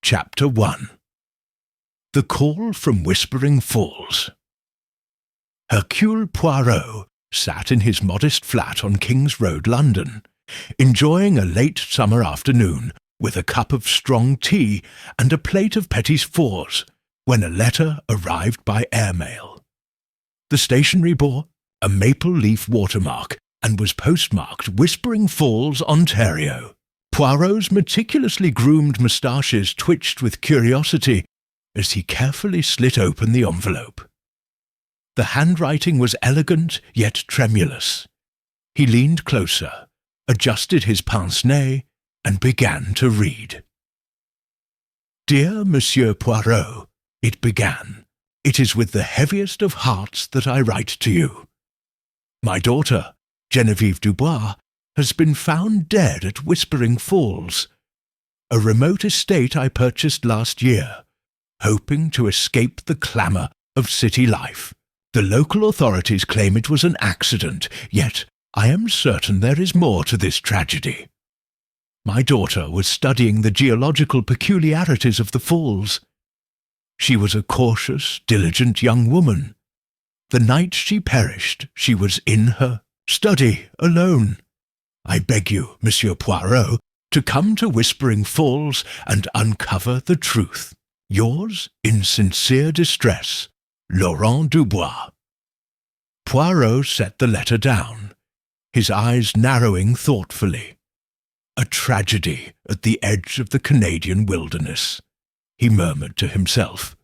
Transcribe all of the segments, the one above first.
Chapter 1. The Call from Whispering Falls. Hercule Poirot sat in his modest flat on King's Road, London, enjoying a late summer afternoon with a cup of strong tea and a plate of petits fours, when a letter arrived by airmail. The stationery bore a maple leaf watermark and was postmarked Whispering Falls, Ontario. Poirot's meticulously groomed moustaches twitched with curiosity as he carefully slit open the envelope. The handwriting was elegant yet tremulous. He leaned closer, adjusted his pince-nez, and began to read. "Dear Monsieur Poirot," it began, "it is with the heaviest of hearts that I write to you. My daughter, Geneviève Dubois, has been found dead at Whispering Falls, a remote estate I purchased last year, hoping to escape the clamour of city life. The local authorities claim it was an accident, yet I am certain there is more to this tragedy. My daughter was studying the geological peculiarities of the falls. She was a cautious, diligent young woman. The night she perished, she was in her study alone. I beg you, Monsieur Poirot, to come to Whispering Falls and uncover the truth. Yours, in sincere distress, Laurent Dubois." Poirot set the letter down, his eyes narrowing thoughtfully. "A tragedy at the edge of the Canadian wilderness," he murmured to himself.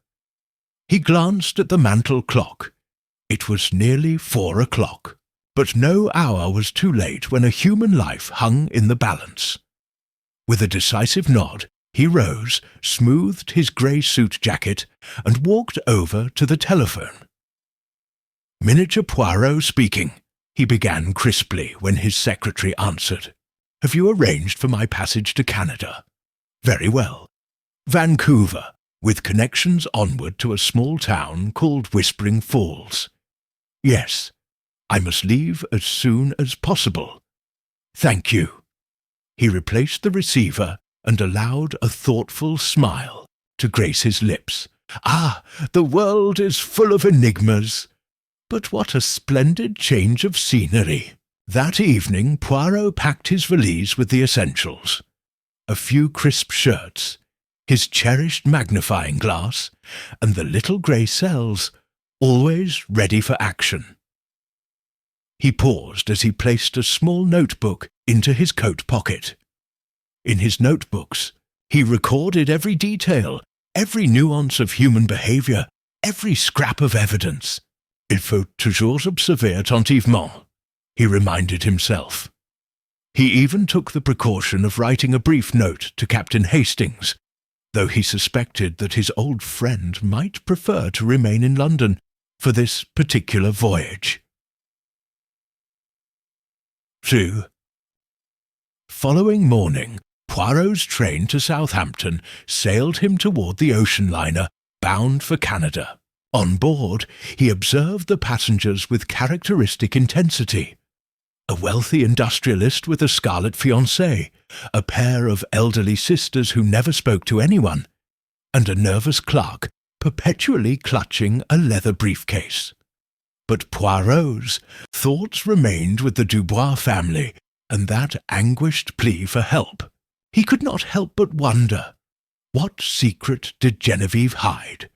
He glanced at the mantel clock. It was nearly 4 o'clock. But no hour was too late when a human life hung in the balance. With a decisive nod, he rose, smoothed his grey suit jacket, and walked over to the telephone. "Miniature Poirot speaking," he began crisply when his secretary answered. "Have you arranged for my passage to Canada? Very well. Vancouver, with connections onward to a small town called Whispering Falls. Yes. I must leave as soon as possible. Thank you." He replaced the receiver and allowed a thoughtful smile to grace his lips. "Ah, the world is full of enigmas. But what a splendid change of scenery." That evening Poirot packed his valise with the essentials: a few crisp shirts, his cherished magnifying glass, and the little grey cells, always ready for action. He paused as he placed a small notebook into his coat pocket. In his notebooks, he recorded every detail, every nuance of human behaviour, every scrap of evidence. "Il faut toujours observer attentivement," he reminded himself. He even took the precaution of writing a brief note to Captain Hastings, though he suspected that his old friend might prefer to remain in London for this particular voyage. 2. Following morning, Poirot's train to Southampton sailed him toward the ocean liner bound for Canada. On board, he observed the passengers with characteristic intensity. A wealthy industrialist with a scarlet fiancée, a pair of elderly sisters who never spoke to anyone, and a nervous clerk perpetually clutching a leather briefcase. But Poirot's thoughts remained with the Dubois family and that anguished plea for help. He could not help but wonder, what secret did Geneviève hide?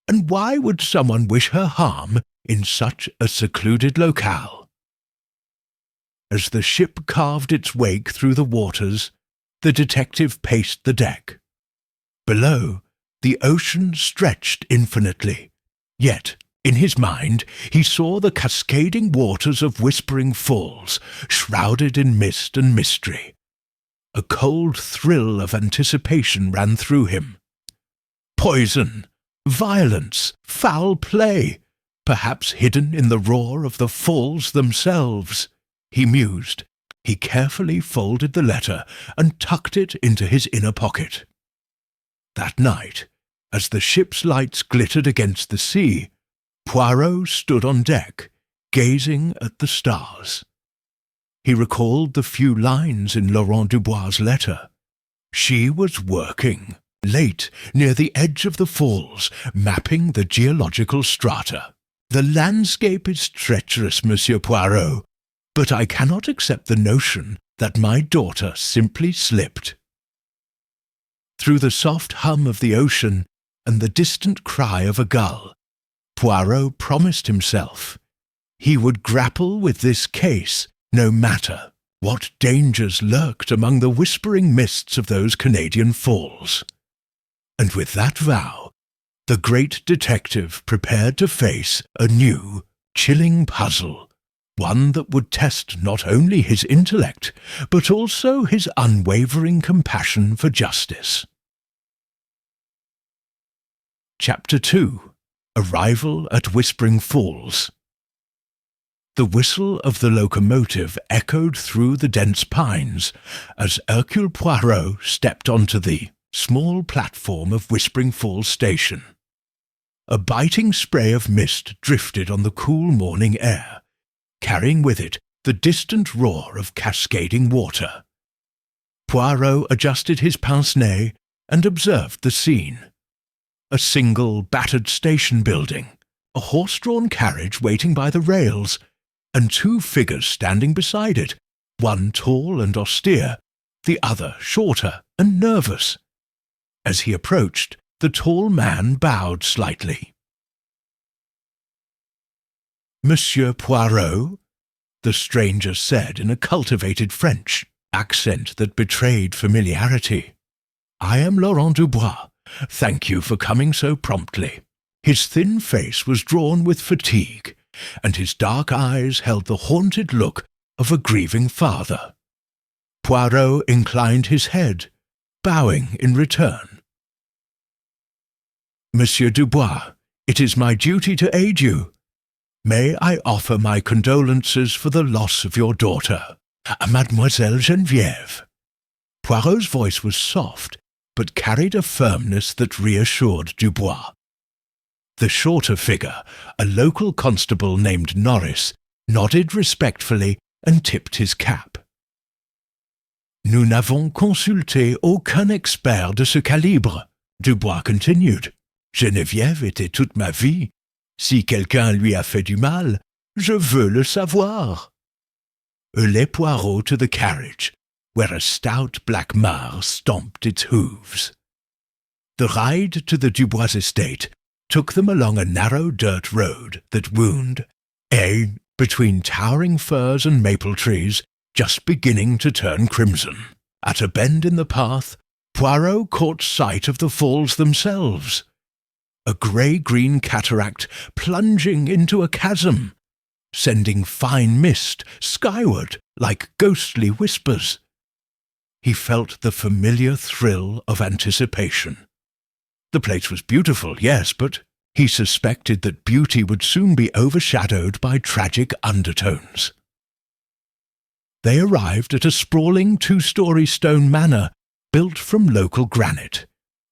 And why would someone wish her harm in such a secluded locale? As the ship carved its wake through the waters, the detective paced the deck. Below, the ocean stretched infinitely, yet in his mind, he saw the cascading waters of Whispering Falls, shrouded in mist and mystery. A cold thrill of anticipation ran through him. Poison, violence, foul play, perhaps hidden in the roar of the falls themselves, he mused. He carefully folded the letter and tucked it into his inner pocket. That night, as the ship's lights glittered against the sea, Poirot stood on deck, gazing at the stars. He recalled the few lines in Laurent Dubois' letter. She was working, late near the edge of the falls, mapping the geological strata. The landscape is treacherous, Monsieur Poirot, but I cannot accept the notion that my daughter simply slipped. Through the soft hum of the ocean and the distant cry of a gull, Poirot promised himself he would grapple with this case no matter what dangers lurked among the whispering mists of those Canadian falls. And with that vow, the great detective prepared to face a new, chilling puzzle, one that would test not only his intellect, but also his unwavering compassion for justice. Chapter 2. Arrival at Whispering Falls. The whistle of the locomotive echoed through the dense pines as Hercule Poirot stepped onto the small platform of Whispering Falls station. A biting spray of mist drifted on the cool morning air, carrying with it the distant roar of cascading water. Poirot adjusted his pince-nez and observed the scene. A single battered station building, a horse-drawn carriage waiting by the rails, and two figures standing beside it, one tall and austere, the other shorter and nervous. As he approached, the tall man bowed slightly. "Monsieur Poirot?" the stranger said in a cultivated French accent that betrayed familiarity. "I am Laurent Dubois. Thank you for coming so promptly." His thin face was drawn with fatigue, and his dark eyes held the haunted look of a grieving father. Poirot inclined his head, bowing in return. "Monsieur Dubois, it is my duty to aid you. May I offer my condolences for the loss of your daughter, Mademoiselle Geneviève." Poirot's voice was soft, but carried a firmness that reassured Dubois. The shorter figure, a local constable named Norris, nodded respectfully and tipped his cap. "Nous n'avons consulté aucun expert de ce calibre," Dubois continued. "Geneviève était toute ma vie. Si quelqu'un lui a fait du mal, je veux le savoir." Led Poirot to the carriage, where a stout black mare stomped its hooves. The ride to the Dubois estate took them along a narrow dirt road that wound, between towering firs and maple trees, just beginning to turn crimson. At a bend in the path, Poirot caught sight of the falls themselves. A grey-green cataract plunging into a chasm, sending fine mist skyward like ghostly whispers. He felt the familiar thrill of anticipation. The place was beautiful, yes, but he suspected that beauty would soon be overshadowed by tragic undertones. They arrived at a sprawling two-story stone manor built from local granite,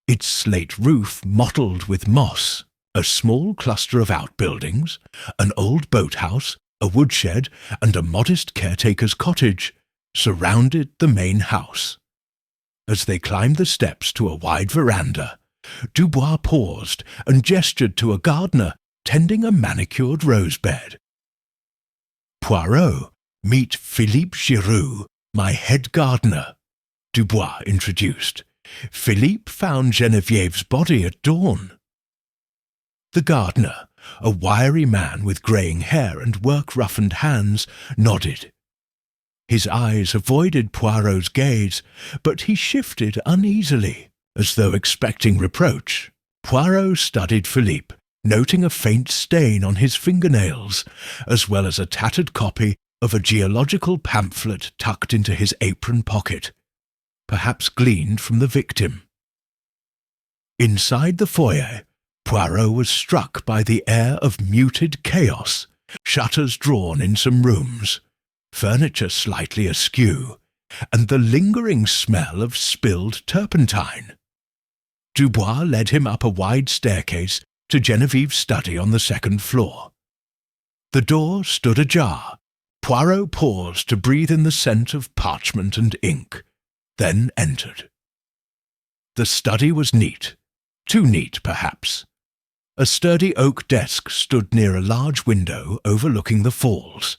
its slate roof mottled with moss, a small cluster of outbuildings, an old boathouse, a woodshed, and a modest caretaker's cottage surrounded the main house. As they climbed the steps to a wide veranda, Dubois paused and gestured to a gardener tending a manicured rose bed. "Poirot, meet Philippe Giroux, my head gardener," Dubois introduced. "Philippe found Geneviève's body at dawn." The gardener, a wiry man with greying hair and work-roughened hands, nodded. His eyes avoided Poirot's gaze, but he shifted uneasily, as though expecting reproach. Poirot studied Philippe, noting a faint stain on his fingernails, as well as a tattered copy of a geological pamphlet tucked into his apron pocket, perhaps gleaned from the victim. Inside the foyer, Poirot was struck by the air of muted chaos, shutters drawn in some rooms, furniture slightly askew, and the lingering smell of spilled turpentine. Dubois led him up a wide staircase to Genevieve's study on the second floor. The door stood ajar. Poirot paused to breathe in the scent of parchment and ink, then entered. The study was neat. Too neat, perhaps. A sturdy oak desk stood near a large window overlooking the falls.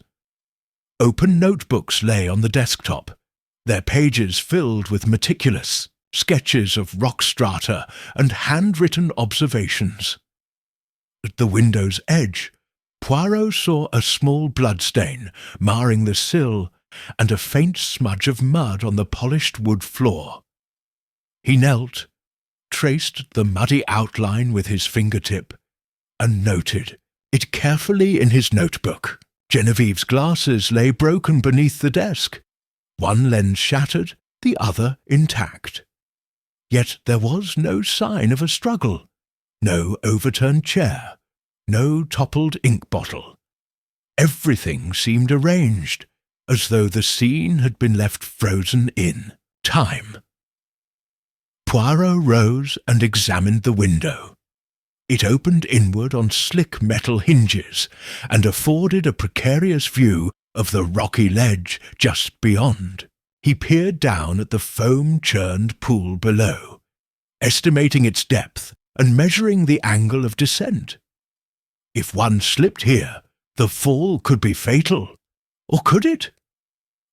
Open notebooks lay on the desktop, their pages filled with meticulous sketches of rock strata and handwritten observations. At the window's edge, Poirot saw a small bloodstain marring the sill and a faint smudge of mud on the polished wood floor. He knelt, traced the muddy outline with his fingertip, and noted it carefully in his notebook. Genevieve's glasses lay broken beneath the desk, one lens shattered, the other intact. Yet there was no sign of a struggle, no overturned chair, no toppled ink bottle. Everything seemed arranged, as though the scene had been left frozen in time. Poirot rose and examined the window. It opened inward on slick metal hinges and afforded a precarious view of the rocky ledge just beyond. He peered down at the foam-churned pool below, estimating its depth and measuring the angle of descent. If one slipped here, the fall could be fatal. Or could it?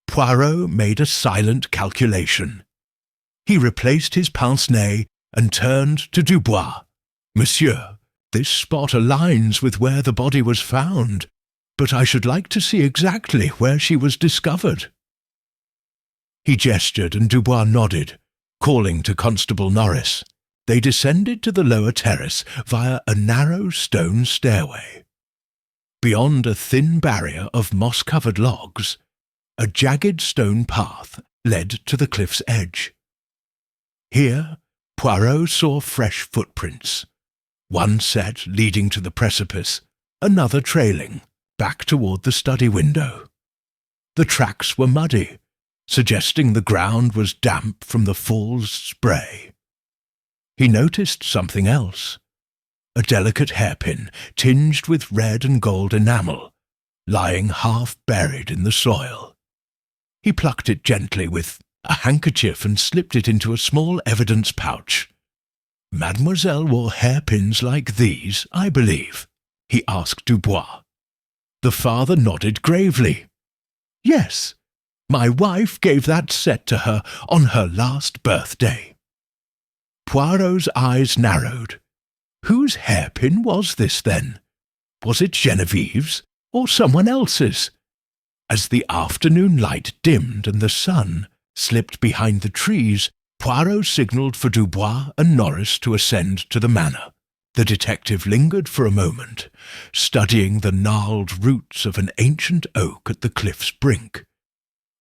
Poirot made a silent calculation. He replaced his pince-nez and turned to Dubois. "Monsieur, this spot aligns with where the body was found, but I should like to see exactly where she was discovered." He gestured and Dubois nodded, calling to Constable Norris. They descended to the lower terrace via a narrow stone stairway. Beyond a thin barrier of moss-covered logs, a jagged stone path led to the cliff's edge. Here, Poirot saw fresh footprints, one set leading to the precipice, another trailing, back toward the study window. The tracks were muddy, suggesting the ground was damp from the fall's spray. He noticed something else, a delicate hairpin tinged with red and gold enamel, lying half buried in the soil. He plucked it gently with a handkerchief and slipped it into a small evidence pouch. "Mademoiselle wore hairpins like these, I believe?" he asked Dubois. The father nodded gravely. "Yes, my wife gave that set to her on her last birthday." Poirot's eyes narrowed. Whose hairpin was this, then? Was it Genevieve's or someone else's? As the afternoon light dimmed and the sun slipped behind the trees, Poirot signalled for Dubois and Norris to ascend to the manor. The detective lingered for a moment, studying the gnarled roots of an ancient oak at the cliff's brink.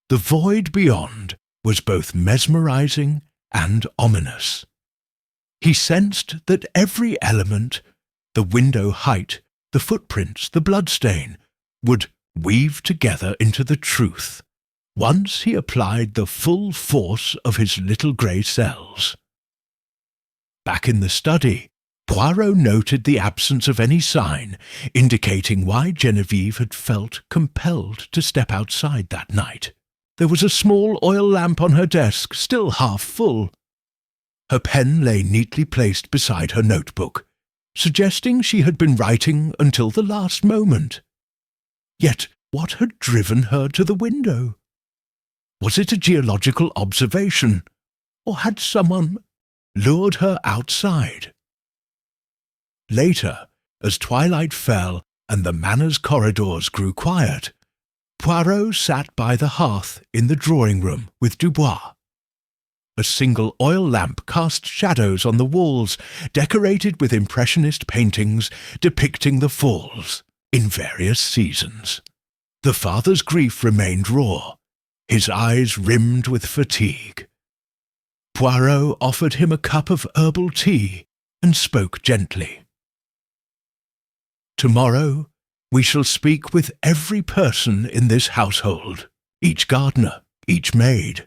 The void beyond was both mesmerizing and ominous. He sensed that every element, the window height, the footprints, the bloodstain, would weave together into the truth, once he applied the full force of his little grey cells. Back in the study, Poirot noted the absence of any sign indicating why Genevieve had felt compelled to step outside that night. There was a small oil lamp on her desk, still half full. Her pen lay neatly placed beside her notebook, suggesting she had been writing until the last moment. Yet what had driven her to the window? Was it a geological observation, or had someone lured her outside? Later, as twilight fell and the manor's corridors grew quiet, Poirot sat by the hearth in the drawing-room with Dubois. A single oil lamp cast shadows on the walls, decorated with impressionist paintings depicting the falls in various seasons. The father's grief remained raw, his eyes rimmed with fatigue. Poirot offered him a cup of herbal tea and spoke gently. "Tomorrow we shall speak with every person in this household, each gardener, each maid.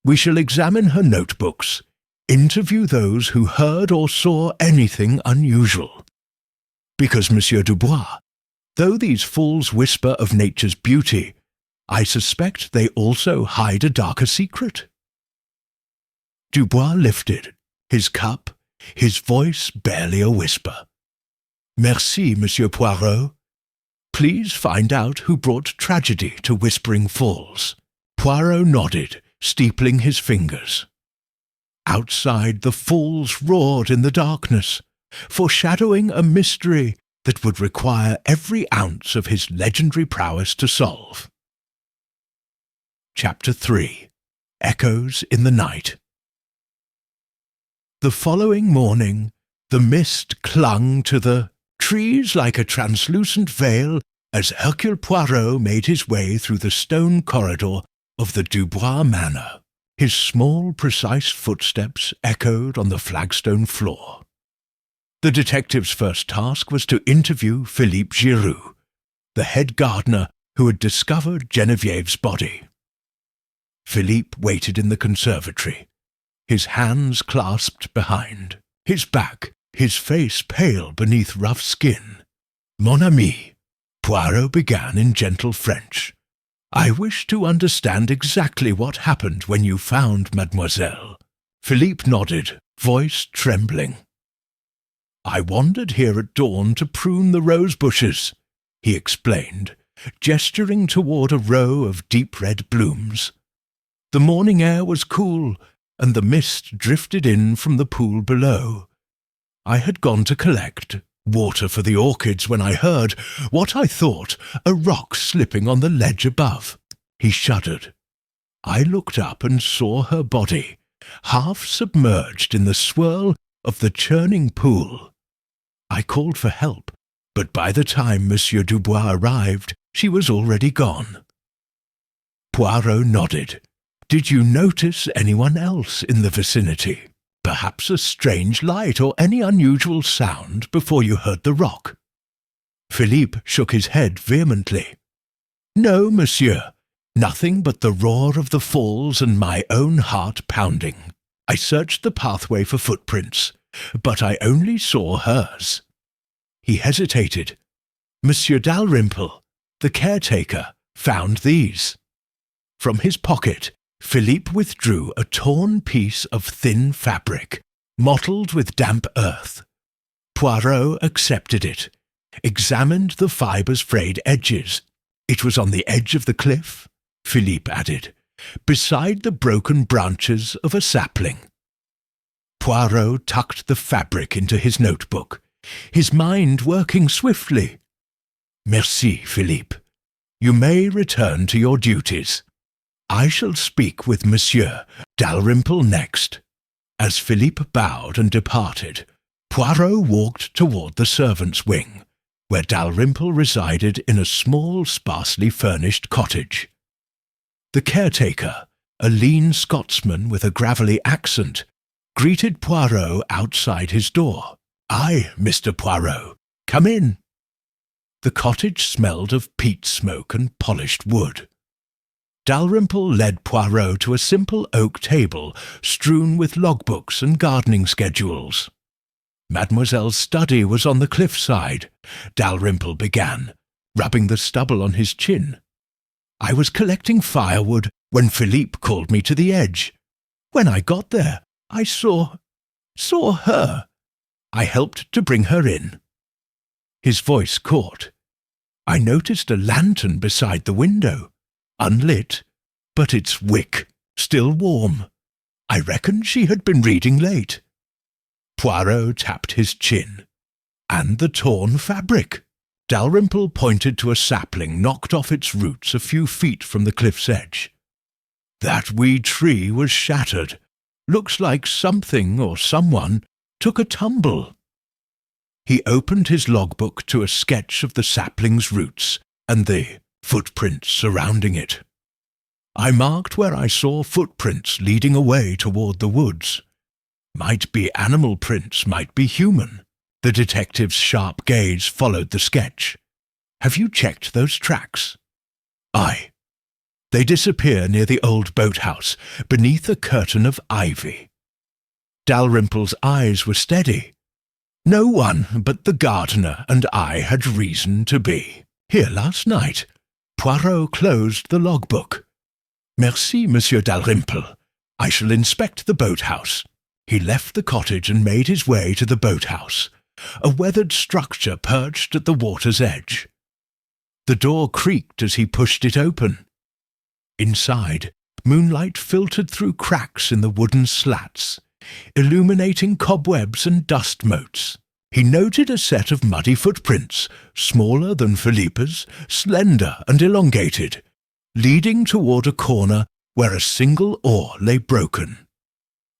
We shall examine her notebooks, interview those who heard or saw anything unusual. Because, Monsieur Dubois, though these falls whisper of nature's beauty, I suspect they also hide a darker secret." Dubois lifted, his cup, his voice barely a whisper. "Merci, Monsieur Poirot. Please find out who brought tragedy to Whispering Falls." Poirot nodded, steepling his fingers. Outside, the falls roared in the darkness, foreshadowing a mystery that would require every ounce of his legendary prowess to solve. Chapter 3. Echoes in the Night. The following morning, the mist clung to the trees like a translucent veil as Hercule Poirot made his way through the stone corridor of the Dubois Manor. His small, precise footsteps echoed on the flagstone floor. The detective's first task was to interview Philippe Giroux, the head gardener who had discovered Genevieve's body. Philippe waited in the conservatory, his hands clasped behind, his back, his face pale beneath rough skin. "Mon ami," Poirot began in gentle French, "I wish to understand exactly what happened when you found Mademoiselle." Philippe nodded, voice trembling. "I wandered here at dawn to prune the rose bushes," he explained, gesturing toward a row of deep red blooms. "The morning air was cool, and the mist drifted in from the pool below. I had gone to collect water for the orchids when I heard, what I thought, a rock slipping on the ledge above." He shuddered. "I looked up and saw her body, half submerged in the swirl of the churning pool. I called for help, but by the time Monsieur Dubois arrived, she was already gone." Poirot nodded. "Did you notice anyone else in the vicinity? Perhaps a strange light or any unusual sound before you heard the rock?" Philippe shook his head vehemently. "No, monsieur. Nothing but the roar of the falls and my own heart pounding. I searched the pathway for footprints, but I only saw hers." He hesitated. "Monsieur Dalrymple, the caretaker, found these." From his pocket, Philippe withdrew a torn piece of thin fabric, mottled with damp earth. Poirot accepted it, examined the fiber's frayed edges. "It was on the edge of the cliff," Philippe added, "beside the broken branches of a sapling." Poirot tucked the fabric into his notebook, his mind working swiftly. "Merci, Philippe. You may return to your duties. I shall speak with Monsieur Dalrymple next." As Philippe bowed and departed, Poirot walked toward the servants' wing, where Dalrymple resided in a small, sparsely furnished cottage. The caretaker, a lean Scotsman with a gravelly accent, greeted Poirot outside his door. "Aye, Mr. Poirot, come in." The cottage smelled of peat smoke and polished wood. Dalrymple led Poirot to a simple oak table strewn with logbooks and gardening schedules. Mademoiselle's study was on the cliffside, Dalrymple began, rubbing the stubble on his chin. "I was collecting firewood when Philippe called me to the edge. When I got there, I saw her. I helped to bring her in." His voice caught. "I noticed a lantern beside the window. Unlit, but its wick still warm. I reckon she had been reading late." Poirot tapped his chin. "And the torn fabric." Dalrymple pointed to a sapling knocked off its roots a few feet from the cliff's edge. "That wee tree was shattered. Looks like something or someone took a tumble." He opened his logbook to a sketch of the sapling's roots and the footprints surrounding it. "I marked where I saw footprints leading away toward the woods. Might be animal prints, might be human." The detective's sharp gaze followed the sketch. "Have you checked those tracks?" "Aye. They disappear near the old boathouse, beneath a curtain of ivy." Dalrymple's eyes were steady. "No one but the gardener and I had reason to be here last night." Poirot closed the logbook. "Merci, Monsieur Dalrymple. I shall inspect the boathouse." He left the cottage and made his way to the boathouse, a weathered structure perched at the water's edge. The door creaked as he pushed it open. Inside, moonlight filtered through cracks in the wooden slats, illuminating cobwebs and dust motes. He noted a set of muddy footprints, smaller than Philippa's, slender and elongated, leading toward a corner where a single oar lay broken.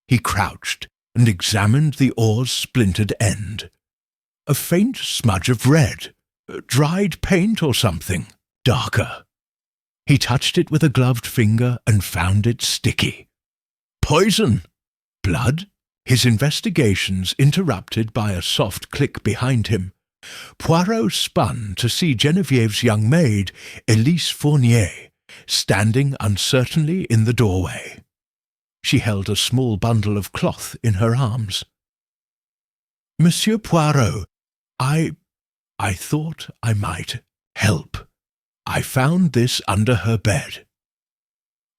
He crouched and examined the oar's splintered end. A faint smudge of red, dried paint or something, darker. He touched it with a gloved finger and found it sticky. Poison! Blood? His investigations interrupted by a soft click behind him. Poirot spun to see Genevieve's young maid, Elise Fournier, standing uncertainly in the doorway. She held a small bundle of cloth in her arms. "Monsieur Poirot, I thought I might help. I found this under her bed."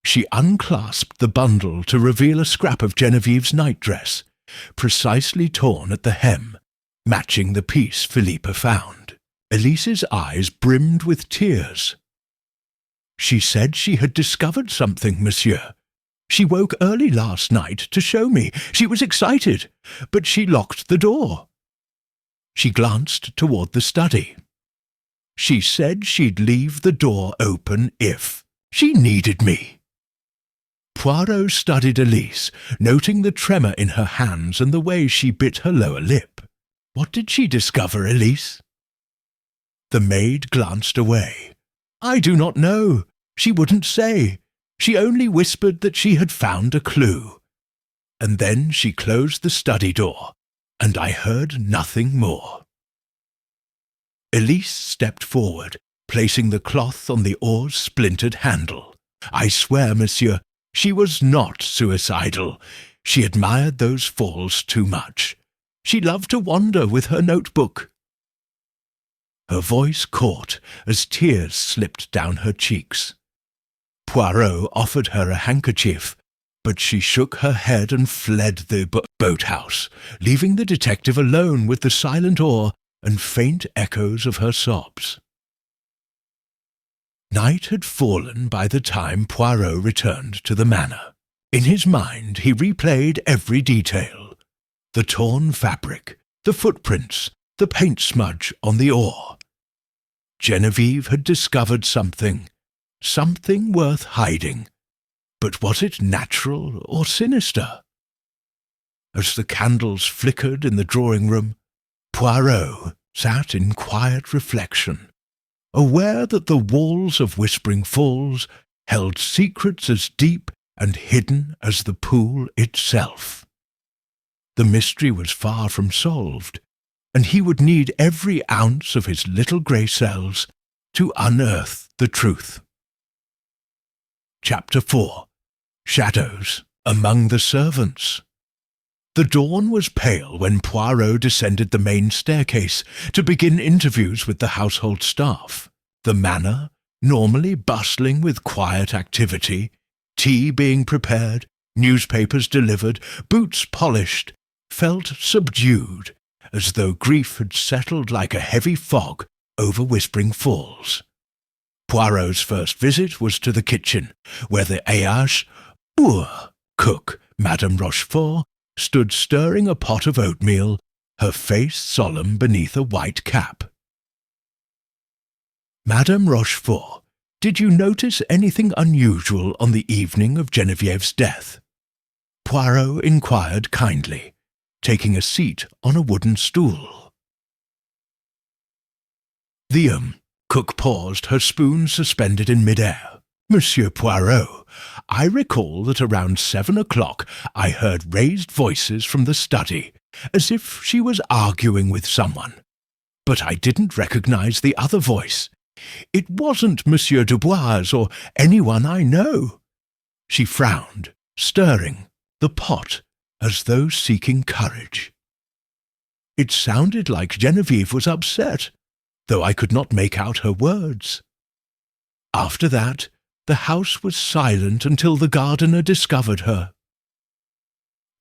She unclasped the bundle to reveal a scrap of Genevieve's nightdress, precisely torn at the hem, matching the piece Philippa found. Elise's eyes brimmed with tears. "She said she had discovered something, monsieur. She woke early last night to show me. She was excited, but she locked the door." She glanced toward the study. "She said she'd leave the door open if she needed me." Poirot studied Elise, noting the tremor in her hands and the way she bit her lower lip. "What did she discover, Elise?" The maid glanced away. "I do not know. She wouldn't say. She only whispered that she had found a clue. And then she closed the study door, and I heard nothing more." Elise stepped forward, placing the cloth on the oar's splintered handle. "I swear, monsieur, she was not suicidal. She admired those falls too much. She loved to wander with her notebook." Her voice caught as tears slipped down her cheeks. Poirot offered her a handkerchief, but she shook her head and fled the boathouse, leaving the detective alone with the silent oar and faint echoes of her sobs. Night had fallen by the time Poirot returned to the manor. In his mind he replayed every detail: the torn fabric, the footprints, the paint smudge on the oar. Genevieve had discovered something worth hiding. But was it natural or sinister? As the candles flickered in the drawing-room, Poirot sat in quiet reflection, aware that the walls of Whispering Falls held secrets as deep and hidden as the pool itself. The mystery was far from solved, and he would need every ounce of his little grey cells to unearth the truth. Chapter 4. Shadows among the servants. The dawn was pale when Poirot descended the main staircase to begin interviews with the household staff. The manor, normally bustling with quiet activity, tea being prepared, newspapers delivered, boots polished, felt subdued, as though grief had settled like a heavy fog over Whispering Falls. Poirot's first visit was to the kitchen, where the Aiache cook, Madame Rochefort, stood stirring a pot of oatmeal, her face solemn beneath a white cap. "Madame Rochefort, did you notice anything unusual on the evening of Genevieve's death?" Poirot inquired kindly, taking a seat on a wooden stool. The cook paused, her spoon suspended in mid-air. "Monsieur Poirot, I recall that around 7 o'clock I heard raised voices from the study, as if she was arguing with someone. But I didn't recognize the other voice. It wasn't Monsieur Dubois or anyone I know." She frowned, stirring the pot as though seeking courage. It sounded like Genevieve was upset, though I could not make out her words. After that, the house was silent until the gardener discovered her.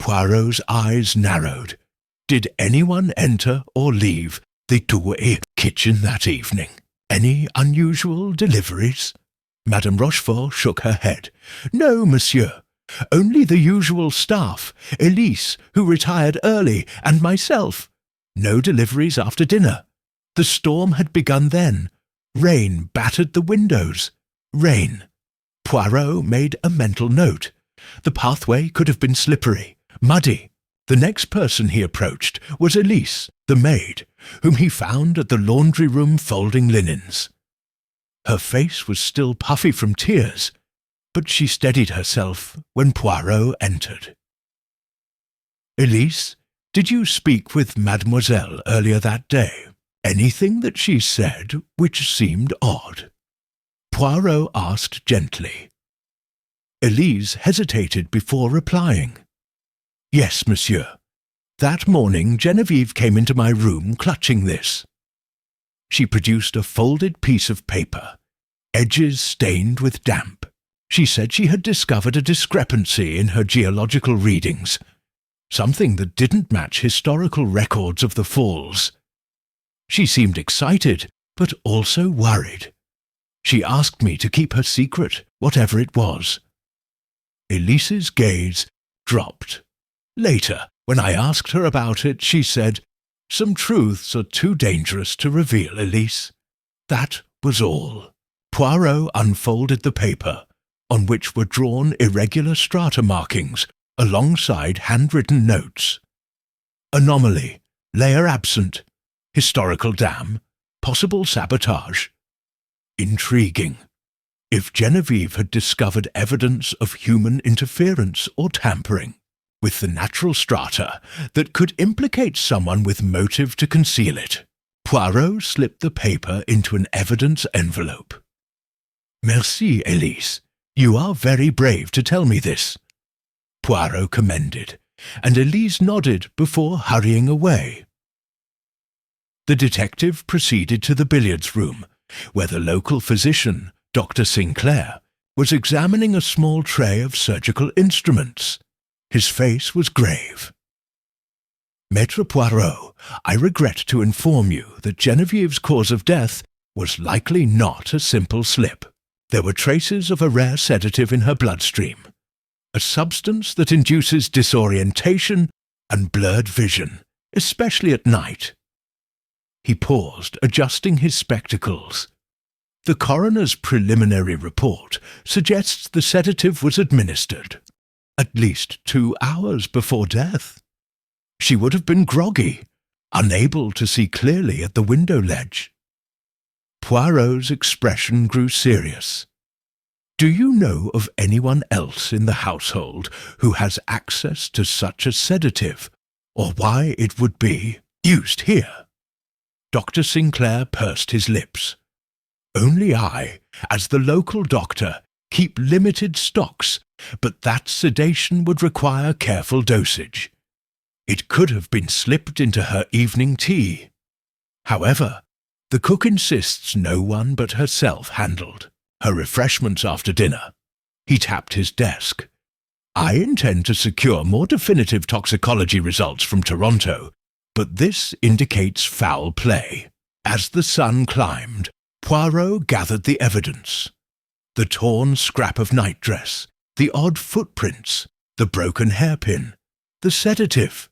Poirot's eyes narrowed. Did anyone enter or leave the Douai kitchen that evening? Any unusual deliveries? Madame Rochefort shook her head. No, monsieur. Only the usual staff, Elise, who retired early, and myself. No deliveries after dinner. The storm had begun then. Rain battered the windows. Rain. Poirot made a mental note. The pathway could have been slippery, muddy. The next person he approached was Elise, the maid, whom he found at the laundry room folding linens. Her face was still puffy from tears, but she steadied herself when Poirot entered. Elise, did you speak with Mademoiselle earlier that day? Anything that she said which seemed odd? Poirot asked gently. Elise hesitated before replying. Yes, monsieur. That morning Genevieve came into my room clutching this. She produced a folded piece of paper, edges stained with damp. She said she had discovered a discrepancy in her geological readings, something that didn't match historical records of the falls. She seemed excited, but also worried. She asked me to keep her secret, whatever it was. Elise's gaze dropped. Later, when I asked her about it, she said, "Some truths are too dangerous to reveal, Elise." That was all. Poirot unfolded the paper, on which were drawn irregular strata markings alongside handwritten notes. Anomaly, layer absent, historical dam, possible sabotage. Intriguing. If Genevieve had discovered evidence of human interference or tampering with the natural strata that could implicate someone with motive to conceal it, Poirot slipped the paper into an evidence envelope. Merci, Elise. You are very brave to tell me this. Poirot commended, and Elise nodded before hurrying away. The detective proceeded to the billiards room, where the local physician, Dr. Sinclair, was examining a small tray of surgical instruments. His face was grave. Maître Poirot, I regret to inform you that Genevieve's cause of death was likely not a simple slip. There were traces of a rare sedative in her bloodstream, a substance that induces disorientation and blurred vision, especially at night. He paused, adjusting his spectacles. The coroner's preliminary report suggests the sedative was administered at least 2 hours before death. She would have been groggy, unable to see clearly at the window ledge. Poirot's expression grew serious. Do you know of anyone else in the household who has access to such a sedative, or why it would be used here? Dr. Sinclair pursed his lips. Only I, as the local doctor, keep limited stocks, but that sedation would require careful dosage. It could have been slipped into her evening tea. However, the cook insists no one but herself handled her refreshments after dinner. He tapped his desk. I intend to secure more definitive toxicology results from Toronto, but this indicates foul play. As the sun climbed, Poirot gathered the evidence. The torn scrap of nightdress, the odd footprints, the broken hairpin, the sedative.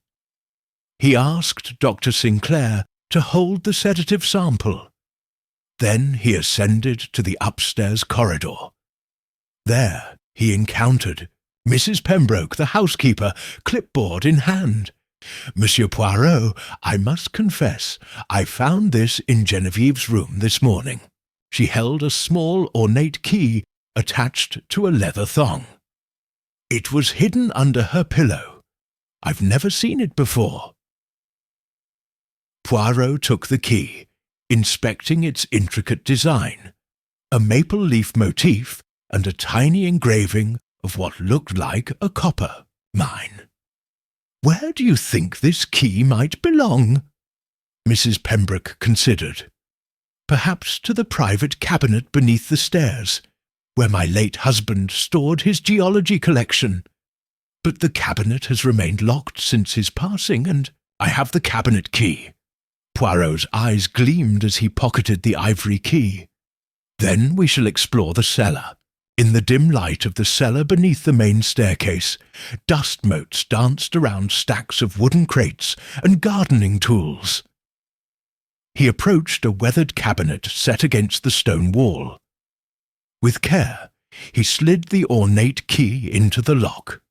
He asked Dr. Sinclair to hold the sedative sample. Then he ascended to the upstairs corridor. There he encountered Mrs. Pembroke, the housekeeper, clipboard in hand. Monsieur Poirot, I must confess, I found this in Genevieve's room this morning. She held a small ornate key attached to a leather thong. It was hidden under her pillow. I've never seen it before. Poirot took the key, inspecting its intricate design, a maple leaf motif and a tiny engraving of what looked like a copper mine. Where do you think this key might belong? Mrs. Pembroke considered. Perhaps to the private cabinet beneath the stairs, where my late husband stored his geology collection. But the cabinet has remained locked since his passing, and I have the cabinet key." Poirot's eyes gleamed as he pocketed the ivory key. "Then we shall explore the cellar." In the dim light of the cellar beneath the main staircase, dust motes danced around stacks of wooden crates and gardening tools. He approached a weathered cabinet set against the stone wall. With care, he slid the ornate key into the lock.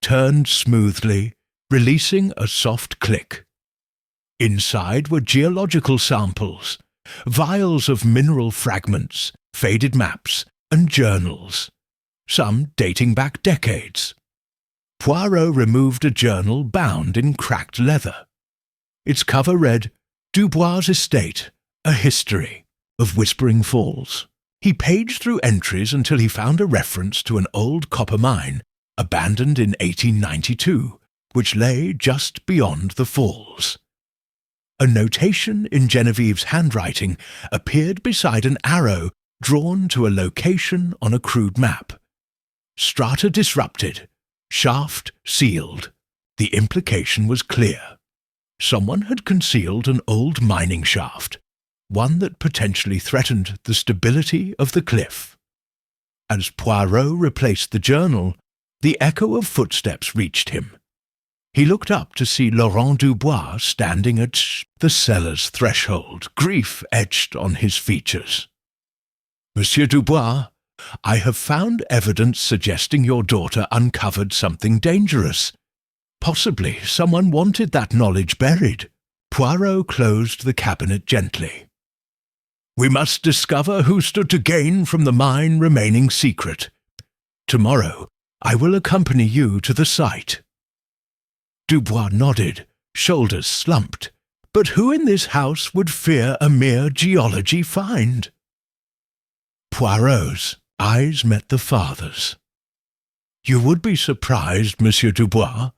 Turned smoothly, releasing a soft click. Inside were geological samples, vials of mineral fragments, faded maps, and journals, some dating back decades. Poirot removed a journal bound in cracked leather. Its cover read, "Dubois' Estate, a History of Whispering Falls." He paged through entries until he found a reference to an old copper mine, abandoned in 1892, which lay just beyond the falls. A notation in Genevieve's handwriting appeared beside an arrow drawn to a location on a crude map. Strata disrupted, shaft sealed. The implication was clear. Someone had concealed an old mining shaft, one that potentially threatened the stability of the cliff. As Poirot replaced the journal, the echo of footsteps reached him. He looked up to see Laurent Dubois standing at the cellar's threshold, grief etched on his features. "Monsieur Dubois, I have found evidence suggesting your daughter uncovered something dangerous. Possibly someone wanted that knowledge buried." Poirot closed the cabinet gently. "We must discover who stood to gain from the mine remaining secret. Tomorrow I will accompany you to the site." Dubois nodded, shoulders slumped. But who in this house would fear a mere geology find? Poirot's eyes met the father's. "You would be surprised, Monsieur Dubois.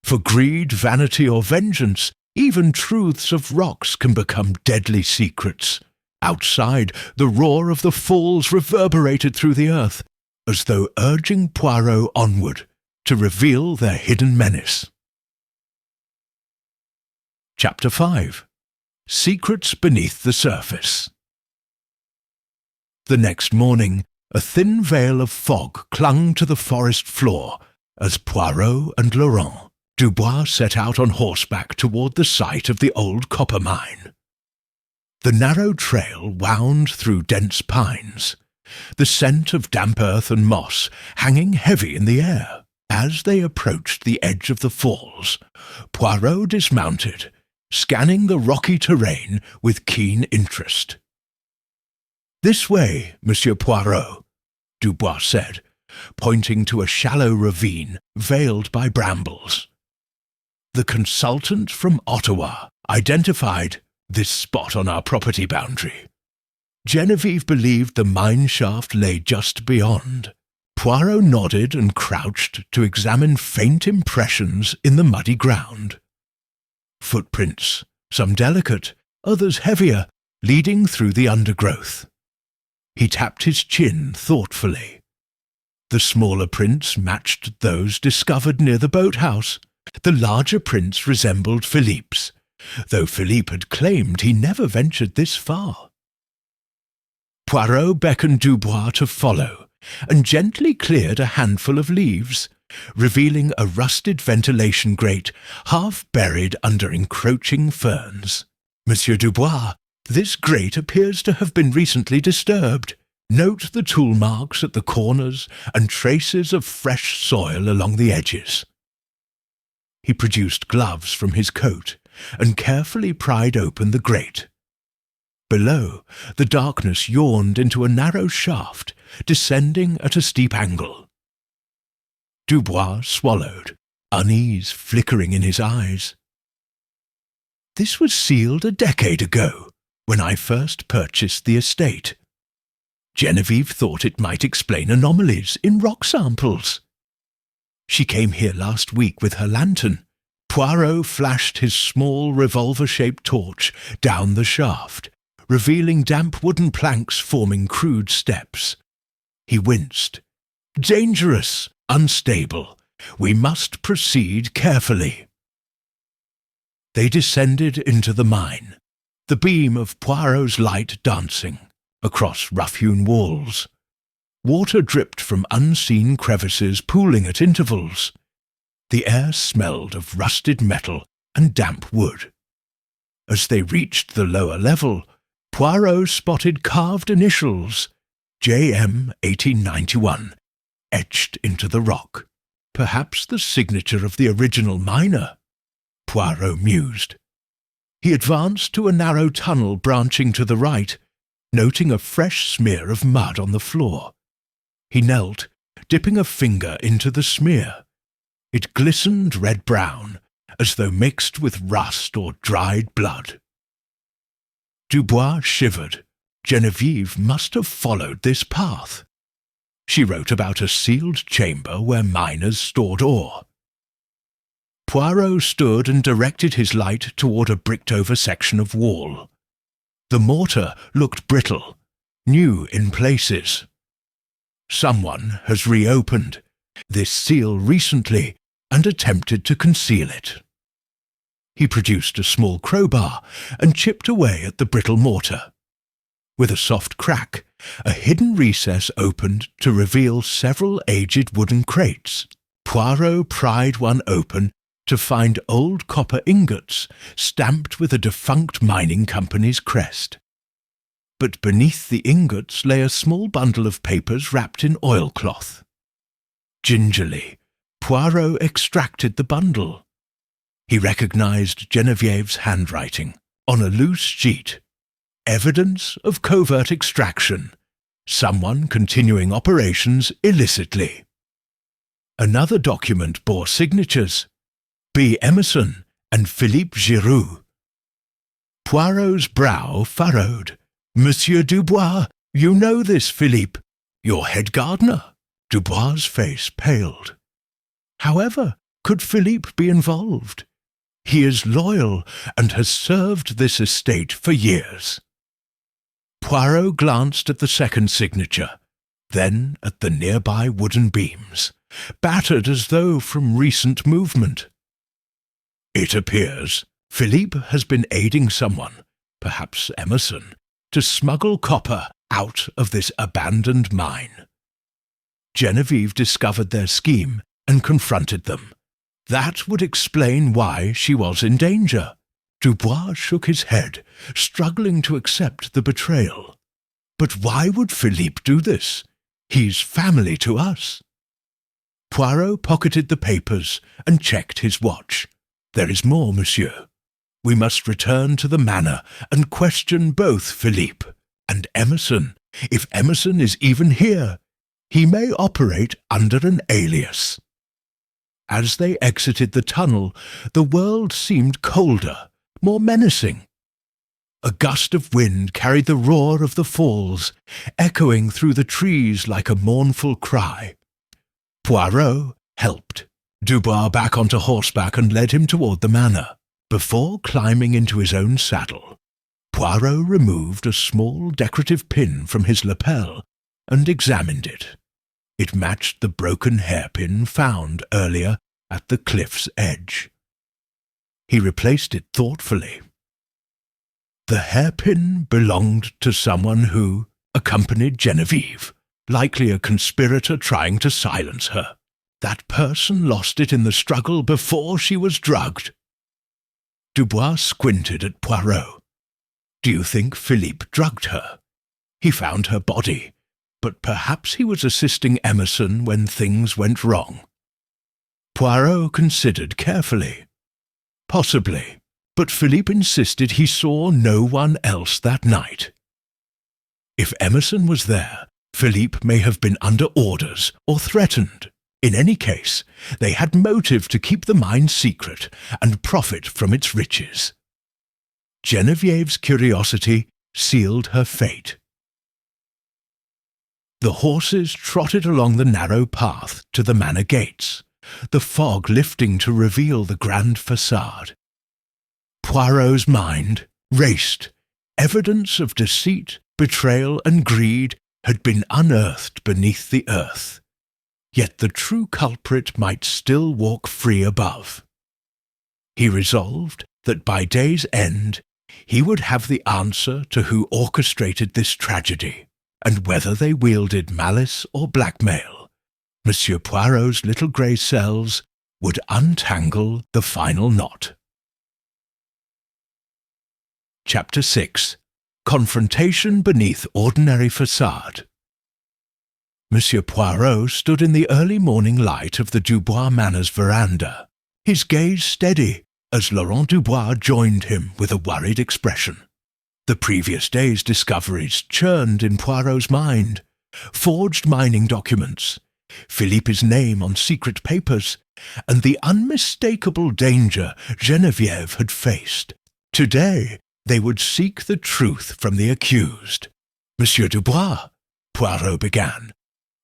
For greed, vanity, or vengeance, even truths of rocks can become deadly secrets. Outside, the roar of the falls reverberated through the earth, as though urging Poirot onward to reveal their hidden menace." Chapter 5. Secrets Beneath the Surface. The next morning, a thin veil of fog clung to the forest floor as Poirot and Laurent Dubois set out on horseback toward the site of the old copper mine. The narrow trail wound through dense pines, the scent of damp earth and moss hanging heavy in the air. As they approached the edge of the falls, Poirot dismounted, scanning the rocky terrain with keen interest. "This way, Monsieur Poirot," Dubois said, pointing to a shallow ravine veiled by brambles. The consultant from Ottawa identified this spot on our property boundary. Genevieve believed the mine shaft lay just beyond. Poirot nodded and crouched to examine faint impressions in the muddy ground. Footprints, some delicate, others heavier, leading through the undergrowth. He tapped his chin thoughtfully. The smaller prints matched those discovered near the boathouse. The larger prints resembled Philippe's, though Philippe had claimed he never ventured this far. Poirot beckoned Dubois to follow, and gently cleared a handful of leaves, revealing a rusted ventilation grate half buried under encroaching ferns. "Monsieur Dubois, this grate appears to have been recently disturbed. Note the tool marks at the corners and traces of fresh soil along the edges." He produced gloves from his coat and carefully pried open the grate. Below, the darkness yawned into a narrow shaft, descending at a steep angle. Dubois swallowed, unease flickering in his eyes. "This was sealed a decade ago, when I first purchased the estate. Genevieve thought it might explain anomalies in rock samples. She came here last week with her lantern." Poirot flashed his small revolver-shaped torch down the shaft, revealing damp wooden planks forming crude steps. He winced. "Dangerous," unstable. We must proceed carefully." They descended into the mine, the beam of Poirot's light dancing across rough-hewn walls. Water dripped from unseen crevices pooling at intervals. The air smelled of rusted metal and damp wood. As they reached the lower level, Poirot spotted carved initials, JM 1891, etched into the rock. Perhaps the signature of the original miner, Poirot mused. He advanced to a narrow tunnel branching to the right, noting a fresh smear of mud on the floor. He knelt, dipping a finger into the smear. It glistened red-brown, as though mixed with rust or dried blood. Dubois shivered. Geneviève must have followed this path. She wrote about a sealed chamber where miners stored ore. Poirot stood and directed his light toward a bricked-over section of wall. The mortar looked brittle, new in places. Someone has reopened this seal recently and attempted to conceal it. He produced a small crowbar and chipped away at the brittle mortar. With a soft crack, a hidden recess opened to reveal several aged wooden crates. Poirot pried one open to find old copper ingots stamped with a defunct mining company's crest. But beneath the ingots lay a small bundle of papers wrapped in oilcloth. Gingerly, Poirot extracted the bundle. He recognized Geneviève's handwriting on a loose sheet. Evidence of covert extraction. Someone continuing operations illicitly. Another document bore signatures: B. Emerson and Philippe Giroux. Poirot's brow furrowed. "Monsieur Dubois, you know this, Philippe. Your head gardener." Dubois' face paled. However, could Philippe be involved? He is loyal and has served this estate for years. Poirot glanced at the second signature, then at the nearby wooden beams, battered as though from recent movement. It appears Philippe has been aiding someone, perhaps Emerson, to smuggle copper out of this abandoned mine. Geneviève discovered their scheme and confronted them. That would explain why she was in danger. Dubois shook his head, struggling to accept the betrayal. But why would Philippe do this? He's family to us. Poirot pocketed the papers and checked his watch. "There is more, monsieur. We must return to the manor and question both Philippe and Emerson. If Emerson is even here, he may operate under an alias." As they exited the tunnel, the world seemed colder, more menacing. A gust of wind carried the roar of the falls, echoing through the trees like a mournful cry. Poirot helped Dubois back onto horseback and led him toward the manor. Before climbing into his own saddle, Poirot removed a small decorative pin from his lapel and examined it. It matched the broken hairpin found earlier at the cliff's edge. He replaced it thoughtfully. The hairpin belonged to someone who accompanied Geneviève, likely a conspirator trying to silence her. That person lost it in the struggle before she was drugged. Dubois squinted at Poirot. "Do you think Philippe drugged her? He found her body, but perhaps he was assisting Emerson when things went wrong." Poirot considered carefully. Possibly, but Philippe insisted he saw no one else that night. If Emerson was there, Philippe may have been under orders or threatened. In any case, they had motive to keep the mine secret and profit from its riches. Geneviève's curiosity sealed her fate. The horses trotted along the narrow path to the manor gates, the fog lifting to reveal the grand façade. Poirot's mind raced. Evidence of deceit, betrayal, and greed had been unearthed beneath the earth. yet the true culprit might still walk free above. He resolved that by day's end he would have the answer to who orchestrated this tragedy, and whether they wielded malice or blackmail, Monsieur Poirot's little grey cells would untangle the final knot. Chapter 6. Confrontation beneath ordinary facade. Monsieur Poirot stood in the early morning light of the Dubois Manor's veranda, his gaze steady as Laurent Dubois joined him with a worried expression. The previous day's discoveries churned in Poirot's mind: forged mining documents, Philippe's name on secret papers, and the unmistakable danger Geneviève had faced. Today they would seek the truth from the accused. "Monsieur Dubois," Poirot began,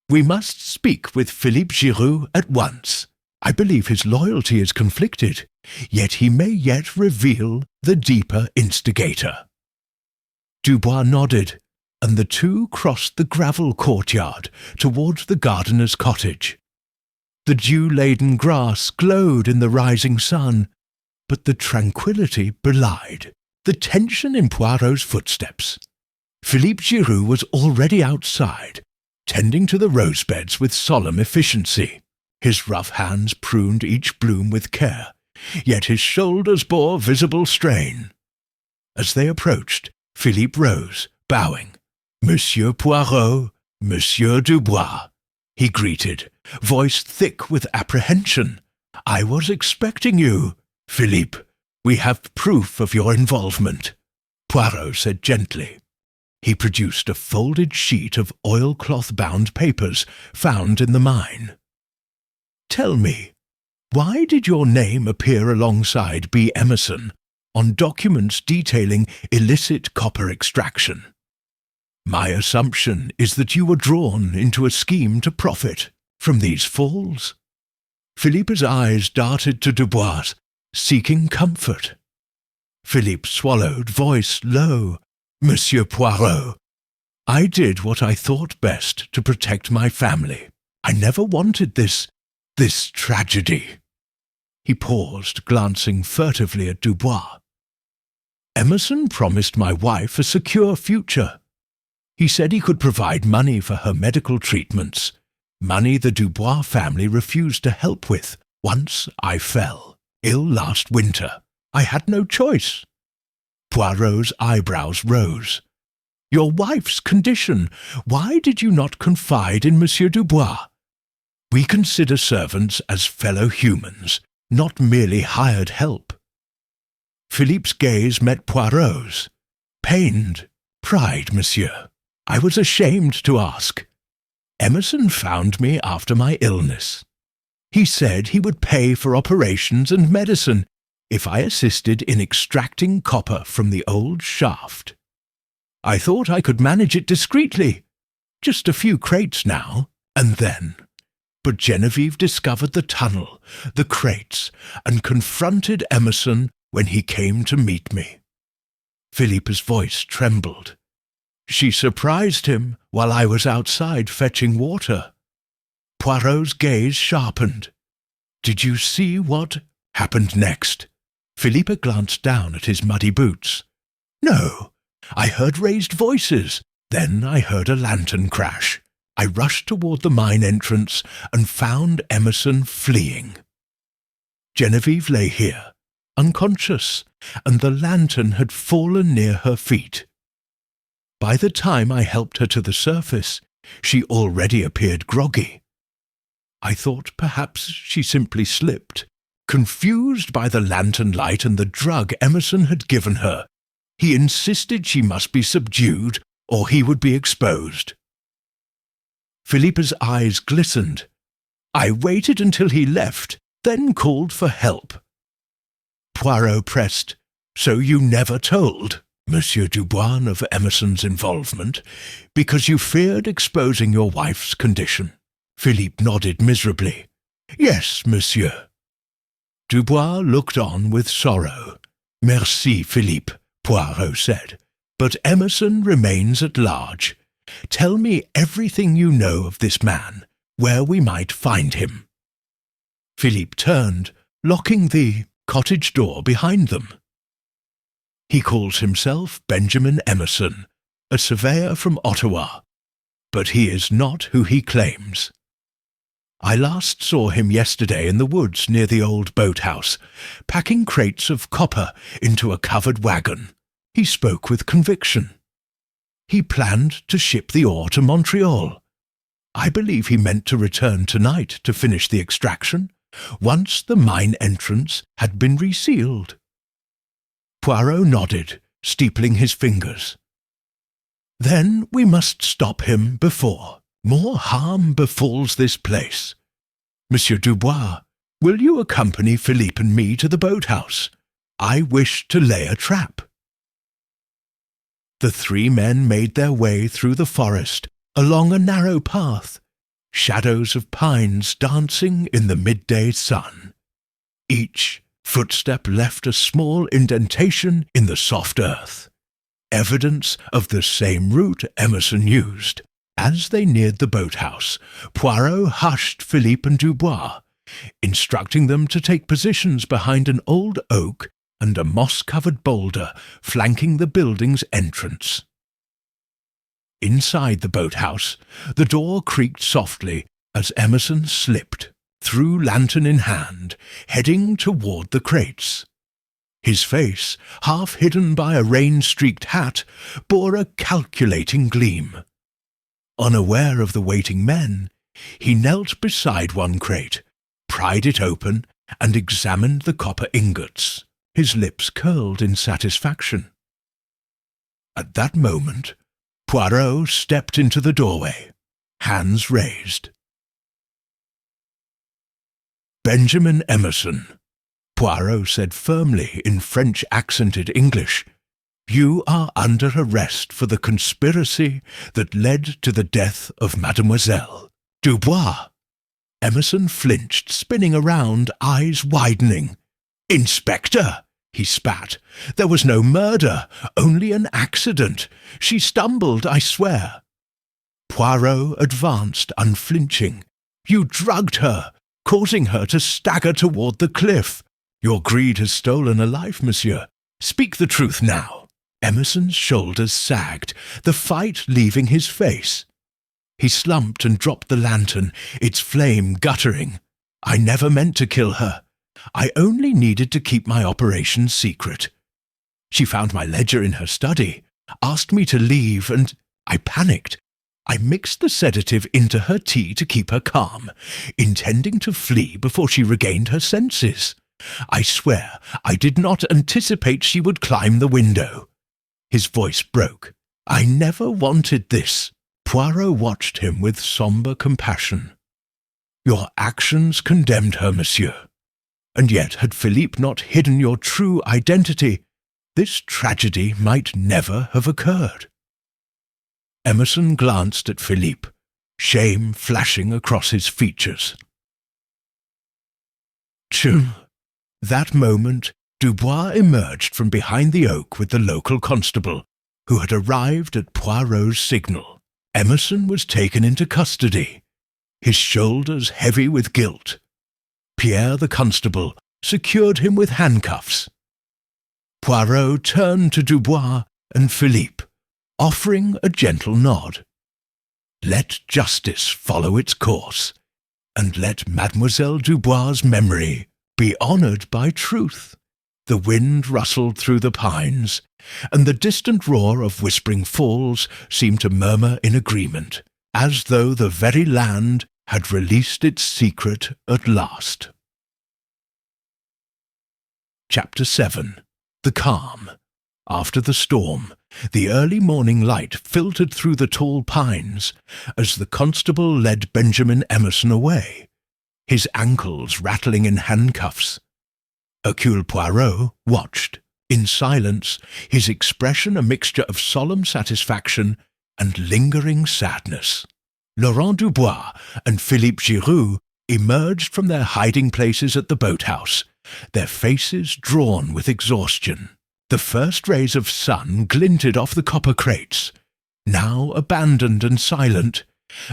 "we must speak with Philippe Giroux at once. I believe his loyalty is conflicted, yet he may yet reveal the deeper instigator." Dubois nodded, and the two crossed the gravel courtyard towards the gardener's cottage. The dew-laden grass glowed in the rising sun, but the tranquillity belied the tension in Poirot's footsteps. Philippe Giroux was already outside, tending to the rose-beds with solemn efficiency. His rough hands pruned each bloom with care, yet his shoulders bore visible strain. As they approached, Philippe rose, bowing. "Monsieur Poirot, Monsieur Dubois," he greeted, voice thick with apprehension. "I was expecting you, Philippe. We have proof of your involvement," Poirot said gently. He produced a folded sheet of oilcloth-bound papers found in the mine. "Tell me, why did your name appear alongside B. Emerson on documents detailing illicit copper extraction? My assumption is that you were drawn into a scheme to profit from these falls." Philippe's eyes darted to Dubois, seeking comfort. Philippe swallowed, voice low. "Monsieur Poirot, I did what I thought best to protect my family. I never wanted this tragedy." He paused, glancing furtively at Dubois. "Emerson promised my wife a secure future. He said he could provide money for her medical treatments, money the Dubois family refused to help with once I fell ill last winter. I had no choice." Poirot's eyebrows rose. "Your wife's condition. Why did you not confide in Monsieur Dubois? We consider servants as fellow humans, not merely hired help." Philippe's gaze met Poirot's. "Pained. Pride, monsieur. I was ashamed to ask. Emerson found me after my illness. He said he would pay for operations and medicine if I assisted in extracting copper from the old shaft. I thought I could manage it discreetly, just a few crates now and then. But Geneviève discovered the tunnel, the crates, and confronted Emerson when he came to meet me." Philippe's voice trembled. "She surprised him while I was outside fetching water." Poirot's gaze sharpened. "Did you see what happened next?" Philippe glanced down at his muddy boots. "No. I heard raised voices. Then I heard a lantern crash. I rushed toward the mine entrance and found Emerson fleeing. Geneviève lay here, unconscious, and the lantern had fallen near her feet. By the time I helped her to the surface, she already appeared groggy. I thought perhaps she simply slipped. Confused by the lantern light and the drug Emerson had given her, he insisted she must be subdued or he would be exposed." Philippe's eyes glistened. "I waited until he left, then called for help." Poirot pressed. "So you never told Monsieur Dubois of Emerson's involvement, because you feared exposing your wife's condition?" Philippe nodded miserably. "Yes, monsieur." Dubois looked on with sorrow. "Merci, Philippe," Poirot said, "but Emerson remains at large. Tell me everything you know of this man, where we might find him. Philippe turned, locking the cottage door behind them. He calls himself Benjamin Emerson, a surveyor from Ottawa, but he is not who he claims. I last saw him yesterday in the woods near the old boathouse, packing crates of copper into a covered wagon. He spoke with conviction. He planned to ship the ore to Montreal. I believe he meant to return tonight to finish the extraction, once the mine entrance had been resealed. Poirot nodded, steepling his fingers. Then we must stop him before more harm befalls this place. Monsieur Dubois, will you accompany Philippe and me to the boathouse? I wish to lay a trap. The three men made their way through the forest, along a narrow path, shadows of pines dancing in the midday sun. Each footstep left a small indentation in the soft earth, evidence of the same route Emerson used. As they neared the boathouse, Poirot hushed Philippe and Dubois, instructing them to take positions behind an old oak and a moss-covered boulder flanking the building's entrance. Inside the boathouse, the door creaked softly as Emerson slipped, through lantern in hand, heading toward the crates. His face, half hidden by a rain-streaked hat, bore a calculating gleam. Unaware of the waiting men, he knelt beside one crate, pried it open, and examined the copper ingots, his lips curled in satisfaction. At that moment, Poirot stepped into the doorway, hands raised. "Benjamin Emerson," Poirot said firmly in French-accented English, "you are under arrest for the conspiracy that led to the death of Mademoiselle Dubois." Emerson flinched, spinning around, eyes widening. "Inspector," he spat, "there was no murder, only an accident. She stumbled, I swear." Poirot advanced, unflinching. "You drugged her, causing her to stagger toward the cliff. Your greed has stolen a life, monsieur. Speak the truth now." Emerson's shoulders sagged, the fight leaving his face. He slumped and dropped the lantern, its flame guttering. "I never meant to kill her. I only needed to keep my operation secret. She found my ledger in her study, asked me to leave, and I panicked. I mixed the sedative into her tea to keep her calm, intending to flee before she regained her senses. I swear I did not anticipate she would climb the window." His voice broke. "I never wanted this." Poirot watched him with sombre compassion. "Your actions condemned her, monsieur. And yet, had Philippe not hidden your true identity, this tragedy might never have occurred." Emerson glanced at Philippe, shame flashing across his features. That moment, Dubois emerged from behind the oak with the local constable, who had arrived at Poirot's signal. Emerson was taken into custody, his shoulders heavy with guilt. Pierre the constable secured him with handcuffs. Poirot turned to Dubois and Philippe, offering a gentle nod. "Let justice follow its course, and let Mademoiselle Dubois' memory be honoured by truth." The wind rustled through the pines, and the distant roar of Whispering Falls seemed to murmur in agreement, as though the very land had released its secret at last. Chapter 7. The Calm. After the storm, the early morning light filtered through the tall pines as the constable led Benjamin Emerson away, his ankles rattling in handcuffs. Hercule Poirot watched, in silence, his expression a mixture of solemn satisfaction and lingering sadness. Laurent Dubois and Philippe Giroux emerged from their hiding places at the boathouse, their faces drawn with exhaustion. The first rays of sun glinted off the copper crates. Now abandoned and silent,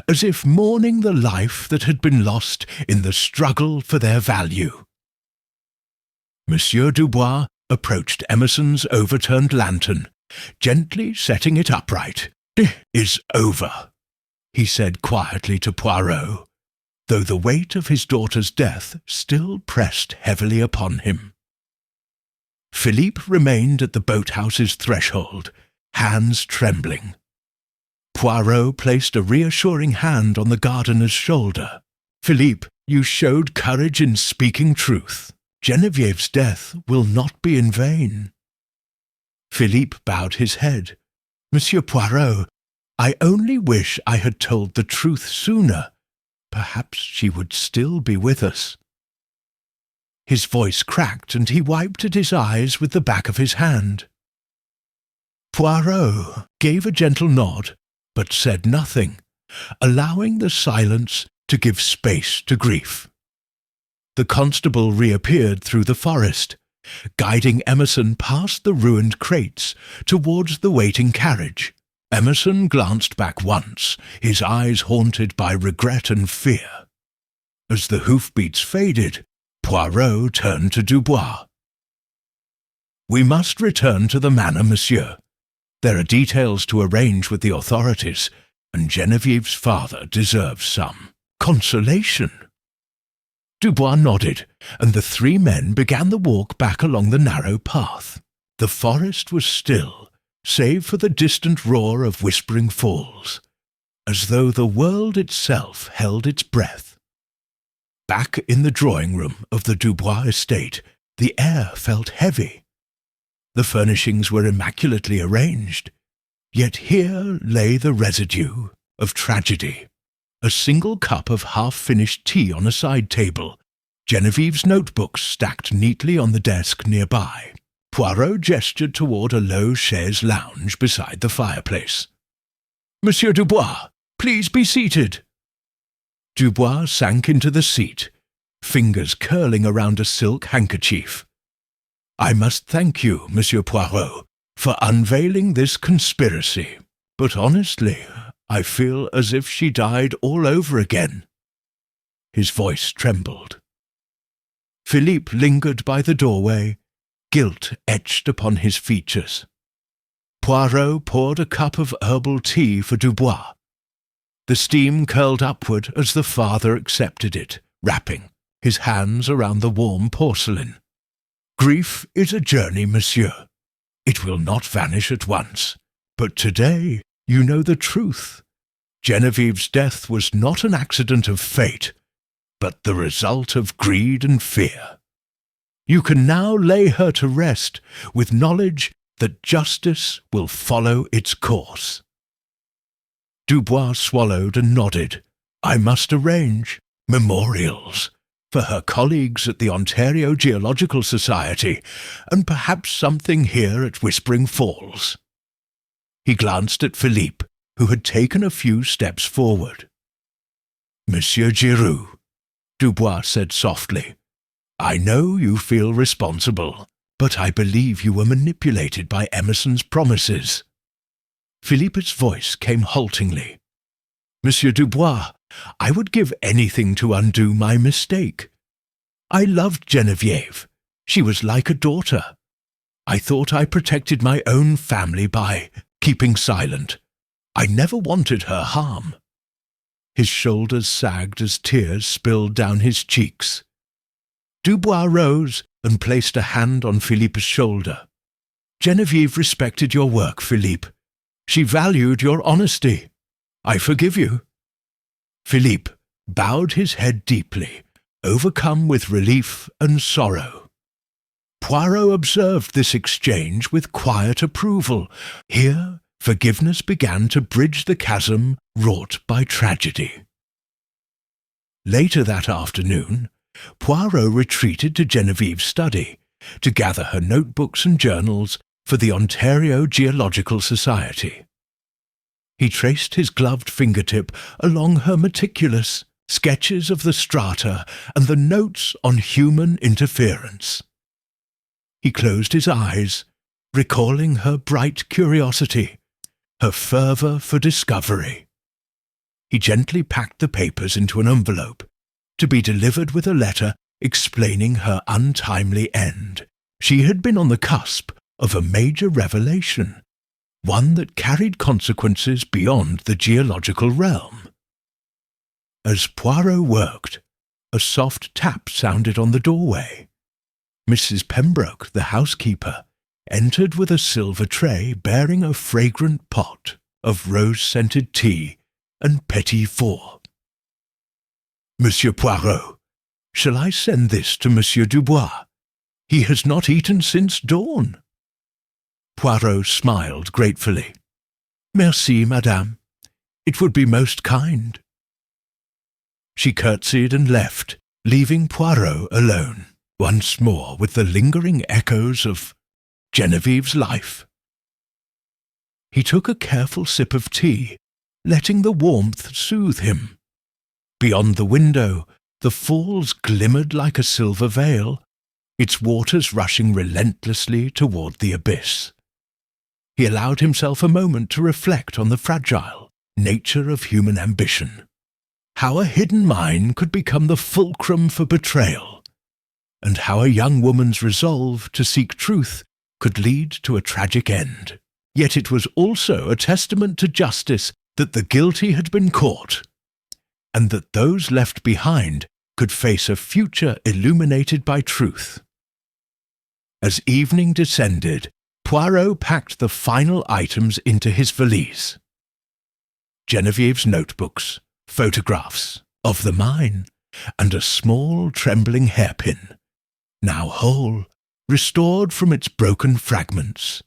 as if mourning the life that had been lost in the struggle for their value. Monsieur Dubois approached Emerson's overturned lantern, gently setting it upright. "It is over," he said quietly to Poirot, though the weight of his daughter's death still pressed heavily upon him. Philippe remained at the boathouse's threshold, hands trembling. Poirot placed a reassuring hand on the gardener's shoulder. "Philippe, you showed courage in speaking truth. Genevieve's death will not be in vain." Philippe bowed his head. "Monsieur Poirot, I only wish I had told the truth sooner. Perhaps she would still be with us." His voice cracked, and he wiped at his eyes with the back of his hand. Poirot gave a gentle nod, but said nothing, allowing the silence to give space to grief. The constable reappeared through the forest, guiding Emerson past the ruined crates towards the waiting carriage. Emerson glanced back once, his eyes haunted by regret and fear. As the hoofbeats faded, Poirot turned to Dubois. "We must return to the manor, monsieur. There are details to arrange with the authorities, and Genevieve's father deserves some consolation." Dubois nodded, and the three men began the walk back along the narrow path. The forest was still, save for the distant roar of whispering falls, as though the world itself held its breath. Back in the drawing-room of the Dubois estate, the air felt heavy. The furnishings were immaculately arranged, yet here lay the residue of tragedy. A single cup of half-finished tea on a side table, Genevieve's notebooks stacked neatly on the desk nearby. Poirot gestured toward a low chaise lounge beside the fireplace. "Monsieur Dubois, please be seated." Dubois sank into the seat, fingers curling around a silk handkerchief. "I must thank you, Monsieur Poirot, for unveiling this conspiracy, but honestly, I feel as if she died all over again." His voice trembled. Philippe lingered by the doorway, guilt etched upon his features. Poirot poured a cup of herbal tea for Dubois. The steam curled upward as the father accepted it, wrapping, his hands around the warm porcelain. "Grief is a journey, monsieur. It will not vanish at once. But today you know the truth. Genevieve's death was not an accident of fate, but the result of greed and fear. You can now lay her to rest with knowledge that justice will follow its course." Dubois swallowed and nodded. "I must arrange memorials for her colleagues at the Ontario Geological Society, and perhaps something here at Whispering Falls." He glanced at Philippe, who had taken a few steps forward. "Monsieur Giroux," Dubois said softly, "I know you feel responsible, but I believe you were manipulated by Emerson's promises." Philippe's voice came haltingly. "Monsieur Dubois, I would give anything to undo my mistake. I loved Geneviève. She was like a daughter. I thought I protected my own family by keeping silent. I never wanted her harm." His shoulders sagged as tears spilled down his cheeks. Dubois rose and placed a hand on Philippe's shoulder. "Geneviève respected your work, Philippe. She valued your honesty. I forgive you." Philippe bowed his head deeply, overcome with relief and sorrow. Poirot observed this exchange with quiet approval. Here, forgiveness began to bridge the chasm wrought by tragedy. Later that afternoon, Poirot retreated to Genevieve's study to gather her notebooks and journals for the Ontario Geological Society. He traced his gloved fingertip along her meticulous sketches of the strata and the notes on human interference. He closed his eyes, recalling her bright curiosity, her fervour for discovery. He gently packed the papers into an envelope, to be delivered with a letter explaining her untimely end. She had been on the cusp of a major revelation, one that carried consequences beyond the geological realm. As Poirot worked, a soft tap sounded on the doorway. Mrs. Pembroke, the housekeeper, entered with a silver tray bearing a fragrant pot of rose-scented tea and petit four. "Monsieur Poirot, shall I send this to Monsieur Dubois? He has not eaten since dawn." Poirot smiled gratefully. "Merci, madame. It would be most kind." She curtsied and left, leaving Poirot alone, once more with the lingering echoes of Genevieve's life. He took a careful sip of tea, letting the warmth soothe him. Beyond the window, the falls glimmered like a silver veil, its waters rushing relentlessly toward the abyss. He allowed himself a moment to reflect on the fragile nature of human ambition, how a hidden mine could become the fulcrum for betrayal, and how a young woman's resolve to seek truth could lead to a tragic end. Yet it was also a testament to justice that the guilty had been caught, and that those left behind could face a future illuminated by truth. As evening descended, Poirot packed the final items into his valise. Genevieve's notebooks, photographs of the mine, and a small trembling hairpin, now whole, restored from its broken fragments.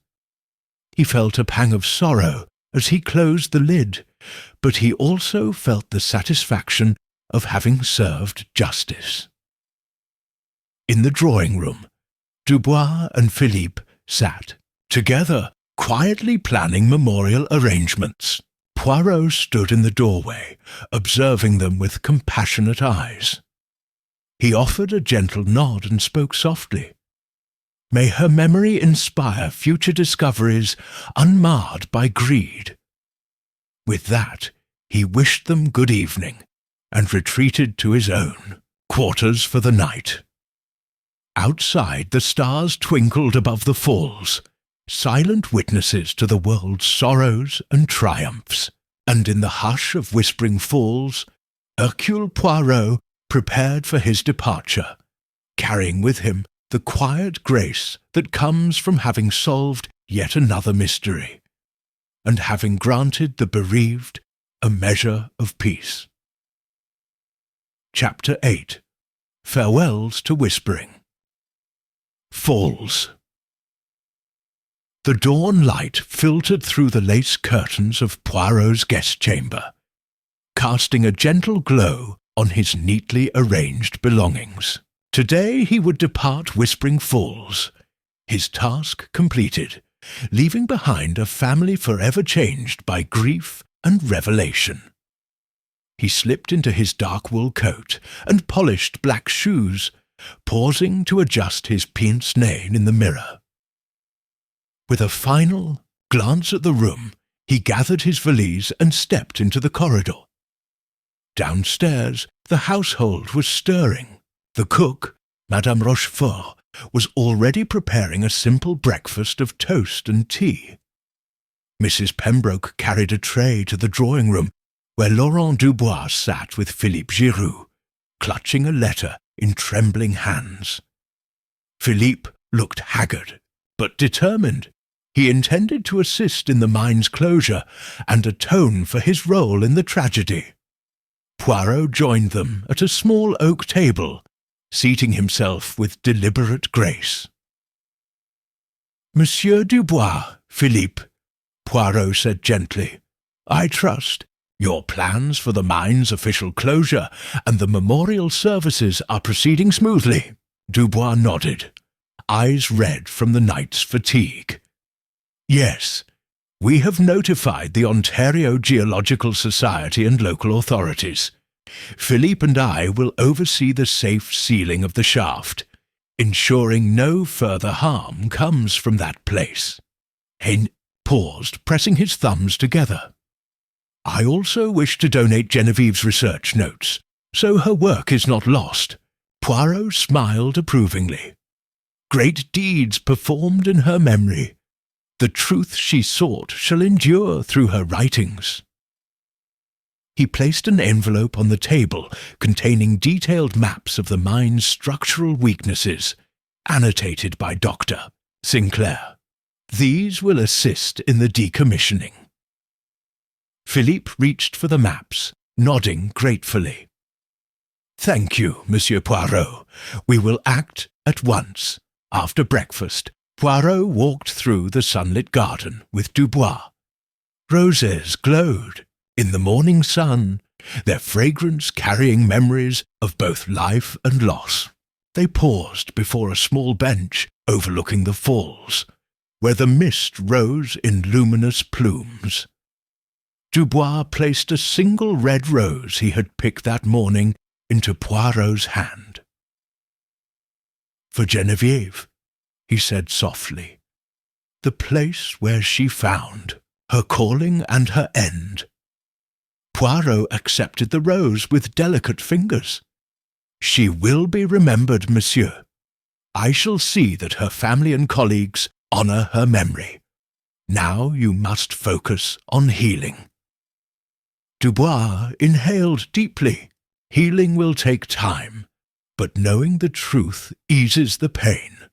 He felt a pang of sorrow as he closed the lid, but he also felt the satisfaction of having served justice. In the drawing-room, Dubois and Philippe sat, together, quietly planning memorial arrangements. Poirot stood in the doorway, observing them with compassionate eyes. He offered a gentle nod and spoke softly. "May her memory inspire future discoveries unmarred by greed." With that, he wished them good evening, and retreated to his own quarters for the night. Outside, the stars twinkled above the falls, silent witnesses to the world's sorrows and triumphs, and in the hush of Whispering Falls, Hercule Poirot prepared for his departure, carrying with him the quiet grace that comes from having solved yet another mystery, and having granted the bereaved a measure of peace. Chapter 8. Farewells to Whispering. Falls. The dawn light filtered through the lace curtains of Poirot's guest chamber, casting a gentle glow on his neatly arranged belongings. Today he would depart Whispering Falls, his task completed, leaving behind a family forever changed by grief and revelation. He slipped into his dark wool coat and polished black shoes, pausing to adjust his pince-nez in the mirror. With a final glance at the room, he gathered his valise and stepped into the corridor. Downstairs, the household was stirring. The cook, Madame Rochefort, was already preparing a simple breakfast of toast and tea. Mrs. Pembroke carried a tray to the drawing-room, where Laurent Dubois sat with Philippe Giroux, clutching a letter in trembling hands. Philippe looked haggard, but determined. He intended to assist in the mine's closure and atone for his role in the tragedy. Poirot joined them at a small oak table, seating himself with deliberate grace. "Monsieur Dubois, Philippe," Poirot said gently, "I trust your plans for the mine's official closure and the memorial services are proceeding smoothly." Dubois nodded, eyes red from the night's fatigue. "Yes, we have notified the Ontario Geological Society and local authorities. Philippe and I will oversee the safe sealing of the shaft, ensuring no further harm comes from that place." Haine paused, pressing his thumbs together. I also wish to donate Genevieve's research notes, so her work is not lost." Poirot smiled approvingly. "Great deeds performed in her memory. The truth she sought shall endure through her writings." He placed an envelope on the table containing detailed maps of the mine's structural weaknesses, annotated by Dr. Sinclair. "These will assist in the decommissioning." Philippe reached for the maps, nodding gratefully. "Thank you, Monsieur Poirot. We will act at once." After breakfast, Poirot walked through the sunlit garden with Dubois. Roses glowed in the morning sun, their fragrance carrying memories of both life and loss. They paused before a small bench overlooking the falls, where the mist rose in luminous plumes. Dubois placed a single red rose he had picked that morning into Poirot's hand. "For Geneviève," he said softly, "the place where she found her calling and her end." Poirot accepted the rose with delicate fingers. "She will be remembered, monsieur. I shall see that her family and colleagues honour her memory. Now you must focus on healing." Dubois inhaled deeply. "Healing will take time, but knowing the truth eases the pain.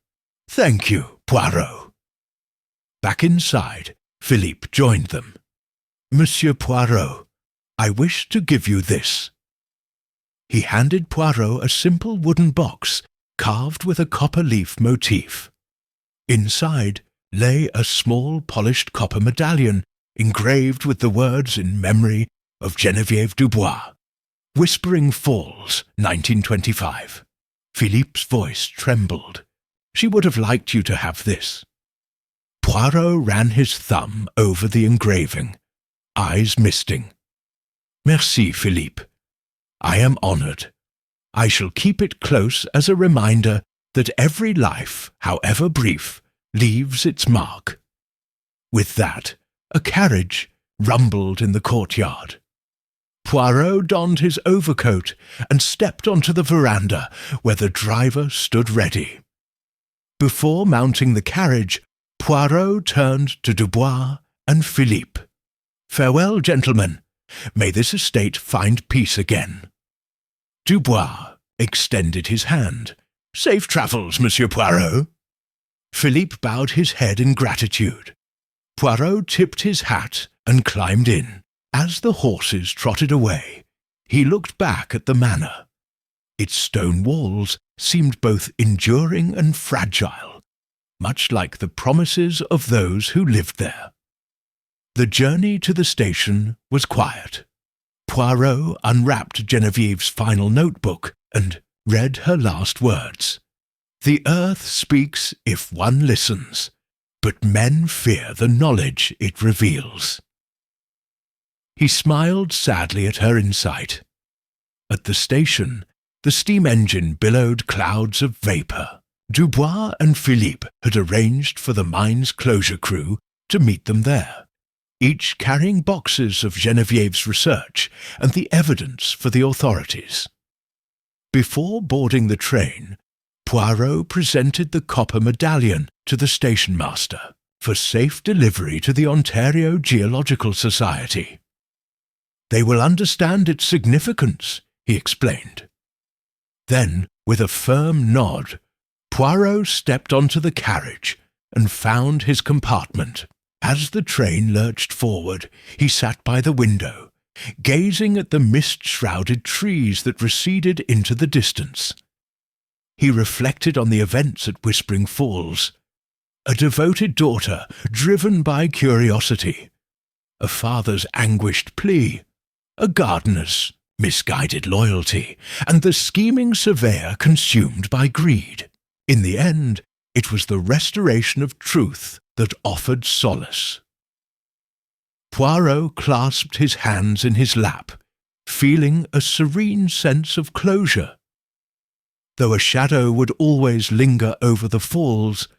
Thank you, Poirot." Back inside, Philippe joined them. "Monsieur Poirot, I wish to give you this." He handed Poirot a simple wooden box carved with a copper leaf motif. Inside lay a small polished copper medallion engraved with the words in memory of Geneviève Dubois. "Whispering Falls, 1925. Philippe's voice trembled. "She would have liked you to have this." Poirot ran his thumb over the engraving, eyes misting. "Merci, Philippe. I am honoured. I shall keep it close as a reminder that every life, however brief, leaves its mark." With that, a carriage rumbled in the courtyard. Poirot donned his overcoat and stepped onto the veranda where the driver stood ready. Before mounting the carriage, Poirot turned to Dubois and Philippe. "Farewell, gentlemen. May this estate find peace again." Dubois extended his hand. "Safe travels, Monsieur Poirot." Philippe bowed his head in gratitude. Poirot tipped his hat and climbed in. As the horses trotted away, he looked back at the manor. Its stone walls seemed both enduring and fragile, much like the promises of those who lived there. The journey to the station was quiet. Poirot unwrapped Genevieve's final notebook and read her last words. "The earth speaks if one listens, but men fear the knowledge it reveals." He smiled sadly at her insight. At the station, the steam engine billowed clouds of vapour. Dubois and Philippe had arranged for the mine's closure crew to meet them there, each carrying boxes of Genevieve's research and the evidence for the authorities. Before boarding the train, Poirot presented the copper medallion to the station master for safe delivery to the Ontario Geological Society. "They will understand its significance," he explained. Then, with a firm nod, Poirot stepped onto the carriage and found his compartment. As the train lurched forward, he sat by the window, gazing at the mist-shrouded trees that receded into the distance. He reflected on the events at Whispering Falls. A devoted daughter driven by curiosity, a father's anguished plea, a gardener's misguided loyalty, and the scheming surveyor consumed by greed. In the end, it was the restoration of truth that offered solace. Poirot clasped his hands in his lap, feeling a serene sense of closure. Though a shadow would always linger over the falls,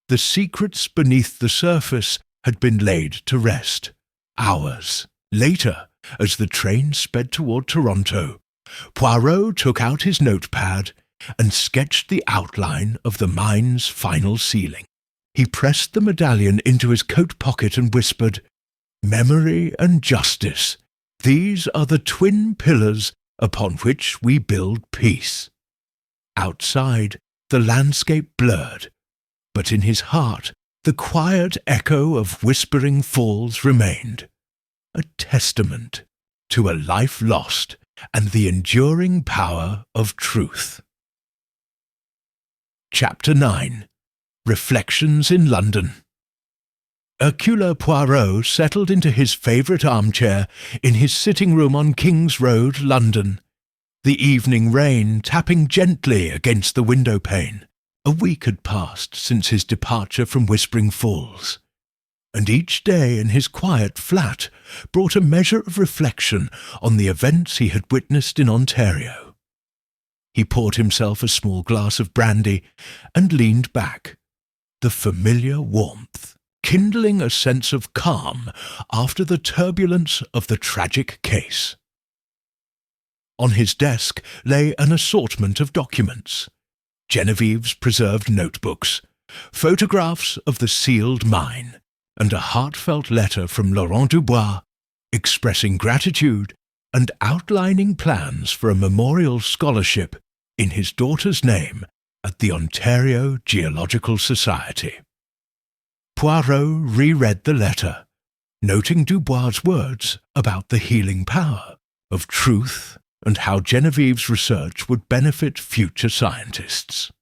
the secrets beneath the surface had been laid to rest. Hours later, As the train sped toward Toronto, Poirot took out his notepad and sketched the outline of the mine's final ceiling. He pressed the medallion into his coat pocket and whispered, "Memory and justice, these are the twin pillars upon which we build peace." Outside, the landscape blurred, but in his heart the quiet echo of Whispering Falls remained, a testament to a life lost and the enduring power of truth. Chapter 9. Reflections in London. Hercule Poirot settled into his favourite armchair in his sitting room on King's Road, London, the evening rain tapping gently against the window pane. A week had passed since his departure from Whispering Falls, and each day in his quiet flat brought a measure of reflection on the events he had witnessed in Ontario. He poured himself a small glass of brandy and leaned back, the familiar warmth kindling a sense of calm after the turbulence of the tragic case. On his desk lay an assortment of documents: Genevieve's preserved notebooks, photographs of the sealed mine, and a heartfelt letter from Laurent Dubois expressing gratitude and outlining plans for a memorial scholarship in his daughter's name at the Ontario Geological Society. Poirot reread the letter, noting Dubois' words about the healing power of truth and how Genevieve's research would benefit future scientists.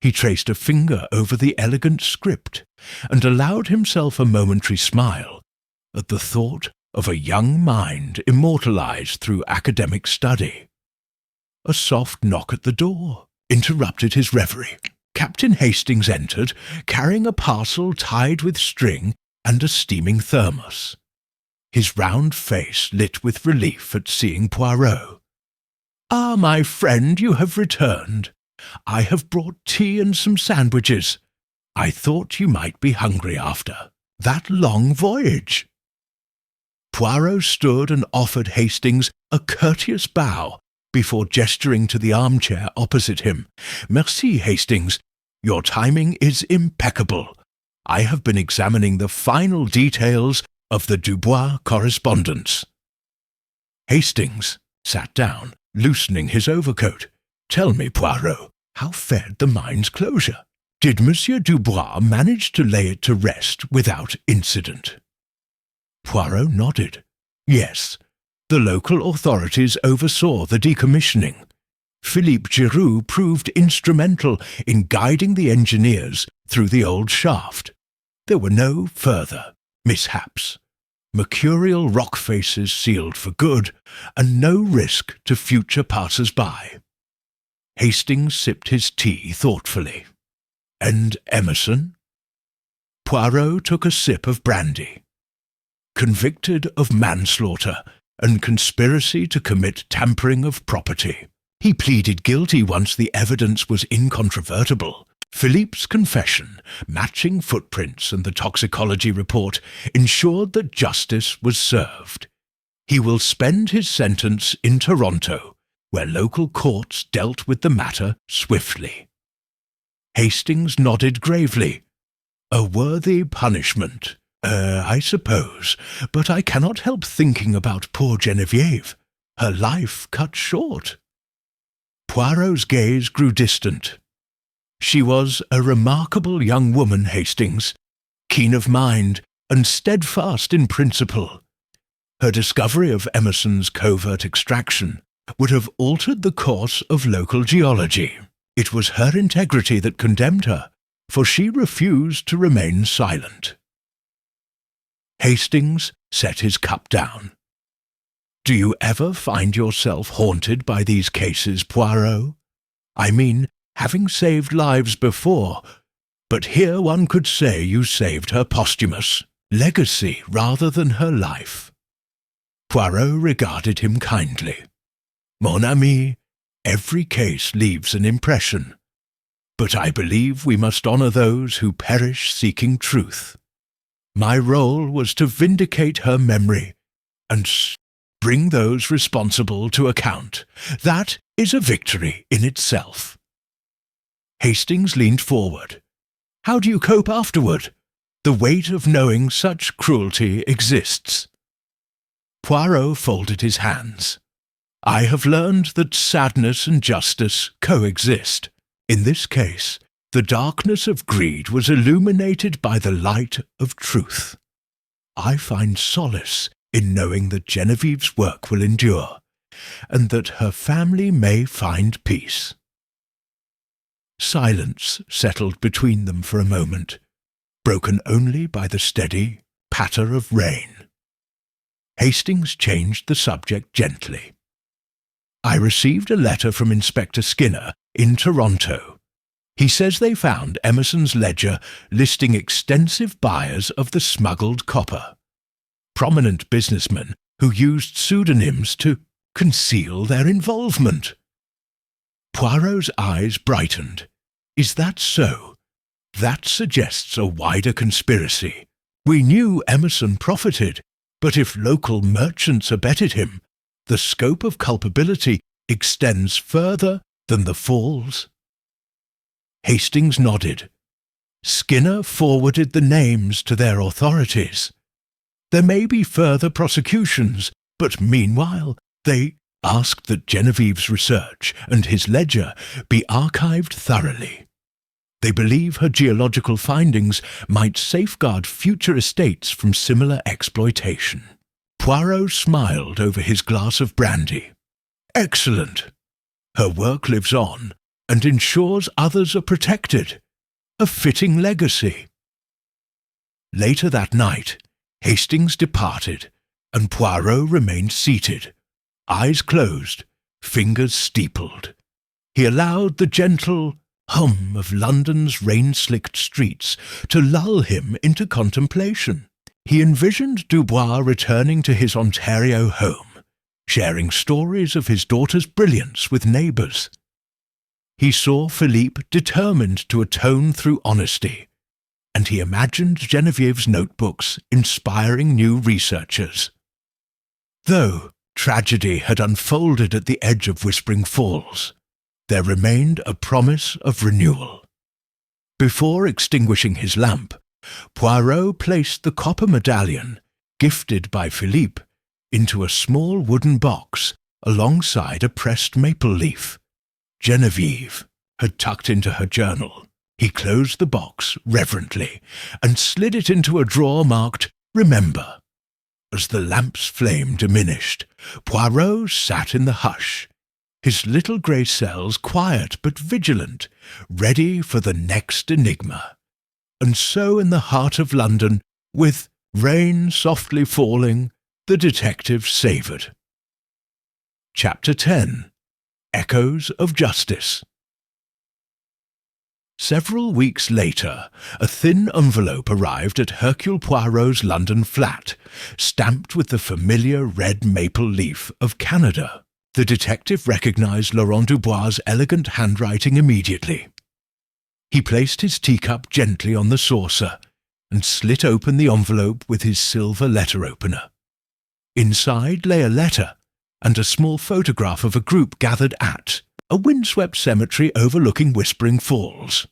He traced a finger over the elegant script and allowed himself a momentary smile at the thought of a young mind immortalized through academic study. A soft knock at the door interrupted his reverie. Captain Hastings entered, carrying a parcel tied with string and a steaming thermos. His round face lit with relief at seeing Poirot. "Ah, my friend, you have returned. I have brought tea and some sandwiches. I thought you might be hungry after that long voyage." Poirot stood and offered Hastings a courteous bow before gesturing to the armchair opposite him. "Merci, Hastings. Your timing is impeccable. I have been examining the final details of the Dubois correspondence." Hastings sat down, loosening his overcoat. "Tell me, Poirot, how fared the mine's closure? Did Monsieur Dubois manage to lay it to rest without incident?" Poirot nodded. "Yes, the local authorities oversaw the decommissioning. Philippe Giroux proved instrumental in guiding the engineers through the old shaft. There were no further mishaps. Mercurial rock faces sealed for good, and no risk to future passers-by." Hastings sipped his tea thoughtfully. "And Emerson?" Poirot took a sip of brandy. "Convicted of manslaughter and conspiracy to commit tampering of property. He pleaded guilty once the evidence was incontrovertible. Philippe's confession, matching footprints and the toxicology report, ensured that justice was served. He will spend his sentence in Toronto, where local courts dealt with the matter swiftly." Hastings nodded gravely. "A worthy punishment, I suppose, but I cannot help thinking about poor Geneviève. Her life cut short." Poirot's gaze grew distant. "She was a remarkable young woman, Hastings, keen of mind and steadfast in principle. Her discovery of Emerson's covert extraction would have altered the course of local geology. It was her integrity that condemned her, for she refused to remain silent." Hastings set his cup down. "Do you ever find yourself haunted by these cases, Poirot? I mean, having saved lives before, but here one could say you saved her posthumous legacy rather than her life." Poirot regarded him kindly. "Mon ami, every case leaves an impression, but I believe we must honour those who perish seeking truth. My role was to vindicate her memory and bring those responsible to account. That is a victory in itself. Hastings leaned forward. How do you cope afterward? The weight of knowing such cruelty exists. Poirot folded his hands. I have learned that sadness and justice coexist. In this case, the darkness of greed was illuminated by the light of truth. I find solace in knowing that Genevieve's work will endure, and that her family may find peace. Silence settled between them for a moment, broken only by the steady patter of rain. Hastings changed the subject gently. I received a letter from Inspector Skinner in Toronto. He says they found Emerson's ledger listing extensive buyers of the smuggled copper, prominent businessmen who used pseudonyms to conceal their involvement. Poirot's eyes brightened. Is that so? That suggests a wider conspiracy. We knew Emerson profited, but if local merchants abetted him, the scope of culpability extends further than the Falls. Hastings nodded. Skinner forwarded the names to their authorities. There may be further prosecutions, but meanwhile they asked that Genevieve's research and his ledger be archived thoroughly. They believe her geological findings might safeguard future estates from similar exploitation. Poirot smiled over his glass of brandy. Excellent. Her work lives on and ensures others are protected. A fitting legacy. Later that night, Hastings departed, and Poirot remained seated, eyes closed, fingers steepled. He allowed the gentle hum of London's rain-slicked streets to lull him into contemplation. He envisioned Dubois returning to his Ontario home, sharing stories of his daughter's brilliance with neighbours. He saw Philippe determined to atone through honesty, and he imagined Genevieve's notebooks inspiring new researchers. Though tragedy had unfolded at the edge of Whispering Falls, there remained a promise of renewal. Before extinguishing his lamp, Poirot placed the copper medallion, gifted by Philippe, into a small wooden box alongside a pressed maple leaf. Genevieve had tucked into her journal. He closed the box reverently and slid it into a drawer marked Remember. As the lamp's flame diminished, Poirot sat in the hush, his little grey cells quiet but vigilant, ready for the next enigma. And so in the heart of London, with rain softly falling, the detective savoured. Chapter 10. Echoes of Justice. Several weeks later, a thin envelope arrived at Hercule Poirot's London flat, stamped with the familiar red maple leaf of Canada. The detective recognized Laurent Dubois' elegant handwriting immediately. He placed his teacup gently on the saucer and slit open the envelope with his silver letter-opener. Inside lay a letter and a small photograph of a group gathered at a windswept cemetery overlooking Whispering Falls.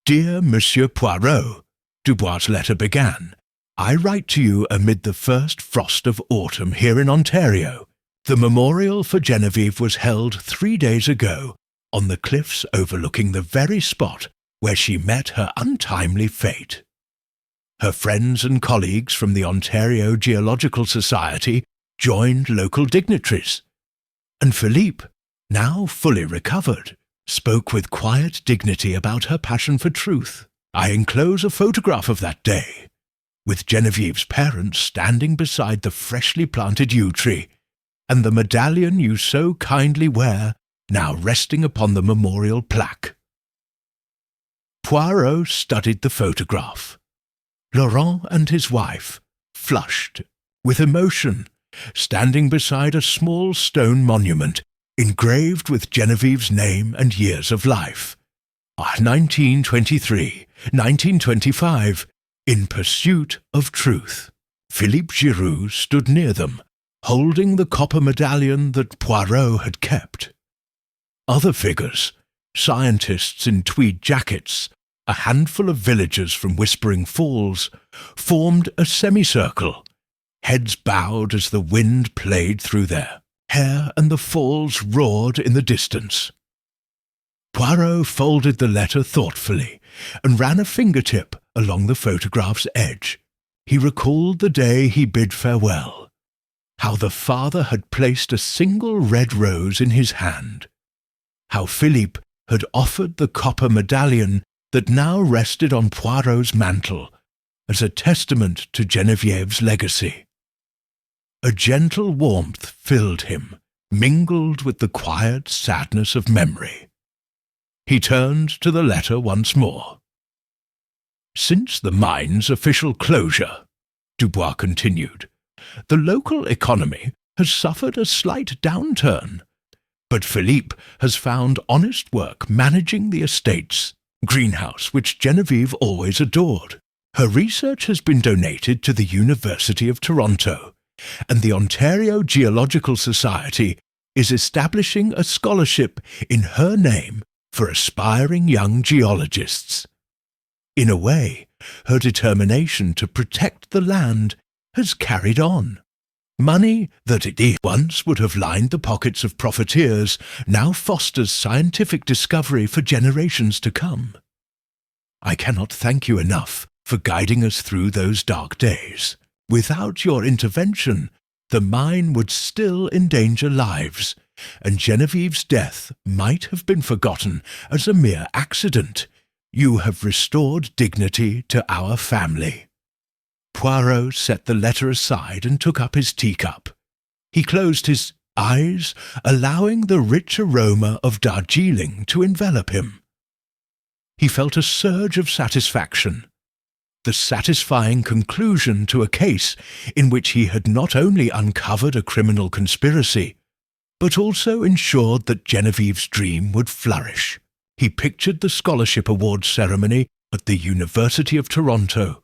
Dear Monsieur Poirot, Dubois' letter began, I write to you amid the first frost of autumn here in Ontario. The memorial for Genevieve was held 3 days ago on the cliffs overlooking the very spot where she met her untimely fate. Her friends and colleagues from the Ontario Geological Society joined local dignitaries, and Philippe, now fully recovered, spoke with quiet dignity about her passion for truth. I enclose a photograph of that day, with Genevieve's parents standing beside the freshly planted yew tree, and the medallion you so kindly wear now resting upon the memorial plaque. Poirot studied the photograph. Laurent and his wife, flushed with emotion, standing beside a small stone monument engraved with Genevieve's name and years of life. 1923, 1925, in pursuit of truth. Philippe Giroux stood near them, holding the copper medallion that Poirot had kept. Other figures, scientists in tweed jackets, a handful of villagers from Whispering Falls, formed a semicircle, heads bowed as the wind played through their hair and the falls roared in the distance. Poirot folded the letter thoughtfully and ran a fingertip along the photograph's edge. He recalled the day he bid farewell, how the father had placed a single red rose in his hand, how Philippe had offered the copper medallion that now rested on Poirot's mantle as a testament to Genevieve's legacy. A gentle warmth filled him, mingled with the quiet sadness of memory. He turned to the letter once more. Since the mine's official closure, Dubois continued, the local economy has suffered a slight downturn, but Philippe has found honest work managing the estate's greenhouse which Genevieve always adored. Her research has been donated to the University of Toronto, and the Ontario Geological Society is establishing a scholarship in her name for aspiring young geologists. In a way, her determination to protect the land has carried on. Money that it once would have lined the pockets of profiteers now fosters scientific discovery for generations to come. I cannot thank you enough for guiding us through those dark days. Without your intervention, the mine would still endanger lives, and Genevieve's death might have been forgotten as a mere accident. You have restored dignity to our family. Poirot set the letter aside and took up his teacup. He closed his eyes, allowing the rich aroma of Darjeeling to envelop him. He felt a surge of satisfaction, the satisfying conclusion to a case in which he had not only uncovered a criminal conspiracy, but also ensured that Genevieve's dream would flourish. He pictured the scholarship awards ceremony at the University of Toronto,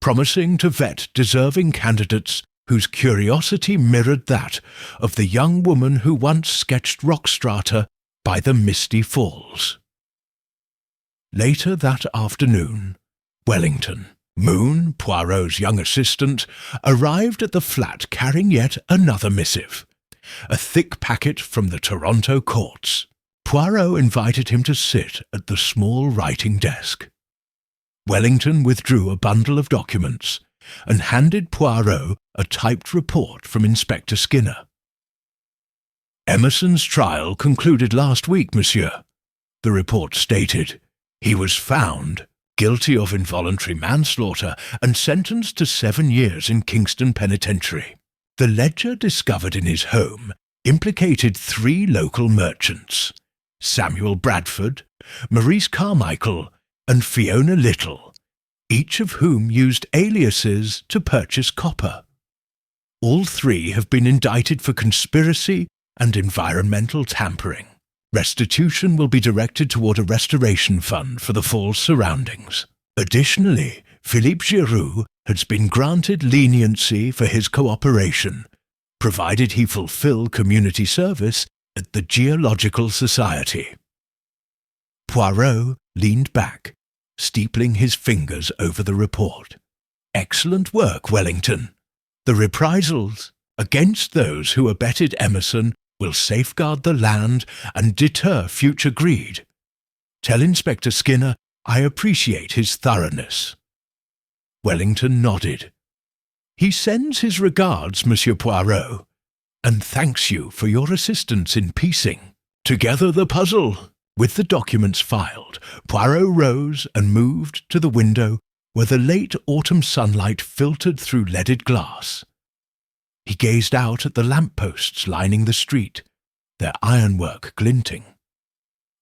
promising to vet deserving candidates whose curiosity mirrored that of the young woman who once sketched rock strata by the misty falls. Later that afternoon, Wellington, Moon, Poirot's young assistant, arrived at the flat carrying yet another missive, a thick packet from the Toronto courts. Poirot invited him to sit at the small writing desk. Wellington withdrew a bundle of documents and handed Poirot a typed report from Inspector Skinner. Emerson's trial concluded last week, monsieur, the report stated. He was found guilty of involuntary manslaughter and sentenced to 7 years in Kingston Penitentiary. The ledger discovered in his home implicated 3 local merchants, Samuel Bradford, Maurice Carmichael, and Fiona Little, each of whom used aliases to purchase copper. All 3 have been indicted for conspiracy and environmental tampering. Restitution will be directed toward a restoration fund for the fall's surroundings. Additionally, Philippe Giroux has been granted leniency for his cooperation, provided he fulfill community service at the Geological Society. Poirot leaned back, steepling his fingers over the report. Excellent work, Wellington. The reprisals against those who abetted Emerson will safeguard the land and deter future greed. Tell Inspector Skinner I appreciate his thoroughness. Wellington nodded. He sends his regards, Monsieur Poirot, and thanks you for your assistance in piecing together the puzzle. With the documents filed, Poirot rose and moved to the window where the late autumn sunlight filtered through leaded glass. He gazed out at the lampposts lining the street, their ironwork glinting.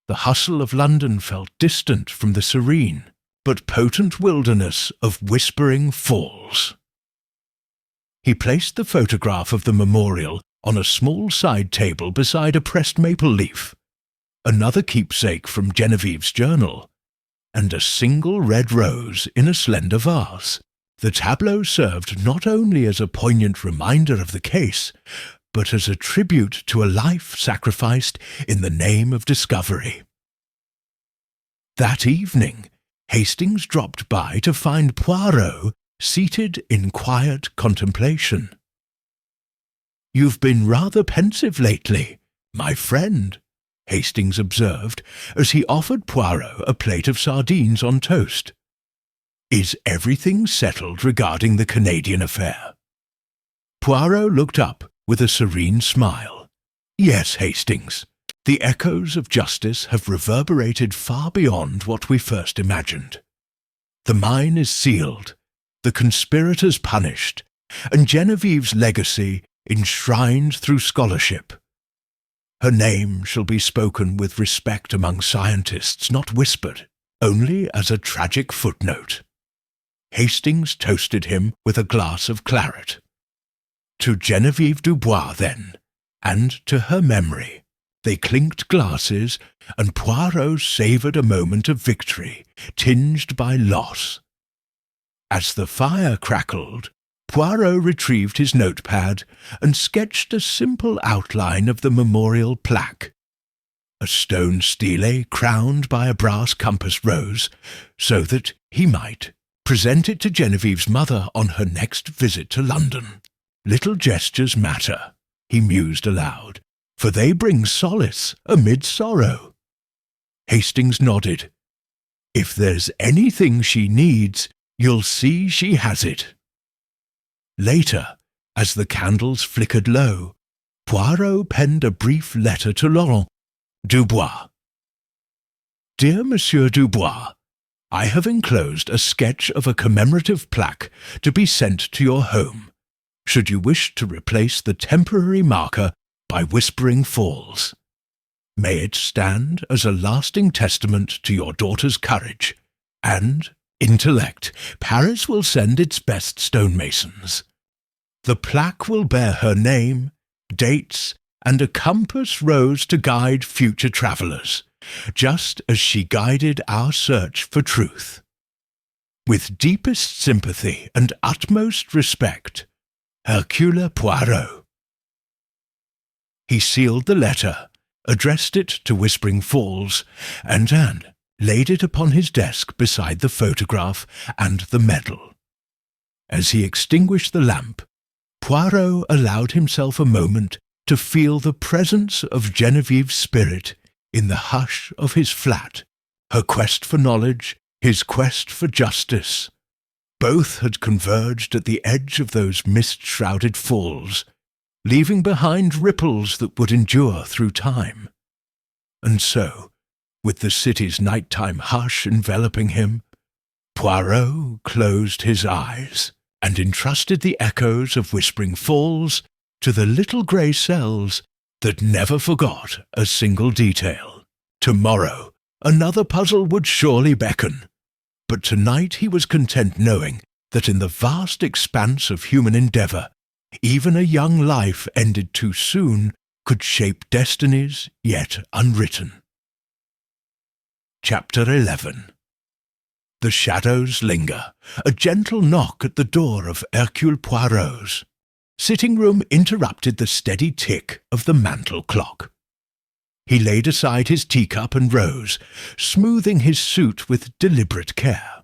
The hustle of London felt distant from the serene but potent wilderness of Whispering Falls. He placed the photograph of the memorial on a small side table beside a pressed maple leaf, another keepsake from Genevieve's journal, and a single red rose in a slender vase. The tableau served not only as a poignant reminder of the case, but as a tribute to a life sacrificed in the name of discovery. That evening, Hastings dropped by to find Poirot seated in quiet contemplation. "You've been rather pensive lately, my friend," Hastings observed as he offered Poirot a plate of sardines on toast. "Is everything settled regarding the Canadian affair?" Poirot looked up with a serene smile. "Yes, Hastings. The echoes of justice have reverberated far beyond what we first imagined. The mine is sealed, the conspirators punished, and Genevieve's legacy enshrined through scholarship. Her name shall be spoken with respect among scientists, not whispered, only as a tragic footnote." Hastings toasted him with a glass of claret. To Genevieve Dubois, then, and to her memory, they clinked glasses, and Poirot savoured a moment of victory, tinged by loss. As the fire crackled, Poirot retrieved his notepad and sketched a simple outline of the memorial plaque. A stone stele crowned by a brass compass rose, so that he might present it to Genevieve's mother on her next visit to London. "Little gestures matter," he mused aloud, "for they bring solace amid sorrow." Hastings nodded. "If there's anything she needs, you'll see she has it." Later, as the candles flickered low, Poirot penned a brief letter to Laurent Dubois. "Dear Monsieur Dubois, I have enclosed a sketch of a commemorative plaque to be sent to your home, should you wish to replace the temporary marker by Whispering Falls. May it stand as a lasting testament to your daughter's courage and intellect. Paris will send its best stonemasons. The plaque will bear her name, dates, and a compass rose to guide future travellers, just as she guided our search for truth. With deepest sympathy and utmost respect, Hercule Poirot." He sealed the letter, addressed it to Whispering Falls, and then laid it upon his desk beside the photograph and the medal. As he extinguished the lamp, Poirot allowed himself a moment to feel the presence of Genevieve's spirit in the hush of his flat, her quest for knowledge, his quest for justice. Both had converged at the edge of those mist-shrouded falls, leaving behind ripples that would endure through time. And so, with the city's nighttime hush enveloping him, Poirot closed his eyes and entrusted the echoes of Whispering Falls to the little grey cells that never forgot a single detail. Tomorrow, another puzzle would surely beckon, but tonight he was content knowing that in the vast expanse of human endeavour, even a young life ended too soon could shape destinies yet unwritten. Chapter 11. The shadows linger. A gentle knock at the door of Hercule Poirot's sitting-room interrupted the steady tick of the mantel clock. He laid aside his teacup and rose, smoothing his suit with deliberate care.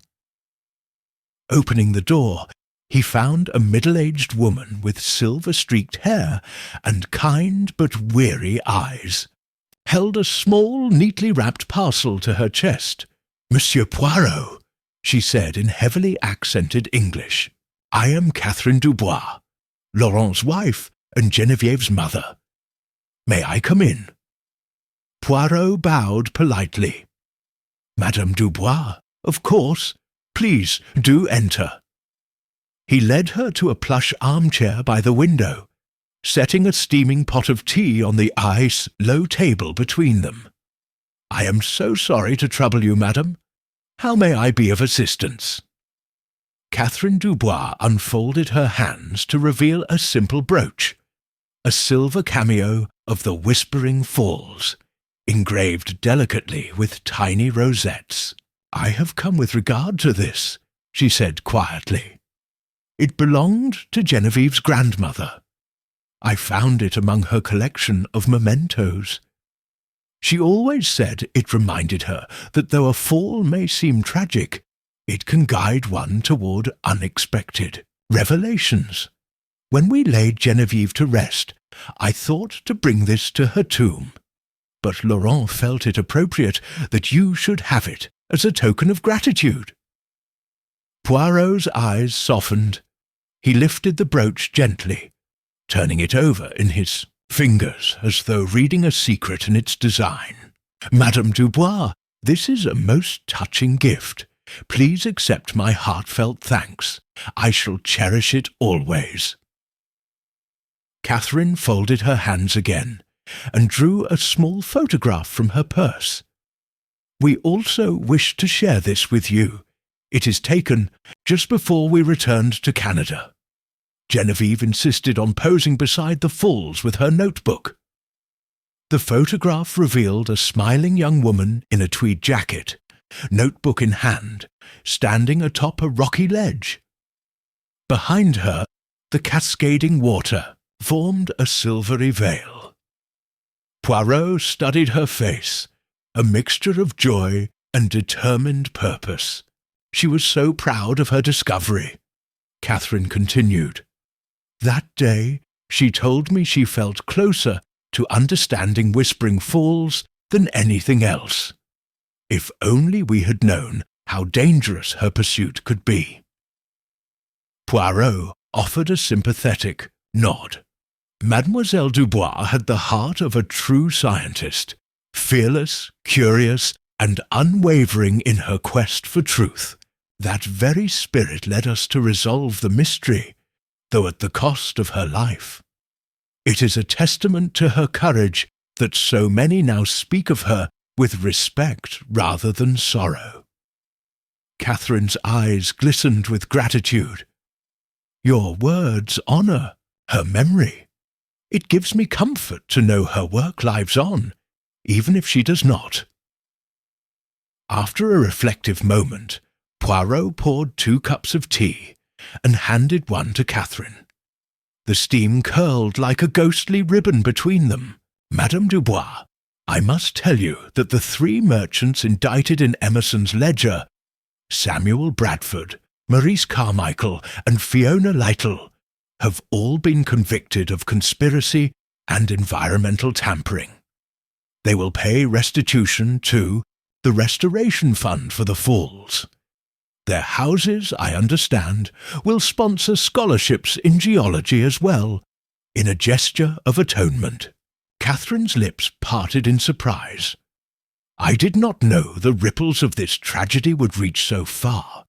Opening the door, he found a middle-aged woman with silver-streaked hair and kind but weary eyes, held a small, neatly wrapped parcel to her chest. "Monsieur Poirot," she said in heavily accented English, "I am Catherine Dubois, Laurent's wife and Genevieve's mother. May I come in?" Poirot bowed politely. "Madame Dubois, of course. Please do enter." He led her to a plush armchair by the window, setting a steaming pot of tea on the ice low table between them. "I am so sorry to trouble you, madam. How may I be of assistance?" Catherine Dubois unfolded her hands to reveal a simple brooch, a silver cameo of the Whispering Falls, engraved delicately with tiny rosettes. "I have come with regard to this," she said quietly. It belonged to Genevieve's grandmother. I found it among her collection of mementos. She always said it reminded her that though a fall may seem tragic, it can guide one toward unexpected revelations. When we laid Genevieve to rest, I thought to bring this to her tomb, but Laurent felt it appropriate that you should have it as a token of gratitude. Poirot's eyes softened. He lifted the brooch gently, turning it over in his fingers as though reading a secret in its design. Madame Dubois, this is a most touching gift. Please accept my heartfelt thanks. I shall cherish it always. Catherine folded her hands again and drew a small photograph from her purse. We also wish to share this with you. It is taken just before we returned to Canada. Genevieve insisted on posing beside the falls with her notebook. The photograph revealed a smiling young woman in a tweed jacket, notebook in hand, standing atop a rocky ledge. Behind her, the cascading water formed a silvery veil. Poirot studied her face, a mixture of joy and determined purpose. She was so proud of her discovery. Catherine continued. That day, she told me she felt closer to understanding Whispering Falls than anything else. If only we had known how dangerous her pursuit could be. Poirot offered a sympathetic nod. Mademoiselle Dubois had the heart of a true scientist, fearless, curious, and unwavering in her quest for truth. That very spirit led us to resolve the mystery, though at the cost of her life. It is a testament to her courage that so many now speak of her with respect rather than sorrow. Catherine's eyes glistened with gratitude. Your words honour her memory. It gives me comfort to know her work lives on, even if she does not. After a reflective moment, Poirot poured 2 cups of tea and handed one to Catherine. The steam curled like a ghostly ribbon between them. Madame Dubois, I must tell you that the 3 merchants indicted in Emerson's ledger, Samuel Bradford, Maurice Carmichael, and Fiona Lytle, have all been convicted of conspiracy and environmental tampering. They will pay restitution to the Restoration Fund for the Falls. Their houses, I understand, will sponsor scholarships in geology as well, in a gesture of atonement. Catherine's lips parted in surprise. I did not know the ripples of this tragedy would reach so far.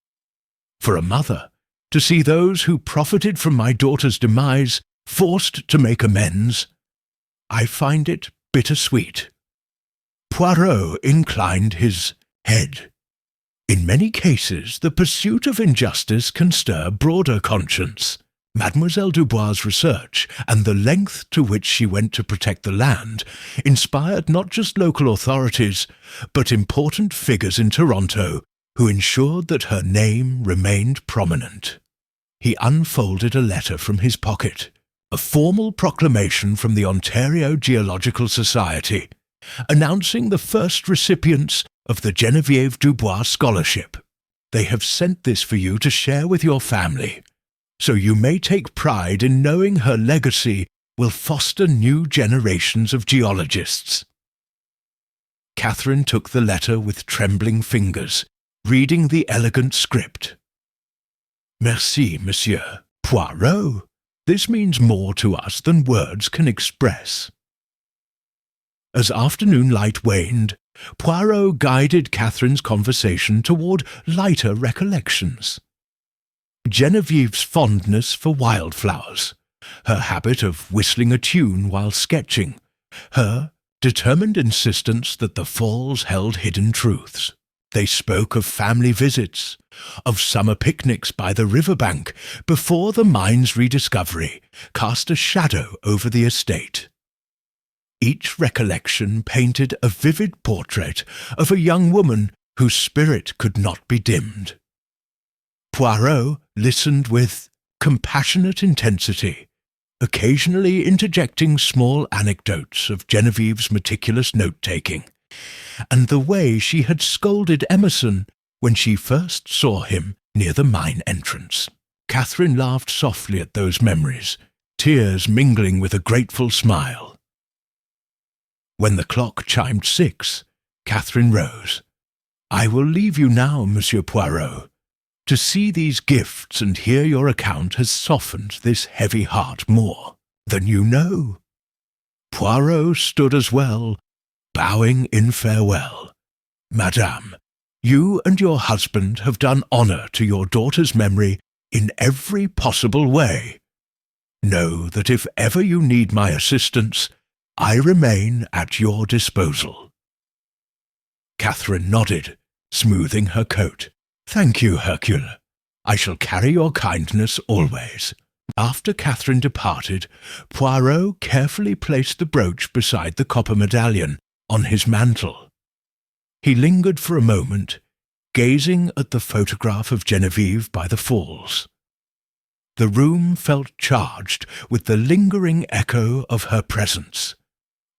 For a mother, to see those who profited from my daughter's demise forced to make amends, I find it bittersweet. Poirot inclined his head. In many cases, the pursuit of injustice can stir broader conscience. Mademoiselle Dubois' research and the length to which she went to protect the land inspired not just local authorities, but important figures in Toronto who ensured that her name remained prominent. He unfolded a letter from his pocket, a formal proclamation from the Ontario Geological Society, announcing the first recipients of the Genevieve Dubois Scholarship. They have sent this for you to share with your family, so you may take pride in knowing her legacy will foster new generations of geologists. Catherine took the letter with trembling fingers, reading the elegant script. Merci, Monsieur. Poirot, this means more to us than words can express. As afternoon light waned, Poirot guided Catherine's conversation toward lighter recollections. Genevieve's fondness for wildflowers, her habit of whistling a tune while sketching, her determined insistence that the falls held hidden truths. They spoke of family visits, of summer picnics by the riverbank before the mine's rediscovery cast a shadow over the estate. Each recollection painted a vivid portrait of a young woman whose spirit could not be dimmed. Poirot listened with compassionate intensity, occasionally interjecting small anecdotes of Genevieve's meticulous note-taking, and the way she had scolded Emerson when she first saw him near the mine entrance. Catherine laughed softly at those memories, tears mingling with a grateful smile. When the clock chimed 6, Catherine rose. "I will leave you now, Monsieur Poirot. To see these gifts and hear your account has softened this heavy heart more than you know." Poirot stood as well, bowing in farewell. "Madame, you and your husband have done honour to your daughter's memory in every possible way. Know that if ever you need my assistance, I remain at your disposal." Catherine nodded, smoothing her coat. "Thank you, Hercule. I shall carry your kindness always." After Catherine departed, Poirot carefully placed the brooch beside the copper medallion on his mantle. He lingered for a moment, gazing at the photograph of Genevieve by the falls. The room felt charged with the lingering echo of her presence.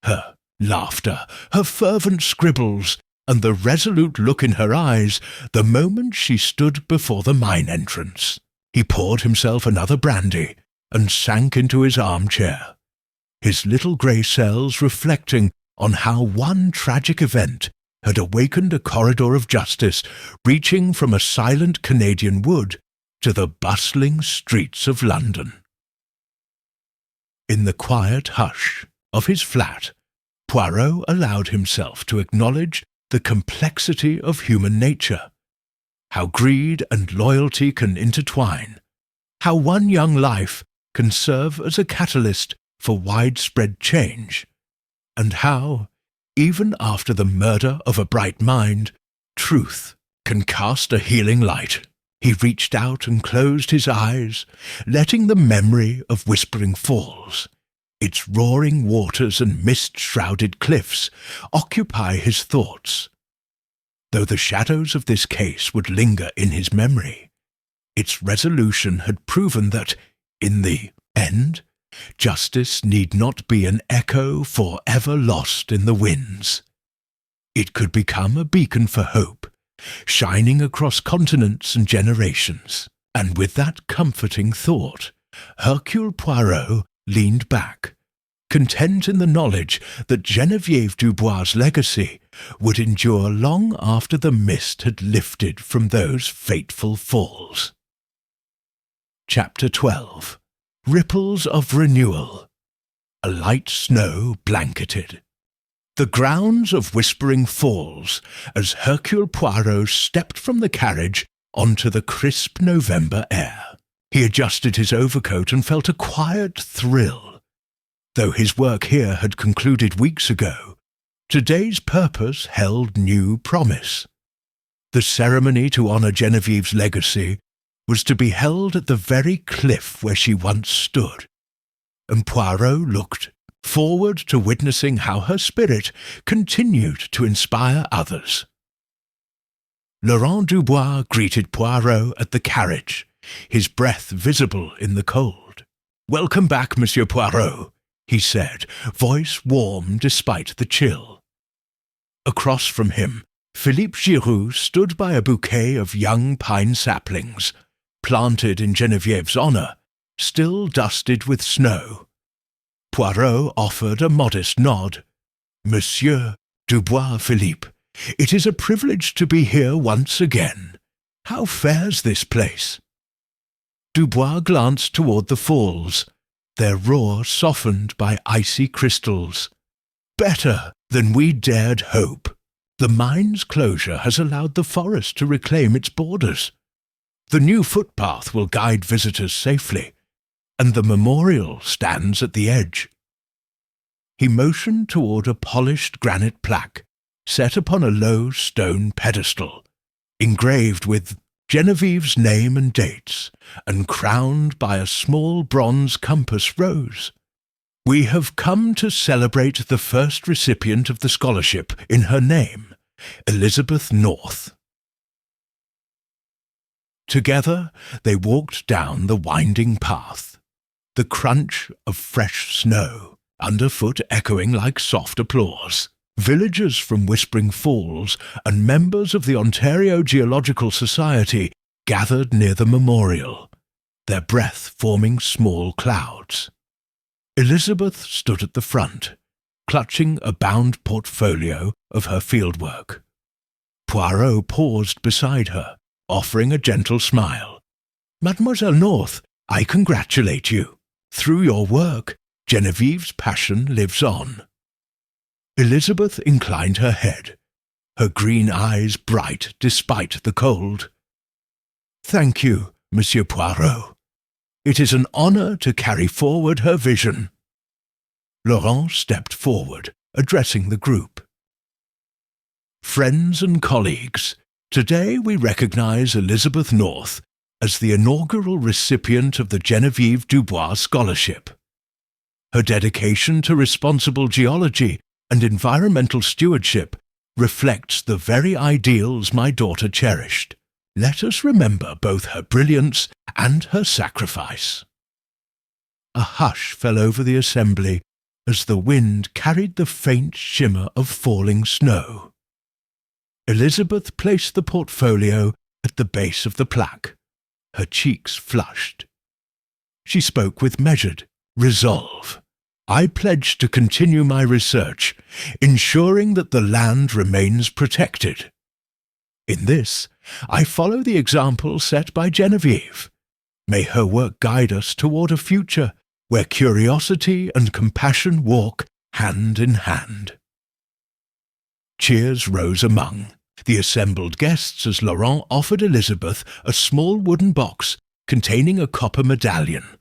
Her laughter, her fervent scribbles, and the resolute look in her eyes the moment she stood before the mine entrance. He poured himself another brandy and sank into his armchair, his little grey cells reflecting on how one tragic event had awakened a corridor of justice reaching from a silent Canadian wood to the bustling streets of London. In the quiet hush of his flat, Poirot allowed himself to acknowledge the complexity of human nature, how greed and loyalty can intertwine, how one young life can serve as a catalyst for widespread change, and how, even after the murder of a bright mind, truth can cast a healing light. He reached out and closed his eyes, letting the memory of Whispering Falls, its roaring waters and mist-shrouded cliffs, occupy his thoughts. Though the shadows of this case would linger in his memory, its resolution had proven that, in the end, justice need not be an echo forever lost in the winds. It could become a beacon for hope, shining across continents and generations. And with that comforting thought, Hercule Poirot leaned back, content in the knowledge that Geneviève Dubois' legacy would endure long after the mist had lifted from those fateful falls. Chapter 12. Ripples of Renewal. A light snow blanketed the grounds of Whispering Falls as Hercule Poirot stepped from the carriage onto the crisp November air. He adjusted his overcoat and felt a quiet thrill. Though his work here had concluded weeks ago, today's purpose held new promise. The ceremony to honour Genevieve's legacy was to be held at the very cliff where she once stood, and Poirot looked forward to witnessing how her spirit continued to inspire others. Laurent Dubois greeted Poirot at the carriage, his breath visible in the cold. "Welcome back, Monsieur Poirot," he said, voice warm despite the chill. Across from him, Philippe Giroux stood by a bouquet of young pine saplings, planted in Genevieve's honour, still dusted with snow. Poirot offered a modest nod. "Monsieur Dubois Philippe, it is a privilege to be here once again. How fares this place?" Dubois glanced toward the falls, their roar softened by icy crystals. "Better than we dared hope. The mine's closure has allowed the forest to reclaim its borders. The new footpath will guide visitors safely, and the memorial stands at the edge." He motioned toward a polished granite plaque set upon a low stone pedestal, engraved with Genevieve's name and dates, and crowned by a small bronze compass rose. "We have come to celebrate the first recipient of the scholarship in her name, Elizabeth North." Together they walked down the winding path, the crunch of fresh snow underfoot echoing like soft applause. Villagers from Whispering Falls and members of the Ontario Geological Society gathered near the memorial, their breath forming small clouds. Elizabeth stood at the front, clutching a bound portfolio of her fieldwork. Poirot paused beside her, offering a gentle smile. "Mademoiselle North, I congratulate you. Through your work, Genevieve's passion lives on." Elizabeth inclined her head, her green eyes bright despite the cold. "Thank you, Monsieur Poirot. It is an honour to carry forward her vision." Laurent stepped forward, addressing the group. "Friends and colleagues, today we recognise Elizabeth North as the inaugural recipient of the Genevieve Dubois Scholarship. Her dedication to responsible geology and environmental stewardship reflects the very ideals my daughter cherished. Let us remember both her brilliance and her sacrifice." A hush fell over the assembly as the wind carried the faint shimmer of falling snow. Elizabeth placed the portfolio at the base of the plaque, her cheeks flushed. She spoke with measured resolve. "I pledge to continue my research, ensuring that the land remains protected. In this, I follow the example set by Genevieve. May her work guide us toward a future where curiosity and compassion walk hand in hand." Cheers rose among the assembled guests as Laurent offered Elizabeth a small wooden box containing a copper medallion,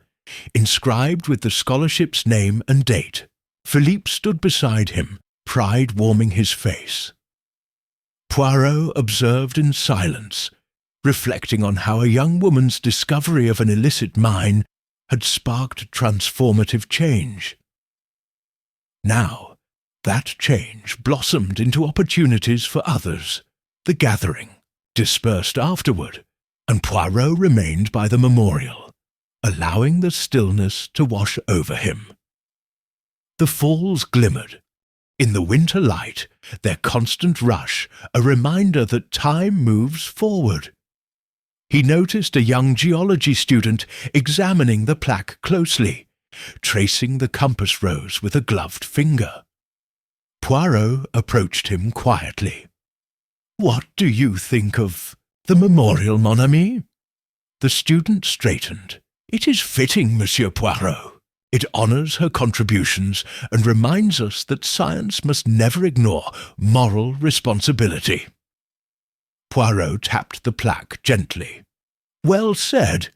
inscribed with the scholarship's name and date. Philippe stood beside him, pride warming his face. Poirot observed in silence, reflecting on how a young woman's discovery of an illicit mine had sparked transformative change. Now, that change blossomed into opportunities for others. The gathering dispersed afterward, and Poirot remained by the memorial, allowing the stillness to wash over him. The falls glimmered. In the winter light, their constant rush, a reminder that time moves forward. He noticed a young geology student examining the plaque closely, tracing the compass rose with a gloved finger. Poirot approached him quietly. "What do you think of the memorial, mon ami?" The student straightened. "It is fitting, Monsieur Poirot. It honours her contributions and reminds us that science must never ignore moral responsibility." Poirot tapped the plaque gently. "Well said.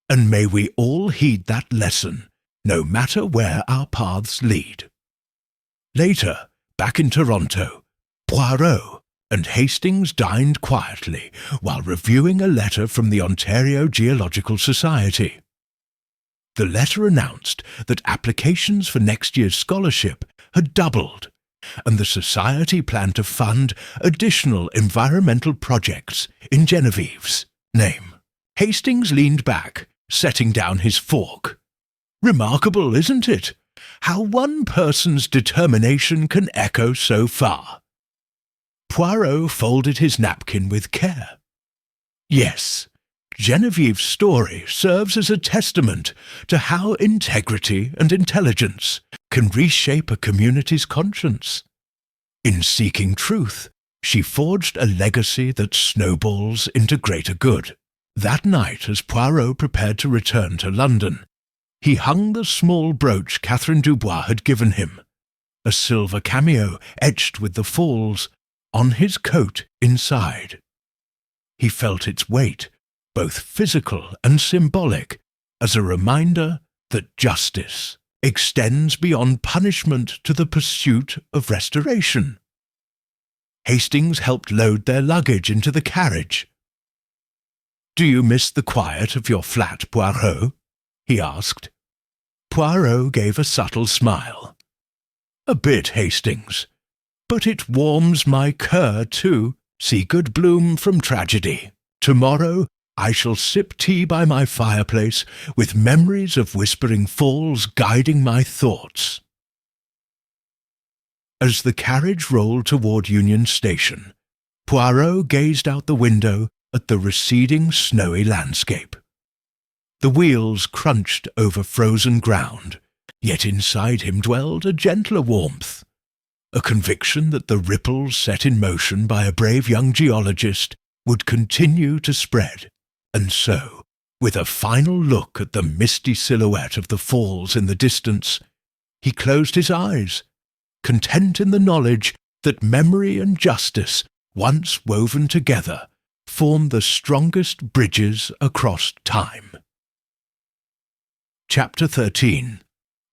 And may we all heed that lesson, no matter where our paths lead." Later, back in Toronto, Poirot and Hastings dined quietly while reviewing a letter from the Ontario Geological Society. The letter announced that applications for next year's scholarship had doubled, and the Society planned to fund additional environmental projects in Genevieve's name. Hastings leaned back, setting down his fork. "Remarkable, isn't it? How one person's determination can echo so far." Poirot folded his napkin with care. "Yes, Genevieve's story serves as a testament to how integrity and intelligence can reshape a community's conscience. In seeking truth, she forged a legacy that snowballs into greater good." That night, as Poirot prepared to return to London, he hung the small brooch Catherine Dubois had given him, a silver cameo etched with the falls, on his coat inside. He felt its weight, both physical and symbolic, as a reminder that justice extends beyond punishment to the pursuit of restoration. Hastings helped load their luggage into the carriage. "Do you miss the quiet of your flat, Poirot?" he asked. Poirot gave a subtle smile. "A bit, Hastings. But it warms my cœur too. See good bloom from tragedy. Tomorrow I shall sip tea by my fireplace, with memories of Whispering Falls guiding my thoughts. As the carriage rolled toward Union Station, Poirot gazed out the window at the receding snowy landscape. The wheels crunched over frozen ground, yet inside him dwelled a gentler warmth, a conviction that the ripples set in motion by a brave young geologist would continue to spread. And so, with a final look at the misty silhouette of the falls in the distance, he closed his eyes, content in the knowledge that memory and justice, once woven together, form the strongest bridges across time. Chapter 13.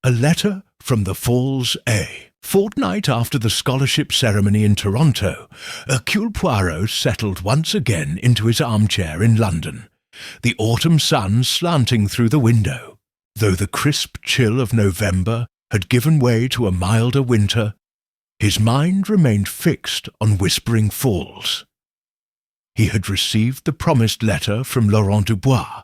A Letter from the Falls A. Fortnight after the scholarship ceremony in Toronto, Hercule Poirot settled once again into his armchair in London, the autumn sun slanting through the window. Though the crisp chill of November had given way to a milder winter, his mind remained fixed on Whispering Falls. He had received the promised letter from Laurent Dubois,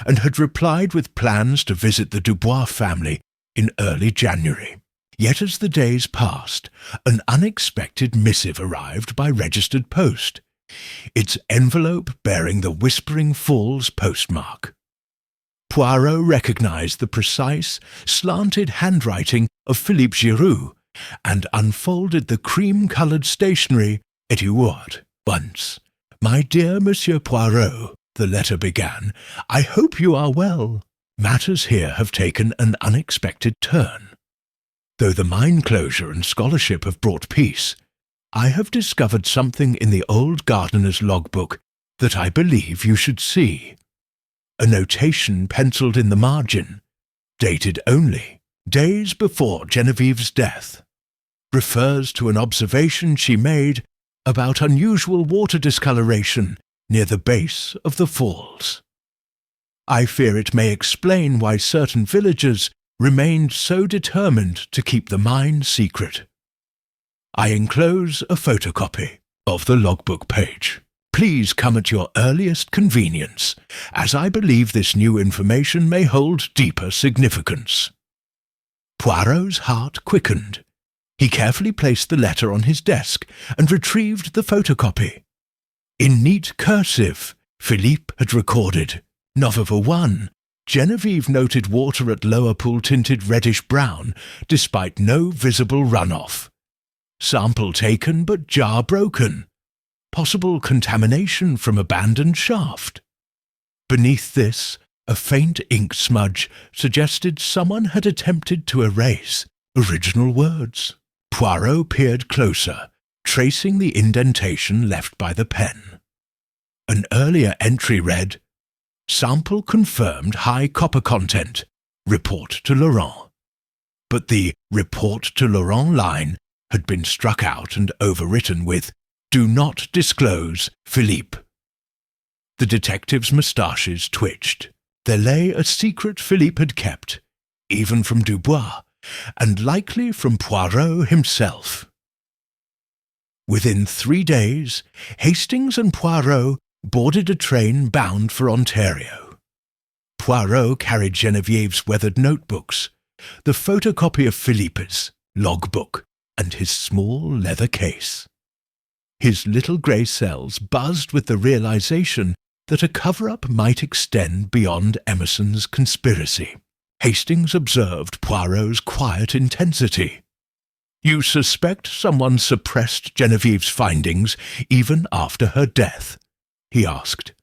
and had replied with plans to visit the Dubois family in early January. Yet as the days passed, an unexpected missive arrived by registered post, its envelope bearing the Whispering Falls postmark. Poirot recognized the precise, slanted handwriting of Philippe Giroux, and unfolded the cream-coloured stationery Etiouard. Once, "My dear Monsieur Poirot," the letter began, "I hope you are well. Matters here have taken an unexpected turn. Though the mine closure and scholarship have brought peace, I have discovered something in the old gardener's logbook that I believe you should see. A notation pencilled in the margin, dated only days before Genevieve's death, refers to an observation she made about unusual water discoloration near the base of the falls. I fear it may explain why certain villagers remained so determined to keep the mine secret. I enclose a photocopy of the logbook page. Please come at your earliest convenience, as I believe this new information may hold deeper significance." Poirot's heart quickened. He carefully placed the letter on his desk and retrieved the photocopy. In neat cursive, Philippe had recorded, November 1, Genevieve noted water at lower pool tinted reddish-brown, despite no visible runoff. Sample taken but jar broken. Possible contamination from abandoned shaft. Beneath this, a faint ink smudge suggested someone had attempted to erase original words. Poirot peered closer, tracing the indentation left by the pen. An earlier entry read, "Sample confirmed high copper content. Report to Laurent." But the "Report to Laurent" line had been struck out and overwritten with "Do not disclose, Philippe." The detective's moustaches twitched. There lay a secret Philippe had kept, even from Dubois, and likely from Poirot himself. Within 3 days, Hastings and Poirot boarded a train bound for Ontario. Poirot carried Genevieve's weathered notebooks, the photocopy of Philippe's logbook, and his small leather case. His little grey cells buzzed with the realization that a cover-up might extend beyond Emerson's conspiracy. Hastings observed Poirot's quiet intensity. "You suspect someone suppressed Genevieve's findings even after her death?" he asked.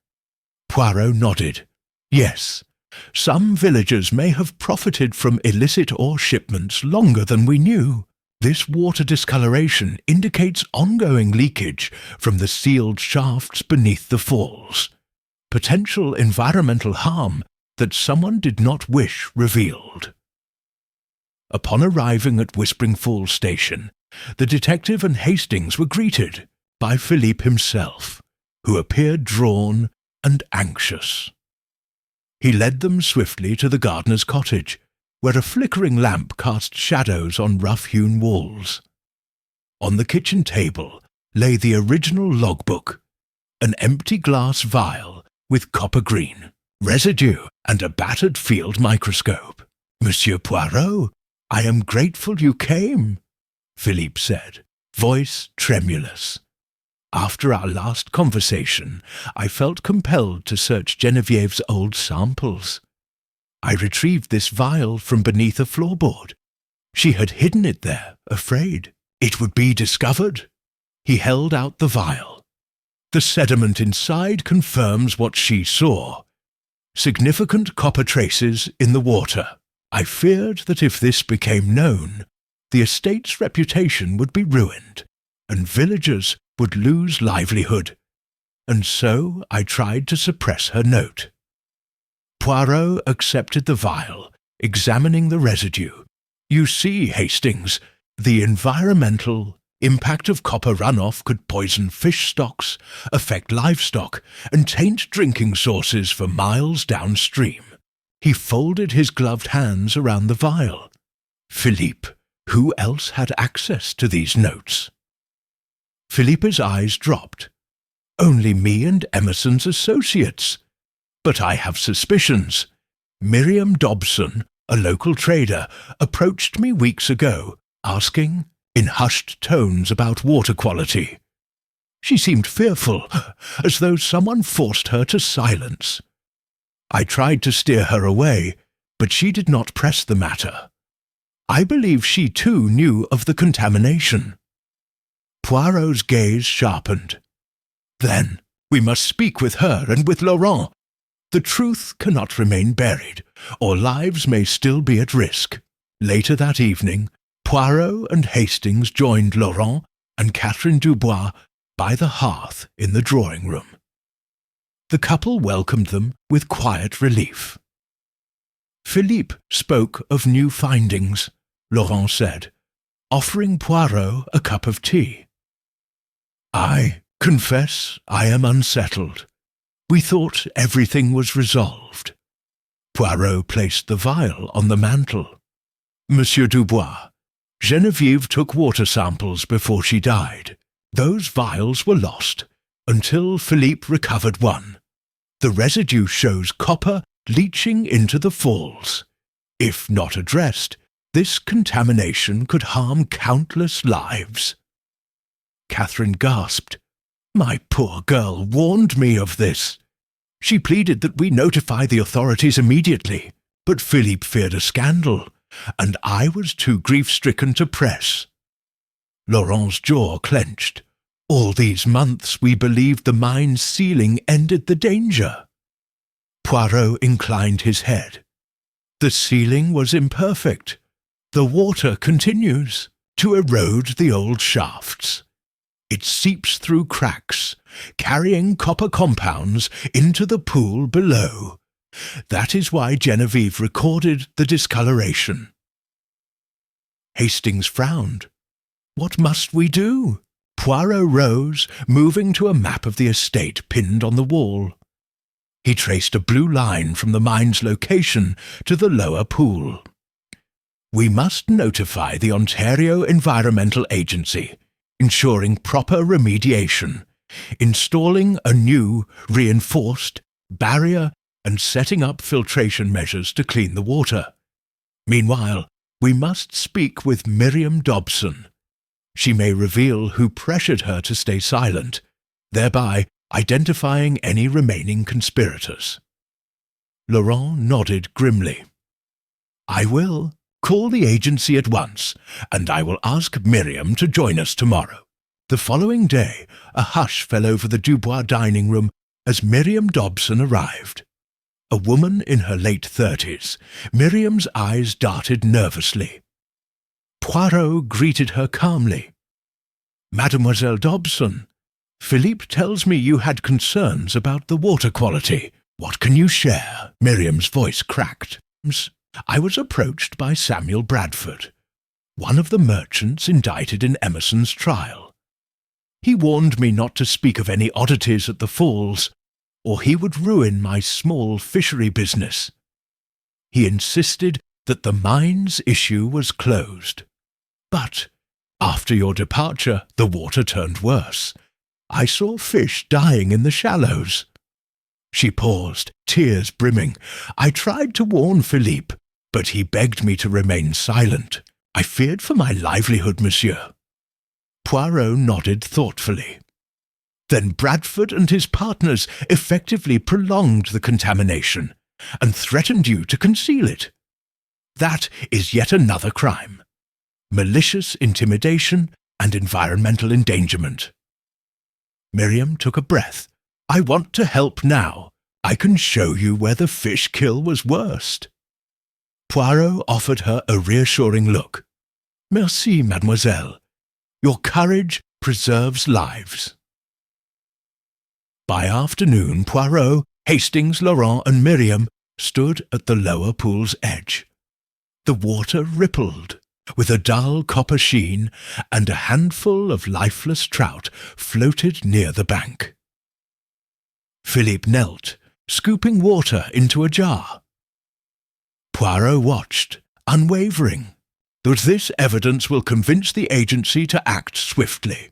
Poirot nodded. "Yes, some villagers may have profited from illicit ore shipments longer than we knew. This water discoloration indicates ongoing leakage from the sealed shafts beneath the falls. Potential environmental harm that someone did not wish revealed." Upon arriving at Whispering Falls Station, the detective and Hastings were greeted by Philippe himself, who appeared drawn and anxious. He led them swiftly to the gardener's cottage, where a flickering lamp cast shadows on rough-hewn walls. On the kitchen table lay the original logbook, an empty glass vial with copper green, residue, and a battered field microscope. Monsieur Poirot, I am grateful you came, Philippe said, voice tremulous. After our last conversation, I felt compelled to search Genevieve's old samples. I retrieved this vial from beneath a floorboard. She had hidden it there, afraid it would be discovered. He held out the vial. The sediment inside confirms what she saw. Significant copper traces in the water. I feared that if this became known, the estate's reputation would be ruined, and villagers would lose livelihood, and so I tried to suppress her note. Poirot accepted the vial, examining the residue. You see, Hastings, the environmental impact of copper runoff could poison fish stocks, affect livestock, and taint drinking sources for miles downstream. He folded his gloved hands around the vial. Philippe, who else had access to these notes? Philippe's eyes dropped. Only me and Emerson's associates. But I have suspicions. Miriam Dobson, a local trader, approached me weeks ago, asking, in hushed tones, about water quality. She seemed fearful, as though someone forced her to silence. I tried to steer her away, but she did not press the matter. I believe she too knew of the contamination. Poirot's gaze sharpened. Then we must speak with her and with Laurent. The truth cannot remain buried, or lives may still be at risk. Later that evening, Poirot and Hastings joined Laurent and Catherine Dubois by the hearth in the drawing-room. The couple welcomed them with quiet relief. Philippe spoke of new findings, Laurent said, offering Poirot a cup of tea. I confess I am unsettled. We thought everything was resolved. Poirot placed the vial on the mantel. Monsieur Dubois, Geneviève took water samples before she died. Those vials were lost until Philippe recovered one. The residue shows copper leaching into the falls. If not addressed, this contamination could harm countless lives. Catherine gasped. My poor girl warned me of this. She pleaded that we notify the authorities immediately, but Philippe feared a scandal, and I was too grief-stricken to press. Laurent's jaw clenched. All these months we believed the mine's sealing ended the danger. Poirot inclined his head. The sealing was imperfect. The water continues to erode the old shafts. It seeps through cracks, carrying copper compounds into the pool below. That is why Geneviève recorded the discoloration. Hastings frowned. What must we do? Poirot rose, moving to a map of the estate pinned on the wall. He traced a blue line from the mine's location to the lower pool. We must notify the Ontario Environmental Agency, ensuring proper remediation, installing a new, reinforced barrier and setting up filtration measures to clean the water. Meanwhile, we must speak with Miriam Dobson. She may reveal who pressured her to stay silent, thereby identifying any remaining conspirators. Laurent nodded grimly. I will. Call the agency at once, and I will ask Miriam to join us tomorrow. The following day, a hush fell over the Dubois dining room as Miriam Dobson arrived. A woman in her late 30s, Miriam's eyes darted nervously. Poirot greeted her calmly. Mademoiselle Dobson, Philippe tells me you had concerns about the water quality. What can you share? Miriam's voice cracked. I was approached by Samuel Bradford, one of the merchants indicted in Emerson's trial. He warned me not to speak of any oddities at the falls, or he would ruin my small fishery business. He insisted that the mine's issue was closed. But after your departure, the water turned worse. I saw fish dying in the shallows. She paused, tears brimming. I tried to warn Philippe, but he begged me to remain silent. I feared for my livelihood, monsieur. Poirot nodded thoughtfully. Then Bradford and his partners effectively prolonged the contamination and threatened you to conceal it. That is yet another crime. Malicious intimidation and environmental endangerment. Miriam took a breath. I want to help now. I can show you where the fish kill was worst. Poirot offered her a reassuring look. Merci, mademoiselle. Your courage preserves lives. By afternoon, Poirot, Hastings, Laurent, and Miriam stood at the lower pool's edge. The water rippled, with a dull copper sheen, and a handful of lifeless trout floated near the bank. Philippe knelt, scooping water into a jar. Poirot watched, unwavering. This evidence will convince the agency to act swiftly.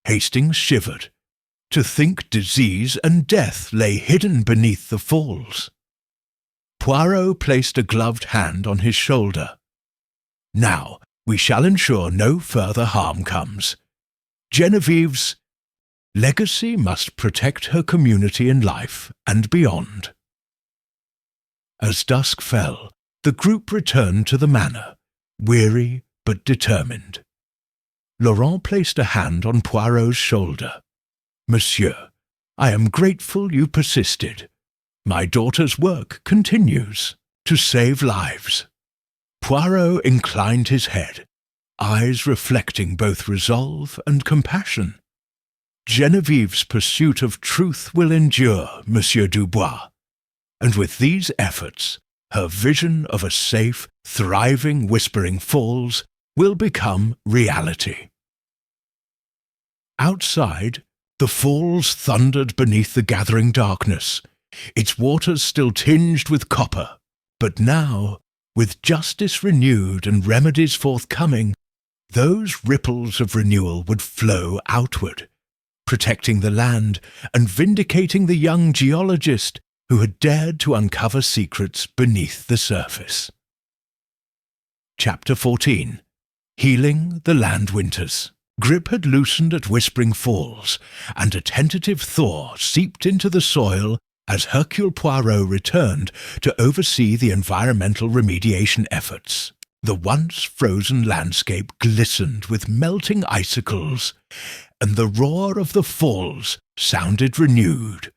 Hastings shivered. To think disease and death lay hidden beneath the falls. Poirot placed a gloved hand on his shoulder. Now, we shall ensure no further harm comes. Genevieve's legacy must protect her community in life and beyond. As dusk fell, the group returned to the manor, weary but determined. Laurent placed a hand on Poirot's shoulder. Monsieur, I am grateful you persisted. My daughter's work continues to save lives. Poirot inclined his head, eyes reflecting both resolve and compassion. Genevieve's pursuit of truth will endure, Monsieur Dubois, and with these efforts, her vision of a safe, thriving Whispering Falls will become reality. Outside, the falls thundered beneath the gathering darkness, its waters still tinged with copper, but now, with justice renewed and remedies forthcoming, those ripples of renewal would flow outward, protecting the land and vindicating the young geologist who had dared to uncover secrets beneath the surface. Chapter 14. Healing the Land Winters. Grip had loosened at Whispering Falls, and a tentative thaw seeped into the soil as Hercule Poirot returned to oversee the environmental remediation efforts. The once frozen landscape glistened with melting icicles, and the roar of the falls sounded renewed,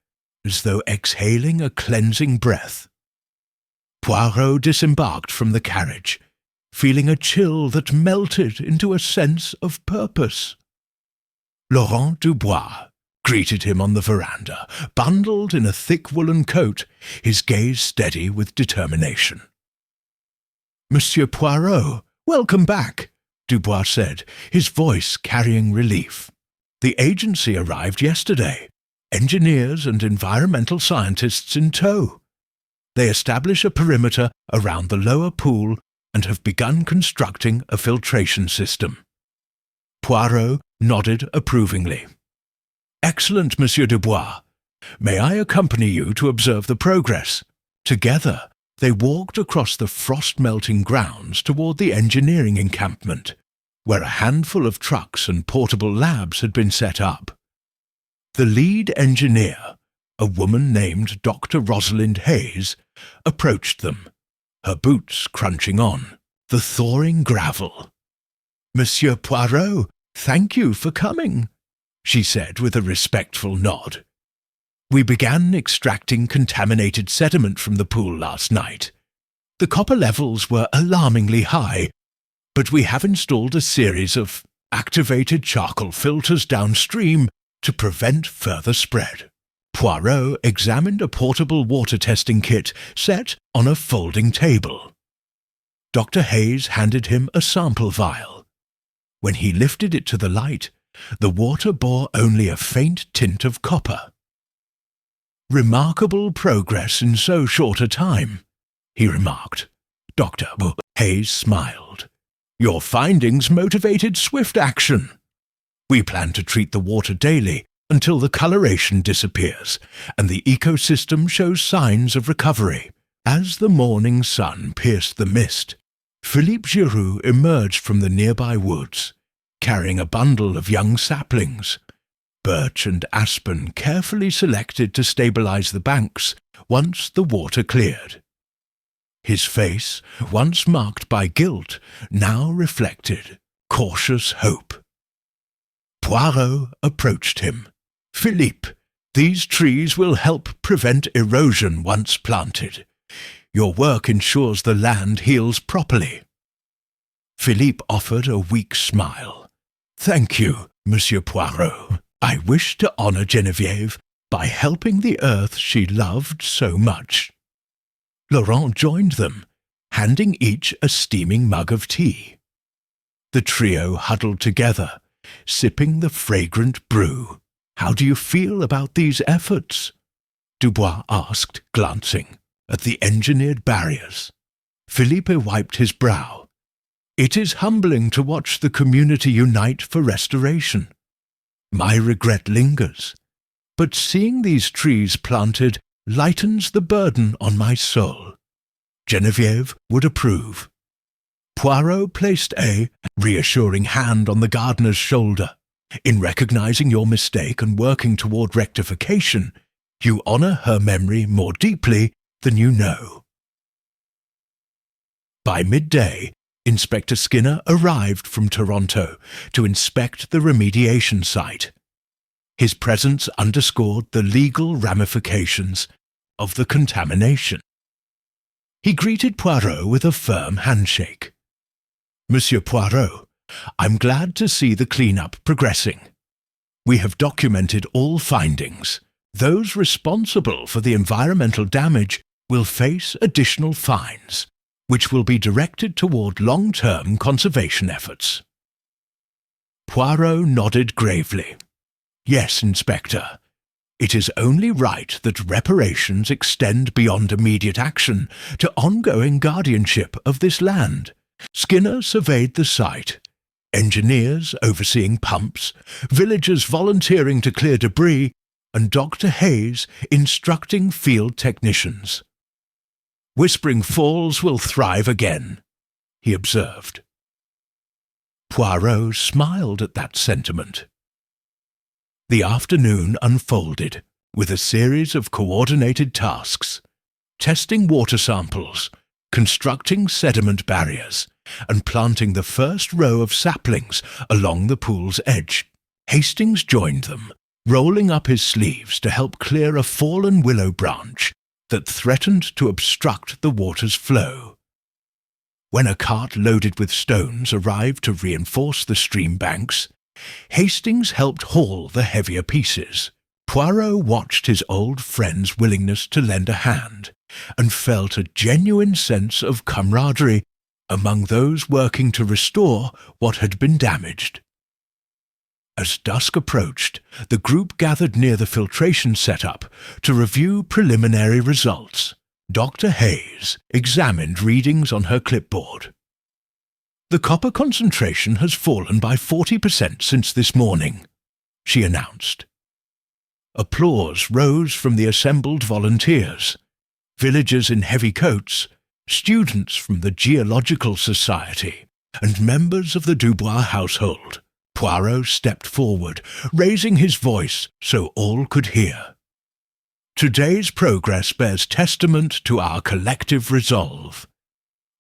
as though exhaling a cleansing breath. Poirot disembarked from the carriage, feeling a chill that melted into a sense of purpose. Laurent Dubois greeted him on the veranda, bundled in a thick woolen coat, his gaze steady with determination. Monsieur Poirot, welcome back, Dubois said, his voice carrying relief. The agency arrived yesterday, engineers and environmental scientists in tow. They establish a perimeter around the lower pool and have begun constructing a filtration system. Poirot nodded approvingly. Excellent, Monsieur Dubois. May I accompany you to observe the progress? Together, they walked across the frost-melting grounds toward the engineering encampment, where a handful of trucks and portable labs had been set up. The lead engineer, a woman named Dr. Rosalind Hayes, approached them, her boots crunching on the thawing gravel. Monsieur Poirot, thank you for coming, she said with a respectful nod. We began extracting contaminated sediment from the pool last night. The copper levels were alarmingly high, but we have installed a series of activated charcoal filters downstream to prevent further spread. Poirot examined a portable water testing kit set on a folding table. Dr. Hayes handed him a sample vial. When he lifted it to the light, the water bore only a faint tint of copper. Remarkable progress in so short a time, he remarked. Dr. Hayes smiled. Your findings motivated swift action. We plan to treat the water daily until the coloration disappears and the ecosystem shows signs of recovery. As the morning sun pierced the mist, Philippe Giroux emerged from the nearby woods, carrying a bundle of young saplings, birch and aspen carefully selected to stabilize the banks once the water cleared. His face, once marked by guilt, now reflected cautious hope. Poirot approached him. "Philippe, these trees will help prevent erosion once planted. Your work ensures the land heals properly." Philippe offered a weak smile. "Thank you, Monsieur Poirot. I wish to honor Geneviève by helping the earth she loved so much." Laurent joined them, handing each a steaming mug of tea. The trio huddled together, sipping the fragrant brew. "How do you feel about these efforts?" Dubois asked, glancing at the engineered barriers. Philippe wiped his brow. "It is humbling to watch the community unite for restoration. My regret lingers, but seeing these trees planted lightens the burden on my soul. Geneviève would approve." Poirot placed a reassuring hand on the gardener's shoulder. "In recognizing your mistake and working toward rectification, you honor her memory more deeply than you know." By midday, Inspector Skinner arrived from Toronto to inspect the remediation site. His presence underscored the legal ramifications of the contamination. He greeted Poirot with a firm handshake. "Monsieur Poirot, I'm glad to see the clean-up progressing. We have documented all findings. Those responsible for the environmental damage will face additional fines, which will be directed toward long-term conservation efforts." Poirot nodded gravely. "Yes, Inspector. It is only right that reparations extend beyond immediate action to ongoing guardianship of this land." Skinner surveyed the site. Engineers overseeing pumps, villagers volunteering to clear debris, and Dr. Hayes instructing field technicians. "Whispering Falls will thrive again," he observed. Poirot smiled at that sentiment. The afternoon unfolded with a series of coordinated tasks: testing water samples, constructing sediment barriers, and planting the first row of saplings along the pool's edge. Hastings joined them, rolling up his sleeves to help clear a fallen willow branch that threatened to obstruct the water's flow. When a cart loaded with stones arrived to reinforce the stream banks, Hastings helped haul the heavier pieces. Poirot watched his old friend's willingness to lend a hand and felt a genuine sense of camaraderie among those working to restore what had been damaged. As dusk approached, the group gathered near the filtration setup to review preliminary results. Dr. Hayes examined readings on her clipboard. "The copper concentration has fallen by 40% since this morning," she announced. Applause rose from the assembled volunteers, villagers in heavy coats, students from the Geological Society, and members of the Dubois household. Poirot stepped forward, raising his voice so all could hear. "Today's progress bears testament to our collective resolve.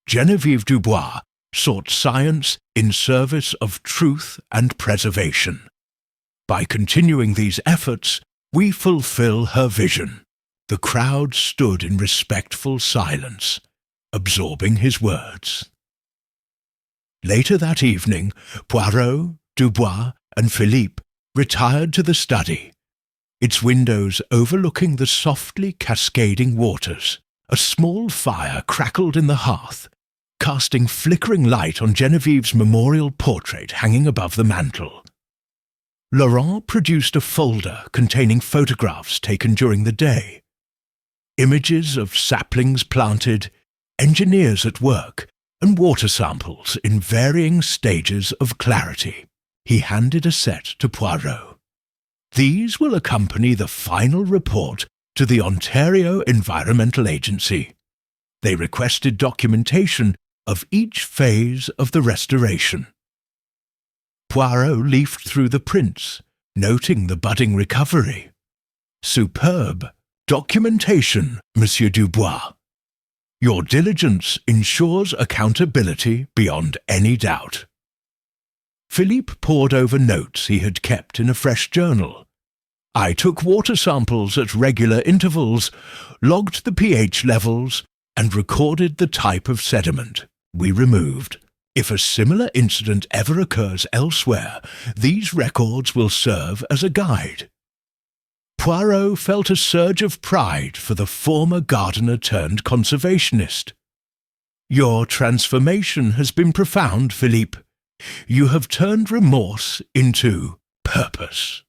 Geneviève Dubois sought science in service of truth and preservation. By continuing these efforts, we fulfill her vision." The crowd stood in respectful silence, absorbing his words. Later that evening, Poirot, Dubois, and Philippe retired to the study, its windows overlooking the softly cascading waters. A small fire crackled in the hearth, casting flickering light on Genevieve's memorial portrait hanging above the mantel. Laurent produced a folder containing photographs taken during the day. Images of saplings planted, engineers at work, and water samples in varying stages of clarity. He handed a set to Poirot. These will accompany the final report to the Ontario Environmental Agency. They requested documentation of each phase of the restoration. Poirot leafed through the prints, noting the budding recovery. Superb documentation, Monsieur Dubois. Your diligence ensures accountability beyond any doubt. Philippe pored over notes he had kept in a fresh journal. I took water samples at regular intervals, logged the pH levels, and recorded the type of sediment we removed. If a similar incident ever occurs elsewhere, these records will serve as a guide. Poirot felt a surge of pride for the former gardener turned conservationist. Your transformation has been profound, Philippe. You have turned remorse into purpose.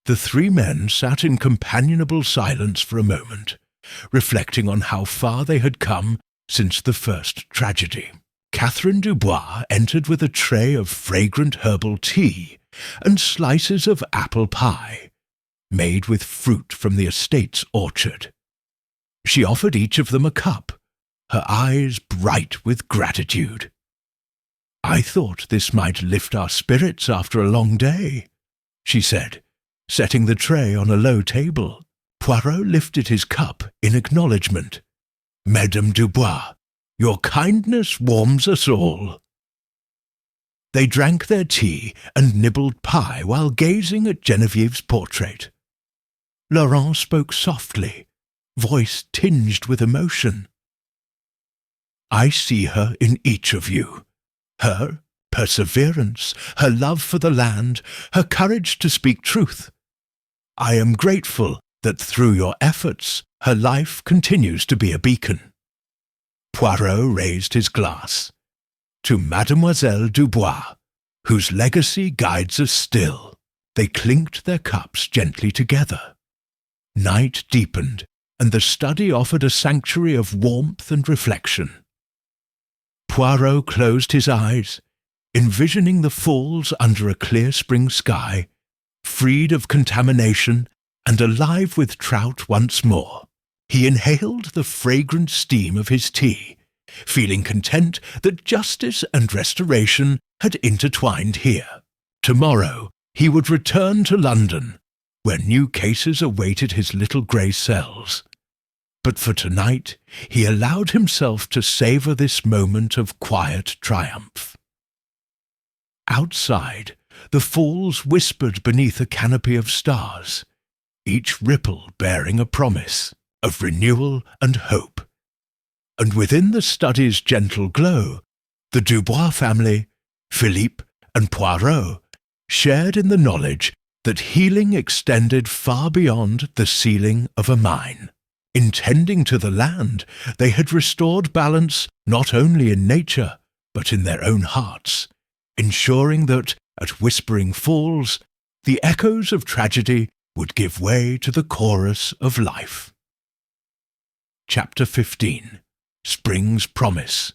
The three men sat in companionable silence for a moment, reflecting on how far they had come since the first tragedy. Catherine Dubois entered with a tray of fragrant herbal tea and slices of apple pie, made with fruit from the estate's orchard. She offered each of them a cup, her eyes bright with gratitude. I thought this might lift our spirits after a long day, she said, setting the tray on a low table. Poirot lifted his cup in acknowledgement. Madame Dubois, your kindness warms us all. They drank their tea and nibbled pie while gazing at Genevieve's portrait. Laurent spoke softly, voice tinged with emotion. I see her in each of you. Her perseverance, her love for the land, her courage to speak truth. I am grateful that through your efforts, her life continues to be a beacon. Poirot raised his glass. To Mademoiselle Dubois, whose legacy guides us still. They clinked their cups gently together. Night deepened, and the study offered a sanctuary of warmth and reflection. Poirot closed his eyes, envisioning the falls under a clear spring sky, freed of contamination and alive with trout once more. He inhaled the fragrant steam of his tea, feeling content that justice and restoration had intertwined here. Tomorrow he would return to London, where new cases awaited his little grey cells. But for tonight he allowed himself to savour this moment of quiet triumph. Outside, the falls whispered beneath a canopy of stars, each ripple bearing a promise of renewal and hope. And within the study's gentle glow, the Dubois family, Philippe and Poirot, shared in the knowledge that healing extended far beyond the ceiling of a mine. In tending to the land, they had restored balance not only in nature, but in their own hearts, ensuring that, at Whispering Falls, the echoes of tragedy would give way to the chorus of life. Chapter 15. Spring's Promise.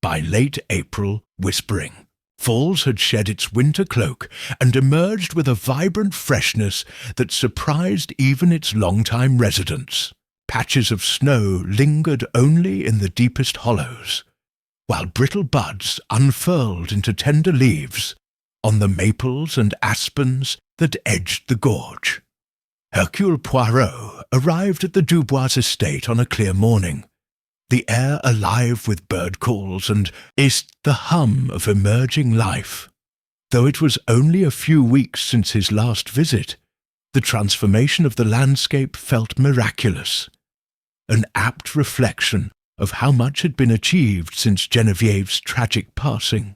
By late April, Whispering Falls had shed its winter cloak and emerged with a vibrant freshness that surprised even its long-time residents. Patches of snow lingered only in the deepest hollows, while brittle buds unfurled into tender leaves on the maples and aspens that edged the gorge. Hercule Poirot arrived at the Dubois estate on a clear morning, the air alive with bird calls and the hum of emerging life. Though it was only a few weeks since his last visit, the transformation of the landscape felt miraculous, an apt reflection of how much had been achieved since Genevieve's tragic passing.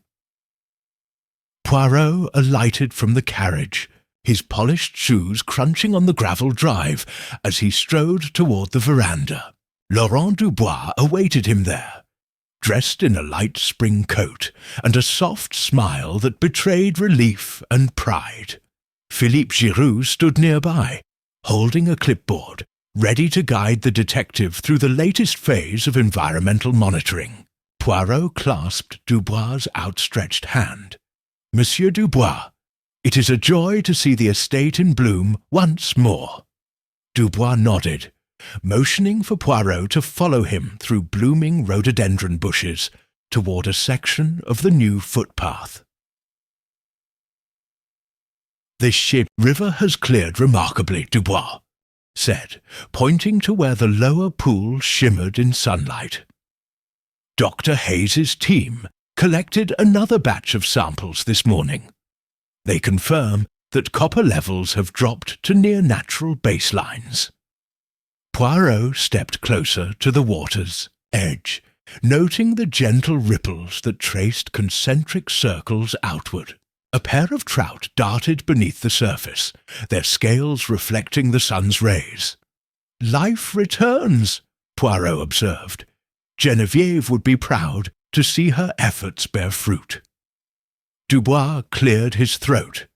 Poirot alighted from the carriage, his polished shoes crunching on the gravel drive as he strode toward the veranda. Laurent Dubois awaited him there, dressed in a light spring coat and a soft smile that betrayed relief and pride. Philippe Giroux stood nearby, holding a clipboard, ready to guide the detective through the latest phase of environmental monitoring. Poirot clasped Dubois' outstretched hand. Monsieur Dubois, It is a joy to see the estate in bloom once more." Dubois nodded, motioning for Poirot to follow him through blooming rhododendron bushes toward a section of the new footpath. "The river has cleared remarkably," Dubois said, pointing to where the lower pool shimmered in sunlight. "Dr. Hayes's team collected another batch of samples this morning. They confirm that copper levels have dropped to near natural baselines." Poirot stepped closer to the water's edge, noting the gentle ripples that traced concentric circles outward. A pair of trout darted beneath the surface, their scales reflecting the sun's rays. "Life returns," Poirot observed. "Geneviève would be proud to see her efforts bear fruit." Dubois cleared his throat.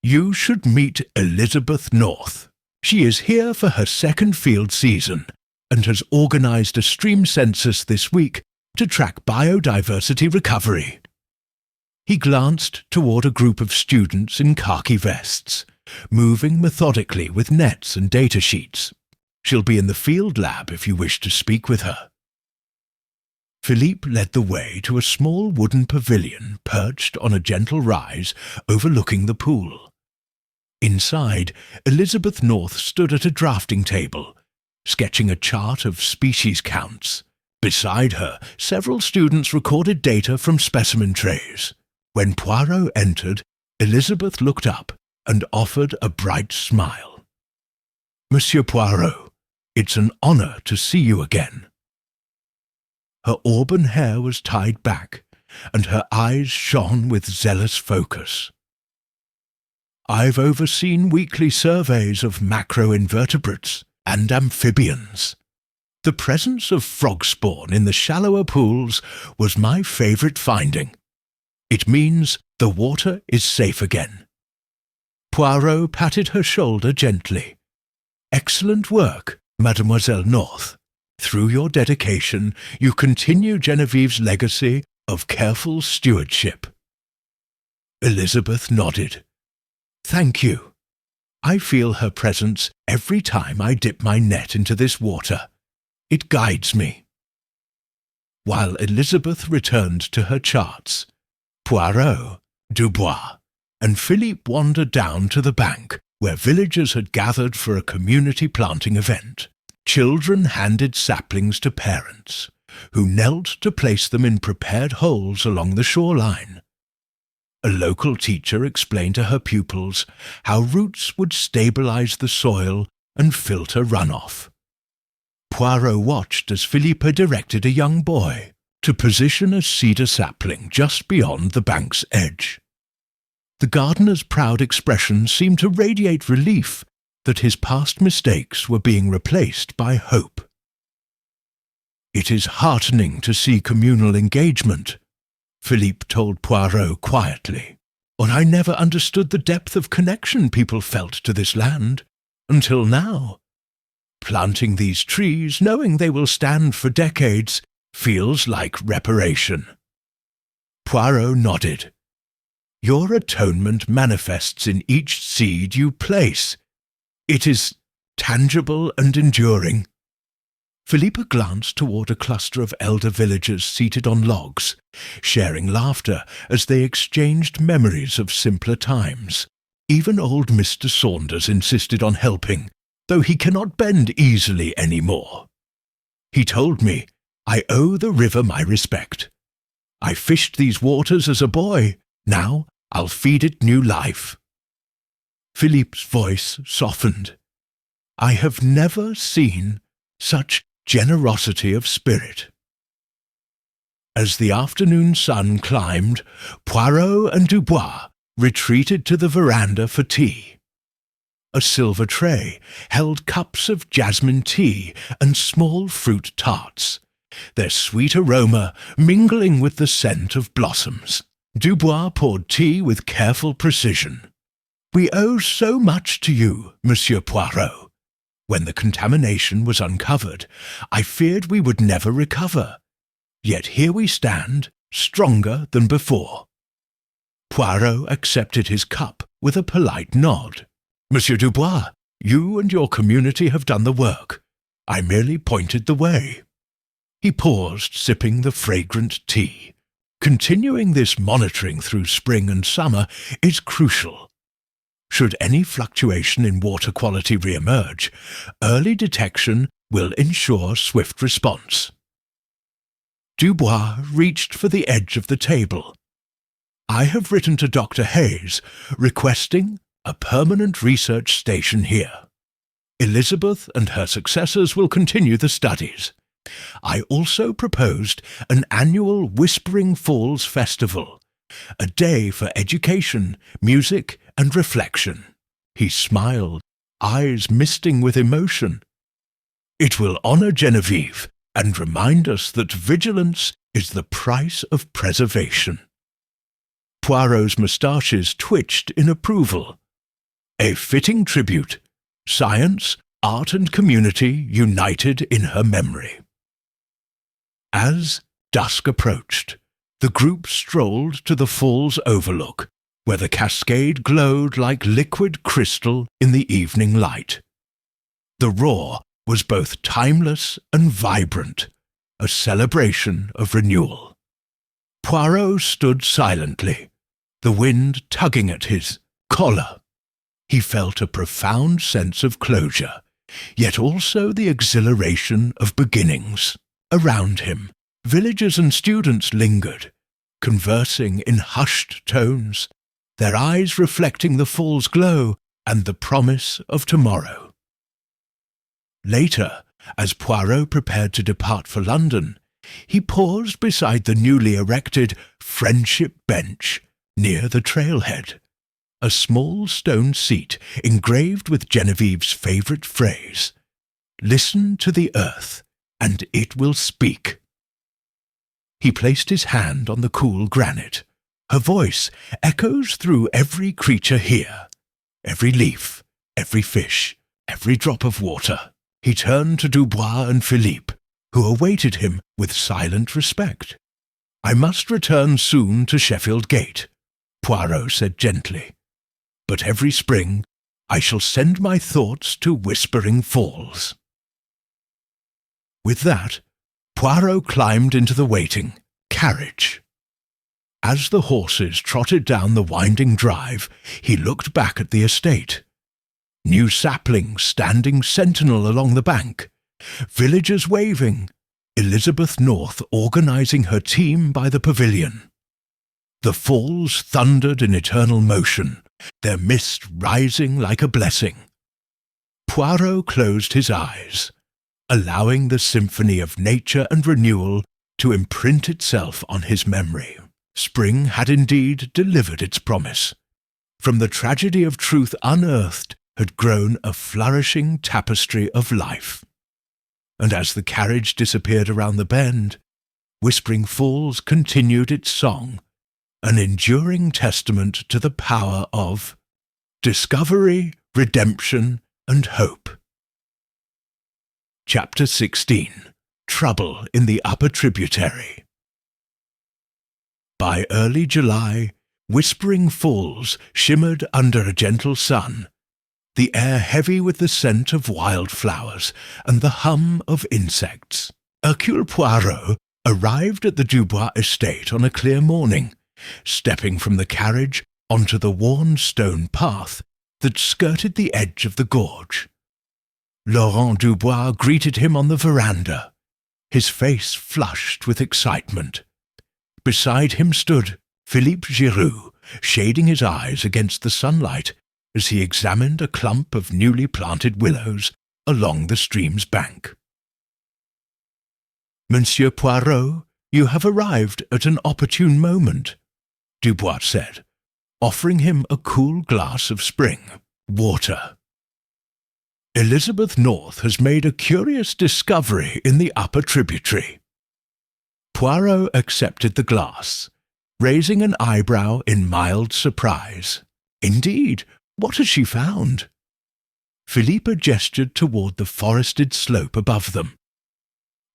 "You should meet Elizabeth North. She is here for her second field season and has organized a stream census this week to track biodiversity recovery." He glanced toward a group of students in khaki vests, moving methodically with nets and data sheets. "She'll be in the field lab if you wish to speak with her." Philippe led the way to a small wooden pavilion perched on a gentle rise overlooking the pool. Inside, Elizabeth North stood at a drafting table, sketching a chart of species counts. Beside her, several students recorded data from specimen trays. When Poirot entered, Elizabeth looked up and offered a bright smile. "Monsieur Poirot, it's an honor to see you again." Her auburn hair was tied back, and her eyes shone with zealous focus. "I've overseen weekly surveys of macroinvertebrates and amphibians. The presence of frog spawn in the shallower pools was my favorite finding. It means the water is safe again." Poirot patted her shoulder gently. "Excellent work, Mademoiselle North. Through your dedication, you continue Genevieve's legacy of careful stewardship." Elizabeth nodded. "Thank you. I feel her presence every time I dip my net into this water. It guides me." While Elizabeth returned to her charts, Poirot, Dubois, and Philippe wandered down to the bank, where villagers had gathered for a community planting event. Children handed saplings to parents, who knelt to place them in prepared holes along the shoreline. A local teacher explained to her pupils how roots would stabilize the soil and filter runoff. Poirot watched as Philippe directed a young boy to position a cedar sapling just beyond the bank's edge. The gardener's proud expression seemed to radiate relief that his past mistakes were being replaced by hope. "It is heartening to see communal engagement," Philippe told Poirot quietly. "And I never understood the depth of connection people felt to this land, until now. Planting these trees, knowing they will stand for decades, feels like reparation." Poirot nodded. "Your atonement manifests in each seed you place. It is tangible and enduring." Philippa glanced toward a cluster of elder villagers seated on logs, sharing laughter as they exchanged memories of simpler times. Even old Mr. Saunders insisted on helping, though he cannot bend easily any more. "He told me, I owe the river my respect. I fished these waters as a boy. Now I'll feed it new life." Philippe's voice softened. "I have never seen such generosity of spirit." As the afternoon sun climbed, Poirot and Dubois retreated to the veranda for tea. A silver tray held cups of jasmine tea and small fruit tarts, their sweet aroma mingling with the scent of blossoms. Dubois poured tea with careful precision. "We owe so much to you, Monsieur Poirot. When the contamination was uncovered, I feared we would never recover. Yet here we stand, stronger than before." Poirot accepted his cup with a polite nod. "Monsieur Dubois, you and your community have done the work. I merely pointed the way." He paused, sipping the fragrant tea. Continuing this monitoring through spring and summer is crucial. Should any fluctuation in water quality re-emerge, early detection will ensure swift response. Dubois reached for the edge of the table. "I have written to Dr. Hayes, requesting a permanent research station here. Elizabeth and her successors will continue the studies. I also proposed an annual Whispering Falls Festival, a day for education, music, and reflection." He smiled, eyes misting with emotion. "It will honor Genevieve and remind us that vigilance is the price of preservation." Poirot's moustaches twitched in approval. A fitting tribute. Science, art, and community united in her memory. As dusk approached, the group strolled to the fall's overlook, where the cascade glowed like liquid crystal in the evening light. The roar was both timeless and vibrant, a celebration of renewal. Poirot stood silently, the wind tugging at his collar. He felt a profound sense of closure, yet also the exhilaration of beginnings. Around him, villagers and students lingered, conversing in hushed tones, their eyes reflecting the fall's glow and the promise of tomorrow. Later, as Poirot prepared to depart for London, he paused beside the newly erected Friendship Bench near the trailhead, a small stone seat engraved with Genevieve's favourite phrase, "Listen to the earth, and it will speak." He placed his hand on the cool granite. Her voice echoes through every creature here, every leaf, every fish, every drop of water. He turned to Dubois and Philippe, who awaited him with silent respect. "I must return soon to Sheffield Gate," Poirot said gently. "But every spring I shall send my thoughts to Whispering Falls." With that, Poirot climbed into the waiting carriage. As the horses trotted down the winding drive, he looked back at the estate. New saplings standing sentinel along the bank, villagers waving, Elizabeth North organising her team by the pavilion. The falls thundered in eternal motion, their mist rising like a blessing. Poirot closed his eyes, allowing the symphony of nature and renewal to imprint itself on his memory. Spring had indeed delivered its promise. From the tragedy of truth unearthed had grown a flourishing tapestry of life. And as the carriage disappeared around the bend, Whispering Falls continued its song, an enduring testament to the power of discovery, redemption, and hope. Chapter 16. Trouble in the Upper Tributary. By early July, Whispering Falls shimmered under a gentle sun, the air heavy with the scent of wildflowers and the hum of insects. Hercule Poirot arrived at the Dubois estate on a clear morning, stepping from the carriage onto the worn stone path that skirted the edge of the gorge. Laurent Dubois greeted him on the veranda, his face flushed with excitement. Beside him stood Philippe Giroux, shading his eyes against the sunlight as he examined a clump of newly planted willows along the stream's bank. "Monsieur Poirot, you have arrived at an opportune moment," Dubois said, offering him a cool glass of spring water. "Elizabeth North has made a curious discovery in the upper tributary." Poirot accepted the glass, raising an eyebrow in mild surprise. "Indeed, what has she found?" Philippe gestured toward the forested slope above them.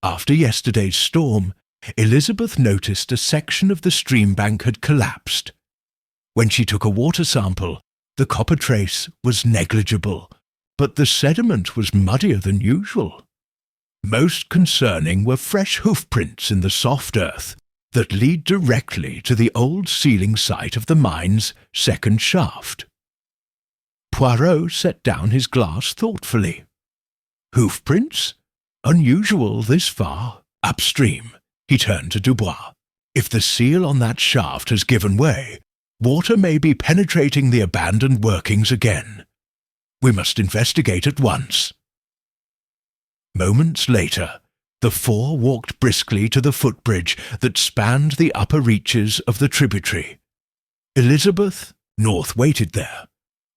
After yesterday's storm, Elizabeth noticed a section of the stream bank had collapsed. When she took a water sample, The copper trace was negligible, but the sediment was muddier than usual. Most concerning were fresh hoofprints in the soft earth that lead directly to the old sealing site of the mine's second shaft. Poirot set down his glass thoughtfully. Hoofprints? Unusual this far, upstream. He turned to Dubois. If the seal on that shaft has given way, water may be penetrating the abandoned workings again. We must investigate at once. Moments later, the four walked briskly to the footbridge that spanned the upper reaches of the tributary. Elizabeth North waited there,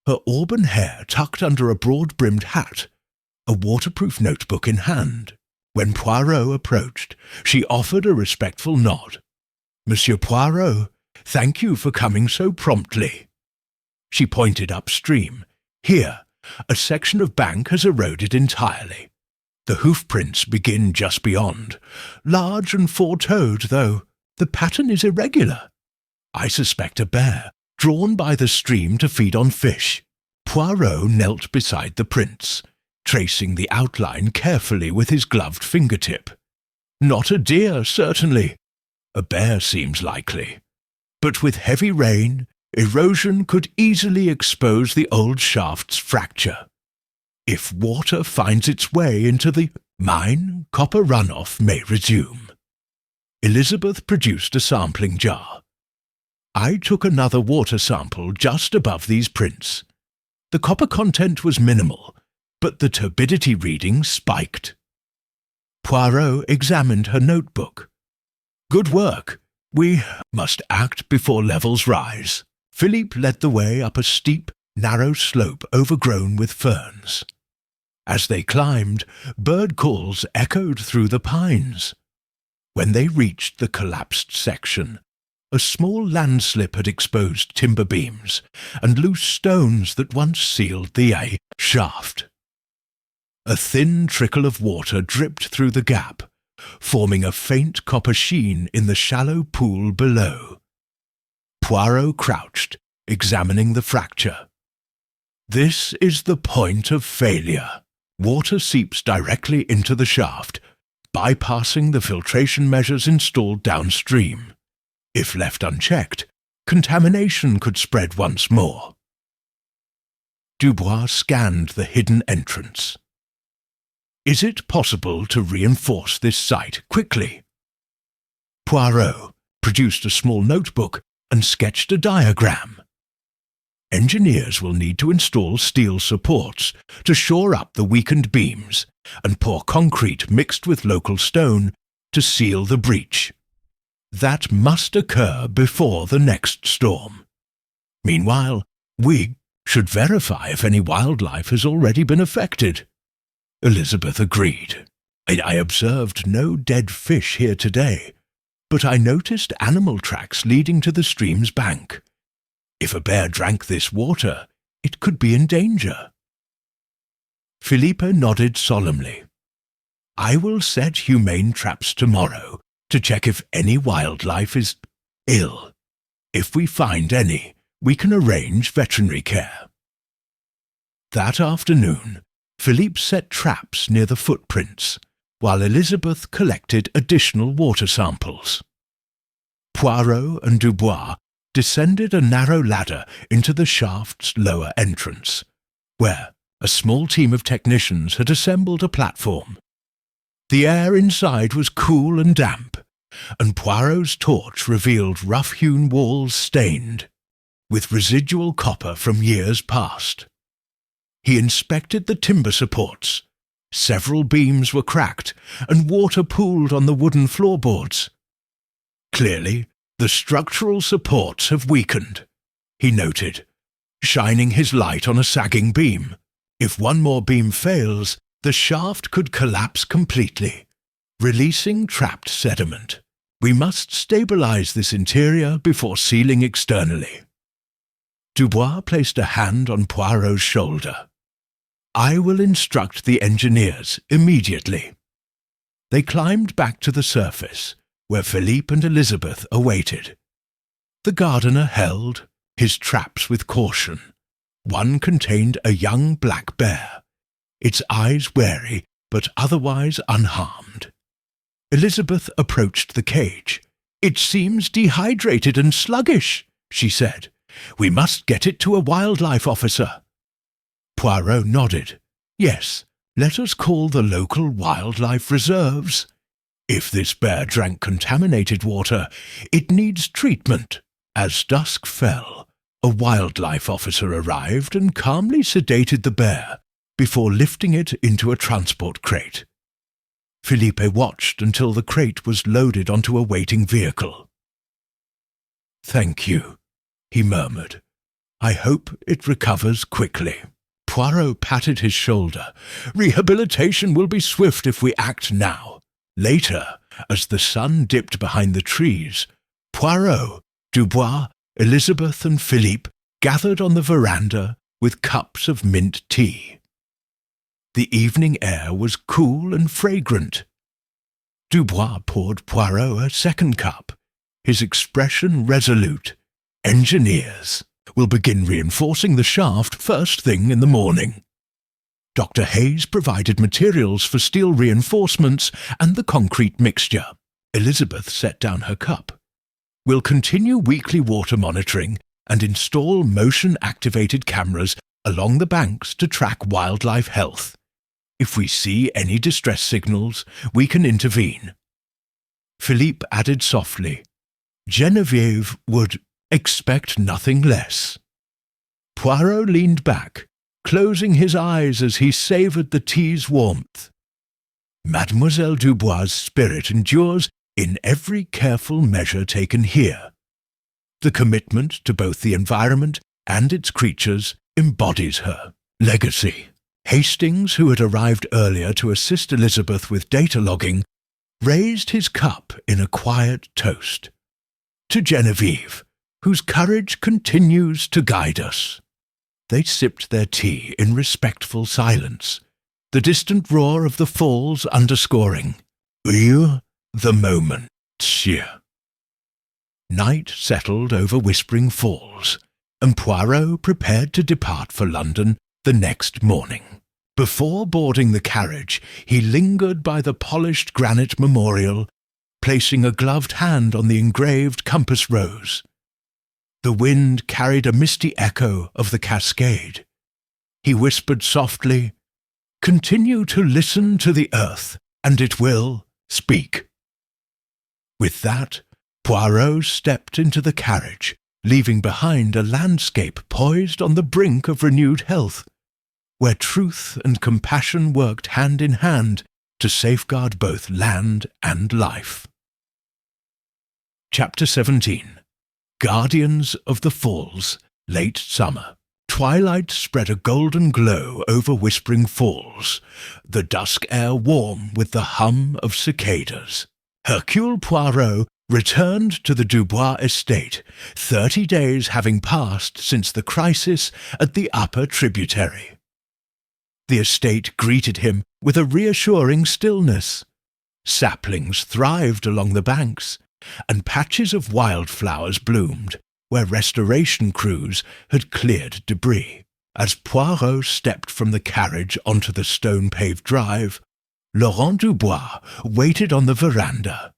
her auburn hair tucked under a broad-brimmed hat, a waterproof notebook in hand. When Poirot approached, she offered a respectful nod. "Monsieur Poirot, thank you for coming so promptly." She pointed upstream. "Here, a section of bank has eroded entirely. The hoofprints begin just beyond. Large and four-toed, though. The pattern is irregular. I suspect a bear, drawn by the stream to feed on fish." Poirot knelt beside the prints, tracing the outline carefully with his gloved fingertip. "Not a deer, certainly. A bear seems likely. But with heavy rain, erosion could easily expose the old shaft's fracture. If water finds its way into the mine, copper runoff may resume." Elizabeth produced a sampling jar. I took another water sample just above these prints. The copper content was minimal, but the turbidity reading spiked. Poirot examined her notebook. "Good work. We must act before levels rise." Philippe led the way up a steep, narrow slope overgrown with ferns. As they climbed, bird calls echoed through the pines. When they reached the collapsed section, a small landslip had exposed timber beams and loose stones that once sealed the shaft. A thin trickle of water dripped through the gap, forming a faint copper sheen in the shallow pool below. Poirot crouched, examining the fracture. "This is the point of failure. Water seeps directly into the shaft, bypassing the filtration measures installed downstream. If left unchecked, contamination could spread once more." Dubois scanned the hidden entrance. "Is it possible to reinforce this site quickly?" Poirot produced a small notebook and sketched a diagram. "Engineers will need to install steel supports to shore up the weakened beams and pour concrete mixed with local stone to seal the breach. That must occur before the next storm. Meanwhile, we should verify if any wildlife has already been affected." Elizabeth agreed. "I observed no dead fish here today, but I noticed animal tracks leading to the stream's bank. If a bear drank this water, it could be in danger." Philippe nodded solemnly. "I will set humane traps tomorrow to check if any wildlife is ill. If we find any, we can arrange veterinary care." That afternoon, Philippe set traps near the footprints, while Elizabeth collected additional water samples. Poirot and Dubois descended a narrow ladder into the shaft's lower entrance, where a small team of technicians had assembled a platform. The air inside was cool and damp, and Poirot's torch revealed rough-hewn walls stained with residual copper from years past. He inspected the timber supports. Several beams were cracked, and water pooled on the wooden floorboards. "Clearly, the structural supports have weakened," he noted, shining his light on a sagging beam. "If one more beam fails, the shaft could collapse completely, releasing trapped sediment. We must stabilize this interior before sealing externally." Dubois placed a hand on Poirot's shoulder. "I will instruct the engineers immediately." They climbed back to the surface, where Philippe and Elizabeth awaited. The gardener held his traps with caution, One contained a young black bear, its eyes wary but otherwise unharmed. Elizabeth approached the cage. "It seems dehydrated and sluggish," she said. "We must get it to a wildlife officer." Poirot nodded. "Yes, let us call the local wildlife reserves. If this bear drank contaminated water, it needs treatment." As dusk fell, a wildlife officer arrived and calmly sedated the bear before lifting it into a transport crate. Philippe watched until the crate was loaded onto a waiting vehicle. "Thank you," he murmured. "I hope it recovers quickly." Poirot patted his shoulder. "Rehabilitation will be swift if we act now." Later, as the sun dipped behind the trees, Poirot, Dubois, Elizabeth and Philippe gathered on the veranda with cups of mint tea. The evening air was cool and fragrant. Dubois poured Poirot a second cup, his expression resolute. "Engineers will begin reinforcing the shaft first thing in the morning." Dr. Hayes provided materials for steel reinforcements and the concrete mixture. Elizabeth set down her cup. "We'll continue weekly water monitoring and install motion-activated cameras along the banks to track wildlife health. If we see any distress signals, we can intervene." Philippe added softly, "Geneviève would expect nothing less." Poirot leaned back, closing his eyes as he savoured the tea's warmth. Mademoiselle Dubois' spirit endures in every careful measure taken here. The commitment to both the environment and its creatures embodies her legacy. Hastings, who had arrived earlier to assist Elizabeth with data logging, raised his cup in a quiet toast. "To Geneviève, whose courage continues to guide us." They sipped their tea in respectful silence, the distant roar of the falls underscoring, "Hear the moment, monsieur." Night settled over Whispering Falls, and Poirot prepared to depart for London the next morning. Before boarding the carriage, he lingered by the polished granite memorial, placing a gloved hand on the engraved compass rose. The wind carried a misty echo of the cascade. He whispered softly, "Continue to listen to the earth, and it will speak." With that, Poirot stepped into the carriage, leaving behind a landscape poised on the brink of renewed health, where truth and compassion worked hand in hand to safeguard both land and life. Chapter 17. Guardians of the Falls, Late Summer. Twilight spread a golden glow over Whispering Falls, the dusk air warm with the hum of cicadas. Hercule Poirot returned to the Dubois estate, 30 days having passed since the crisis at the upper tributary. The estate greeted him with a reassuring stillness. Saplings thrived along the banks, and patches of wildflowers bloomed where restoration crews had cleared debris. As Poirot stepped from the carriage onto the stone-paved drive, Laurent Dubois waited on the veranda,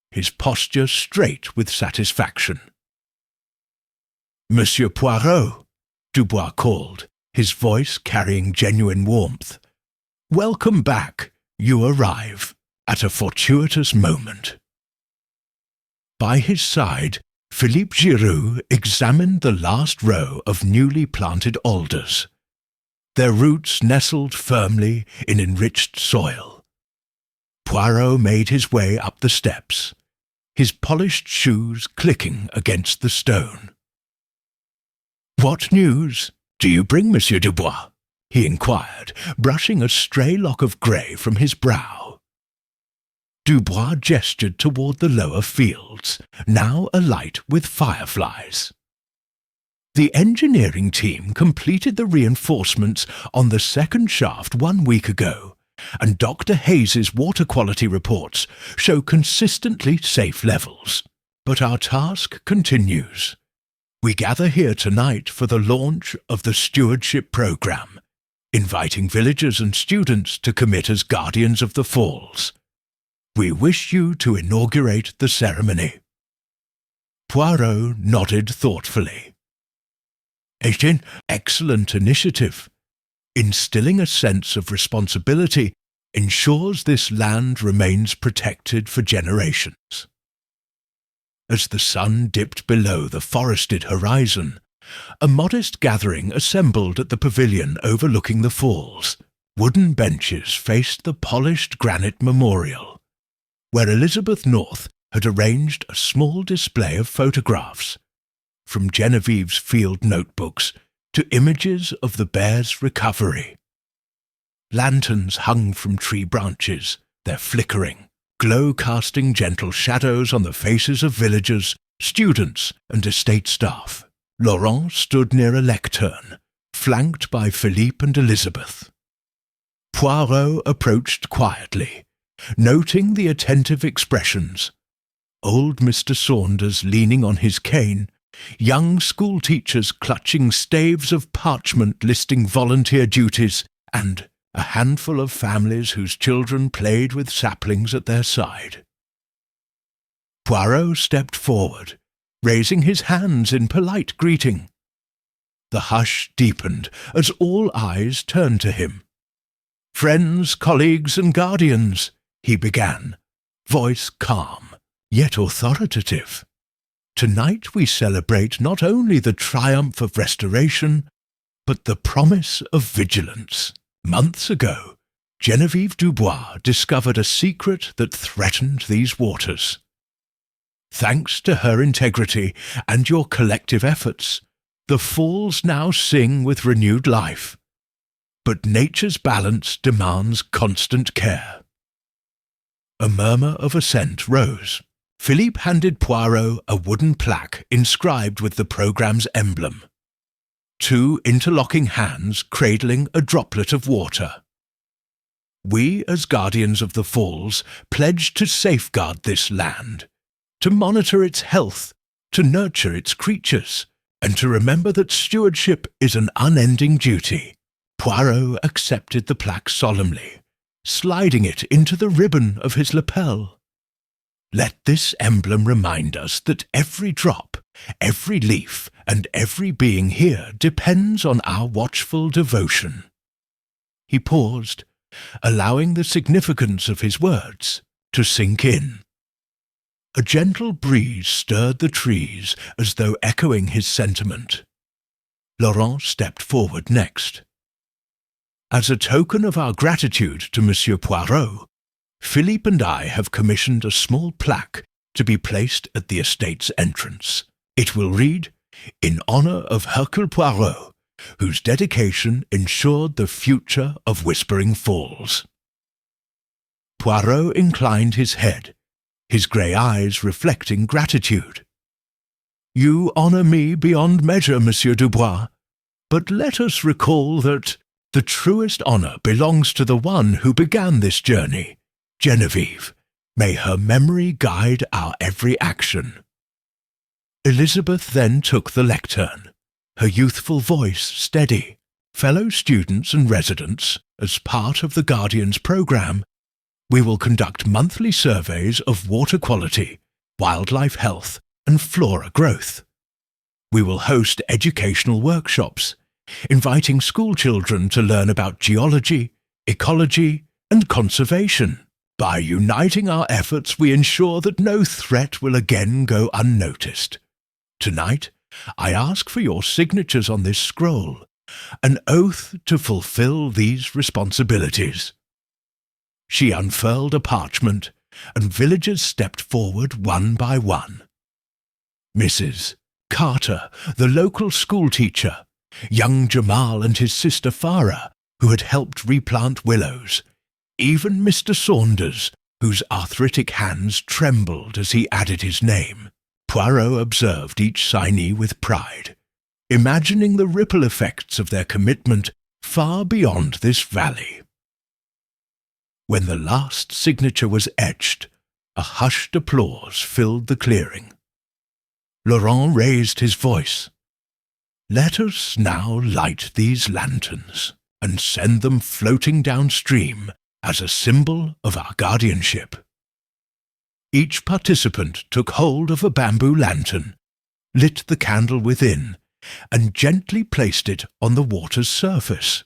his posture straight with satisfaction. "Monsieur Poirot," Dubois called, his voice carrying genuine warmth. "Welcome back. You arrive at a fortuitous moment." By his side, Philippe Giroux examined the last row of newly planted alders. Their roots nestled firmly in enriched soil. Poirot made his way up the steps, his polished shoes clicking against the stone. "What news do you bring, Monsieur Dubois?" he inquired, brushing a stray lock of grey from his brow. Dubois gestured toward the lower fields, now alight with fireflies. The engineering team completed the reinforcements on the second shaft 1 week ago, and Dr. Hayes's water quality reports show consistently safe levels. But our task continues. We gather here tonight for the launch of the stewardship program, inviting villagers and students to commit as guardians of the falls. We wish you to inaugurate the ceremony." Poirot nodded thoughtfully. "It's an excellent initiative. Instilling a sense of responsibility ensures this land remains protected for generations." As the sun dipped below the forested horizon, a modest gathering assembled at the pavilion overlooking the falls. Wooden benches faced the polished granite memorial, where Elizabeth North had arranged a small display of photographs, from Genevieve's field notebooks to images of the bear's recovery. Lanterns hung from tree branches, their flickering glow casting gentle shadows on the faces of villagers, students, and estate staff. Laurent stood near a lectern, flanked by Philippe and Elizabeth. Poirot approached quietly, noting the attentive expressions. Old Mr. Saunders leaning on his cane, young school teachers clutching staves of parchment listing volunteer duties, and a handful of families whose children played with saplings at their side. Poirot stepped forward, raising his hands in polite greeting. The hush deepened as all eyes turned to him. "Friends, colleagues, and guardians," he began, voice calm, yet authoritative. "Tonight we celebrate not only the triumph of restoration, but the promise of vigilance. Months ago, Geneviève Dubois discovered a secret that threatened these waters. Thanks to her integrity and your collective efforts, the falls now sing with renewed life. But nature's balance demands constant care." A murmur of assent rose. Philippe handed Poirot a wooden plaque inscribed with the programme's emblem. Two interlocking hands cradling a droplet of water. "We, as guardians of the falls, pledge to safeguard this land, to monitor its health, to nurture its creatures, and to remember that stewardship is an unending duty." Poirot accepted the plaque solemnly, sliding it into the ribbon of his lapel. "Let this emblem remind us that every drop, every leaf, and every being here depends on our watchful devotion." He paused, allowing the significance of his words to sink in. A gentle breeze stirred the trees as though echoing his sentiment. Laurent stepped forward next. "As a token of our gratitude to Monsieur Poirot, Philippe and I have commissioned a small plaque to be placed at the estate's entrance. It will read, 'In honor of Hercule Poirot, whose dedication ensured the future of Whispering Falls.'" Poirot inclined his head, his grey eyes reflecting gratitude. "You honor me beyond measure, Monsieur Dubois, but let us recall that the truest honor belongs to the one who began this journey, Geneviève. May her memory guide our every action." Elizabeth then took the lectern, her youthful voice steady. "Fellow students and residents, as part of the Guardians program, we will conduct monthly surveys of water quality, wildlife health, and flora growth. We will host educational workshops, inviting schoolchildren to learn about geology, ecology, and conservation. By uniting our efforts, we ensure that no threat will again go unnoticed. Tonight, I ask for your signatures on this scroll, an oath to fulfill these responsibilities." She unfurled a parchment, and villagers stepped forward one by one. Mrs. Carter, the local schoolteacher, young Jamal and his sister Farah, who had helped replant willows, even Mr. Saunders, whose arthritic hands trembled as he added his name. Poirot observed each signee with pride, imagining the ripple effects of their commitment far beyond this valley. When the last signature was etched, a hushed applause filled the clearing. Laurent raised his voice. Let us now light these lanterns and send them floating downstream as a symbol of our guardianship. Each participant took hold of a bamboo lantern, lit the candle within, and gently placed it on the water's surface.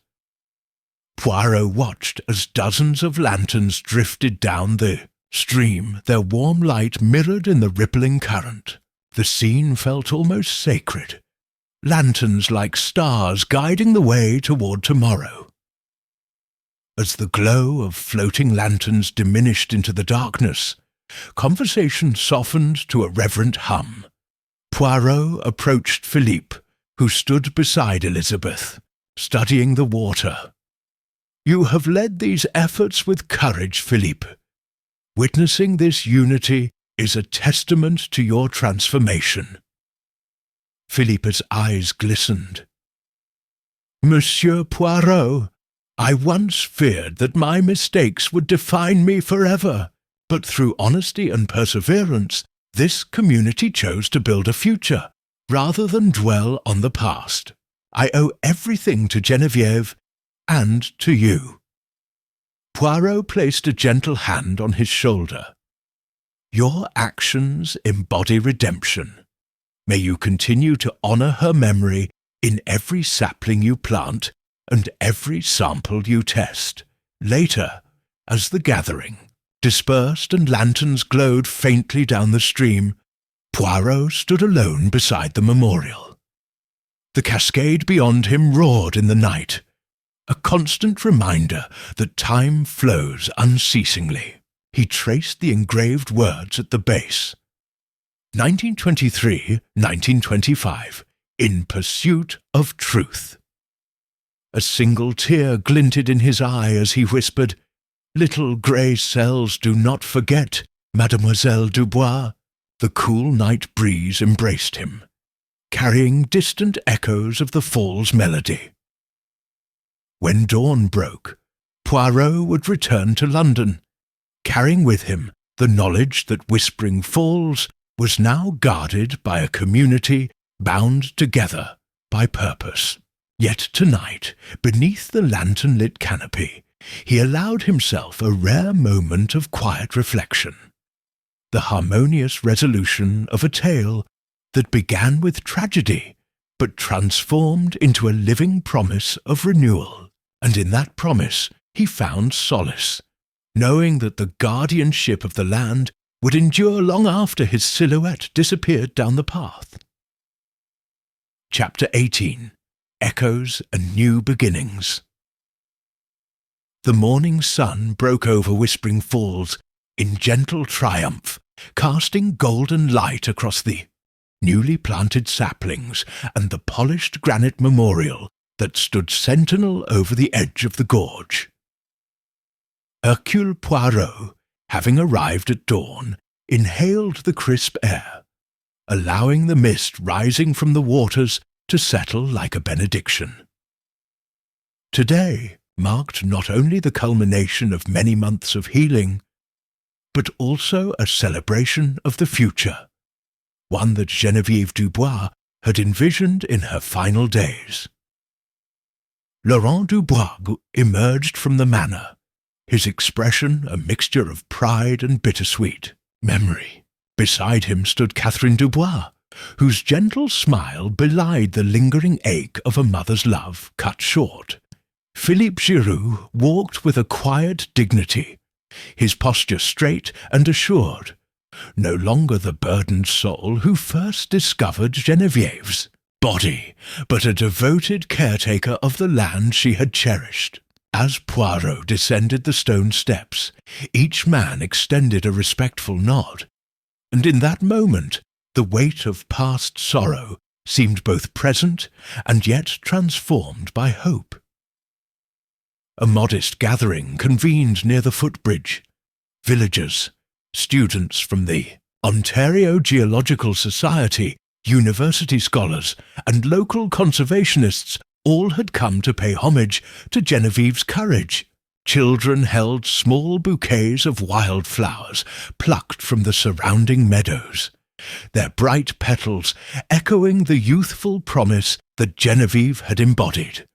Poirot watched as dozens of lanterns drifted down the stream, their warm light mirrored in the rippling current. The scene felt almost sacred, lanterns like stars guiding the way toward tomorrow. As the glow of floating lanterns diminished into the darkness, conversation softened to a reverent hum. Poirot approached Philippe, who stood beside Elizabeth, studying the water. "You have led these efforts with courage, Philippe. Witnessing this unity is a testament to your transformation." Philippe's eyes glistened. "Monsieur Poirot, I once feared that my mistakes would define me forever, but through honesty and perseverance, this community chose to build a future, rather than dwell on the past. I owe everything to Geneviève and to you." Poirot placed a gentle hand on his shoulder. "Your actions embody redemption. May you continue to honor her memory in every sapling you plant and every sample you test." Later, as the gathering dispersed and lanterns glowed faintly down the stream, Poirot stood alone beside the memorial. The cascade beyond him roared in the night, a constant reminder that time flows unceasingly. He traced the engraved words at the base. 1923-1925, in pursuit of truth. A single tear glinted in his eye as he whispered, "Little grey cells do not forget, Mademoiselle Dubois." The cool night breeze embraced him, carrying distant echoes of the fall's melody. When dawn broke, Poirot would return to London, carrying with him the knowledge that Whispering Falls was now guarded by a community bound together by purpose. Yet tonight, beneath the lantern-lit canopy, he allowed himself a rare moment of quiet reflection, the harmonious resolution of a tale that began with tragedy but transformed into a living promise of renewal. And in that promise he found solace, knowing that the guardianship of the land would endure long after his silhouette disappeared down the path. Chapter 18. Echoes and New Beginnings. The morning sun broke over Whispering Falls in gentle triumph, casting golden light across the newly planted saplings and the polished granite memorial that stood sentinel over the edge of the gorge. Hercule Poirot, having arrived at dawn, inhaled the crisp air, allowing the mist rising from the waters to settle like a benediction. Today marked not only the culmination of many months of healing, but also a celebration of the future, one that Geneviève Dubois had envisioned in her final days. Laurent Dubois emerged from the manor, his expression a mixture of pride and bittersweet memory. Beside him stood Catherine Dubois, whose gentle smile belied the lingering ache of a mother's love cut short. Philippe Giroux walked with a quiet dignity, his posture straight and assured, no longer the burdened soul who first discovered Geneviève's body, but a devoted caretaker of the land she had cherished. As Poirot descended the stone steps, each man extended a respectful nod, and in that moment the weight of past sorrow seemed both present and yet transformed by hope. A modest gathering convened near the footbridge. Villagers, students from the Ontario Geological Society, university scholars, and local conservationists all had come to pay homage to Genevieve's courage. Children held small bouquets of wildflowers plucked from the surrounding meadows, their bright petals echoing the youthful promise that Genevieve had embodied.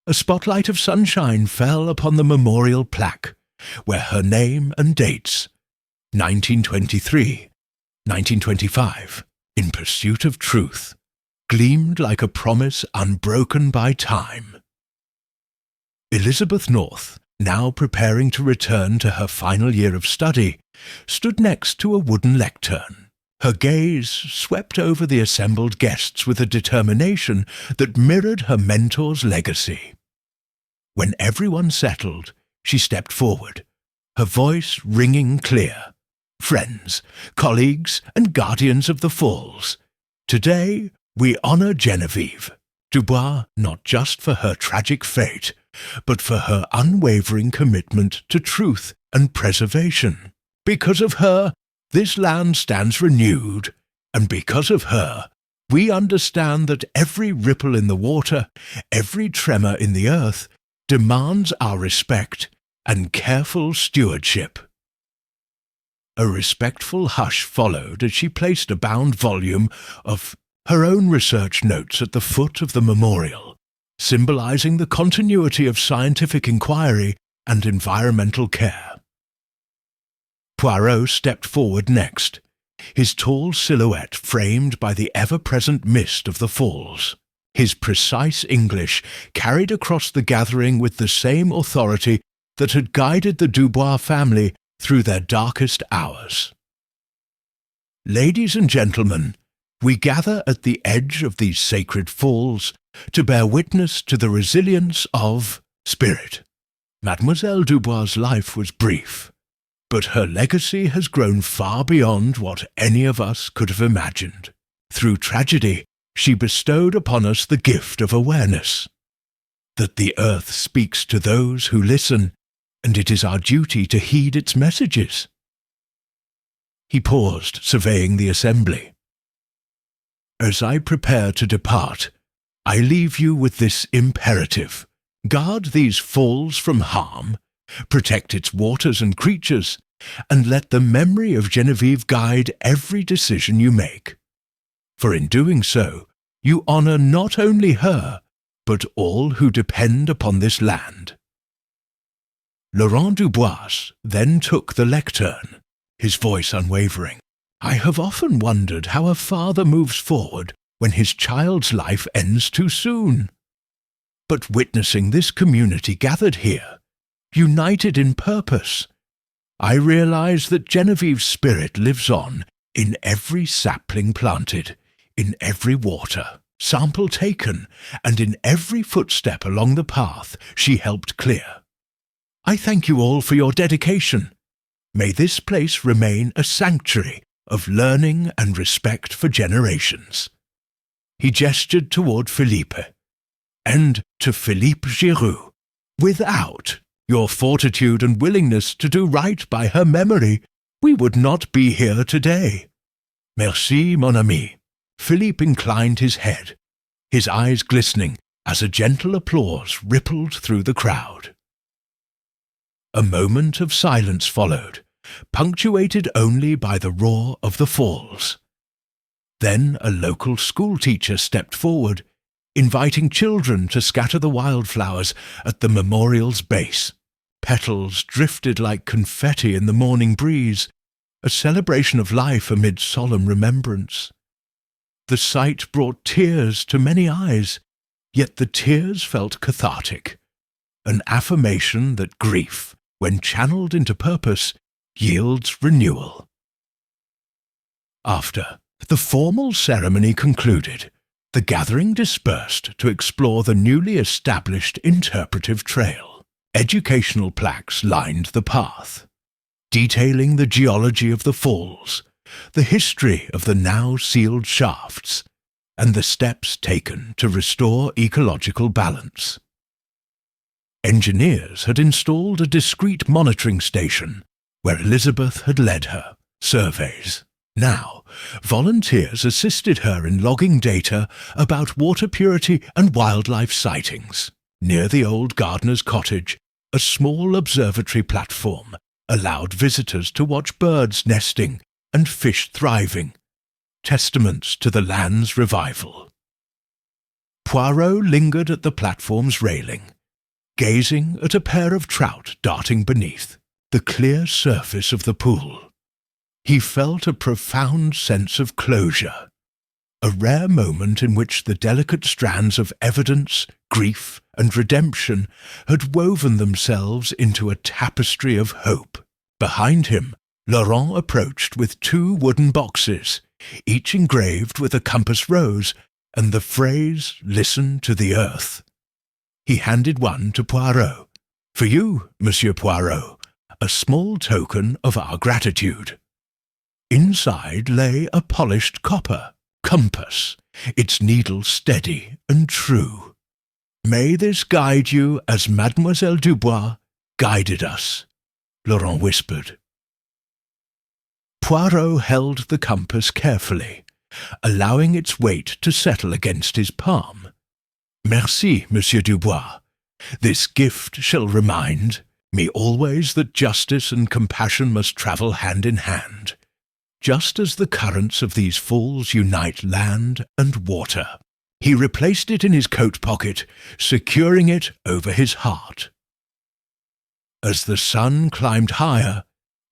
A spotlight of sunshine fell upon the memorial plaque, where her name and dates, 1923, 1925, in pursuit of truth, gleamed like a promise unbroken by time. Elizabeth North, now preparing to return to her final year of study, stood next to a wooden lectern. Her gaze swept over the assembled guests with a determination that mirrored her mentor's legacy. When everyone settled, she stepped forward, her voice ringing clear. Friends, colleagues, and guardians of the Falls, today we honor Genevieve Dubois not just for her tragic fate, but for her unwavering commitment to truth and preservation. Because of her, this land stands renewed, and because of her, we understand that every ripple in the water, every tremor in the earth, demands our respect and careful stewardship. A respectful hush followed as she placed a bound volume of her own research notes at the foot of the memorial, symbolizing the continuity of scientific inquiry and environmental care. Poirot stepped forward next, his tall silhouette framed by the ever-present mist of the Falls. His precise English carried across the gathering with the same authority that had guided the Dubois family through their darkest hours. Ladies and gentlemen, we gather at the edge of these sacred falls to bear witness to the resilience of spirit. Mademoiselle Dubois' life was brief, but her legacy has grown far beyond what any of us could have imagined. Through tragedy, she bestowed upon us the gift of awareness, that the earth speaks to those who listen, and it is our duty to heed its messages. He paused, surveying the assembly. As I prepare to depart, I leave you with this imperative. Guard these falls from harm, protect its waters and creatures, and let the memory of Genevieve guide every decision you make. For in doing so, you honor not only her, but all who depend upon this land. Laurent Dubois then took the lectern, his voice unwavering. I have often wondered how a father moves forward when his child's life ends too soon. But witnessing this community gathered here, united in purpose, I realize that Genevieve's spirit lives on in every sapling planted, in every water sample taken, and in every footstep along the path she helped clear. I thank you all for your dedication. May this place remain a sanctuary of learning and respect for generations. He gestured toward Philippe, and to Philippe Giroux. Without your fortitude and willingness to do right by her memory, we would not be here today. Merci, mon ami. Philippe inclined his head, his eyes glistening as a gentle applause rippled through the crowd. A moment of silence followed, punctuated only by the roar of the falls. Then a local schoolteacher stepped forward, inviting children to scatter the wildflowers at the memorial's base. Petals drifted like confetti in the morning breeze, a celebration of life amid solemn remembrance. The sight brought tears to many eyes, yet the tears felt cathartic, an affirmation that grief, when channeled into purpose, yields renewal. After the formal ceremony concluded, the gathering dispersed to explore the newly established interpretive trail. Educational plaques lined the path, detailing the geology of the falls, the history of the now sealed shafts, and the steps taken to restore ecological balance. Engineers had installed a discreet monitoring station where Elizabeth had led her surveys. Now, volunteers assisted her in logging data about water purity and wildlife sightings. Near the old gardener's cottage, a small observatory platform allowed visitors to watch birds nesting and fish thriving, testaments to the land's revival. Poirot lingered at the platform's railing, gazing at a pair of trout darting beneath the clear surface of the pool. He felt a profound sense of closure, a rare moment in which the delicate strands of evidence, grief, and redemption had woven themselves into a tapestry of hope. Behind him, Laurent approached with 2 wooden boxes, each engraved with a compass rose and the phrase, "Listen to the earth." He handed one to Poirot. "For you, Monsieur Poirot, a small token of our gratitude." Inside lay a polished copper compass, its needle steady and true. "May this guide you as Mademoiselle Dubois guided us," Laurent whispered. Poirot held the compass carefully, allowing its weight to settle against his palm. "Merci, Monsieur Dubois. This gift shall remind me always that justice and compassion must travel hand in hand, just as the currents of these falls unite land and water." He replaced it in his coat pocket, securing it over his heart. As the sun climbed higher,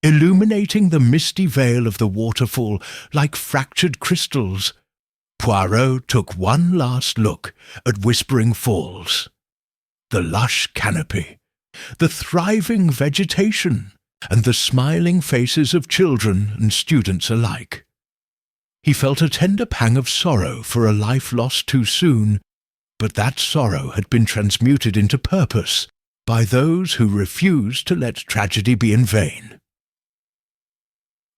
illuminating the misty veil of the waterfall like fractured crystals, Poirot took one last look at Whispering Falls. The lush canopy, the thriving vegetation, and the smiling faces of children and students alike. He felt a tender pang of sorrow for a life lost too soon, but that sorrow had been transmuted into purpose by those who refused to let tragedy be in vain.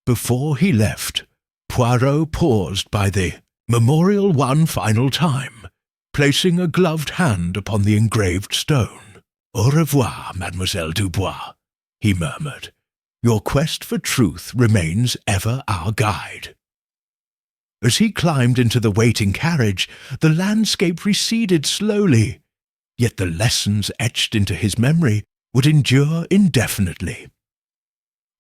Before he left, Poirot paused by the memorial one final time, placing a gloved hand upon the engraved stone. "Au revoir, Mademoiselle Dubois," he murmured. "Your quest for truth remains ever our guide." As he climbed into the waiting carriage, the landscape receded slowly, yet the lessons etched into his memory would endure indefinitely.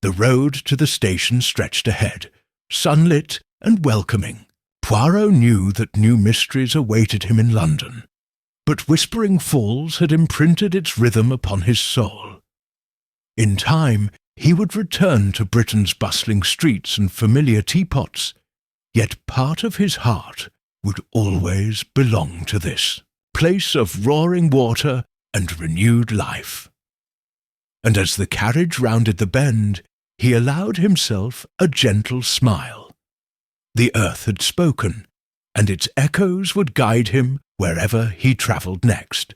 The road to the station stretched ahead, sunlit and welcoming. Poirot knew that new mysteries awaited him in London, but Whispering Falls had imprinted its rhythm upon his soul. In time, he would return to Britain's bustling streets and familiar teapots, yet part of his heart would always belong to this place of roaring water and renewed life. And as the carriage rounded the bend, he allowed himself a gentle smile. The earth had spoken, and its echoes would guide him wherever he travelled next.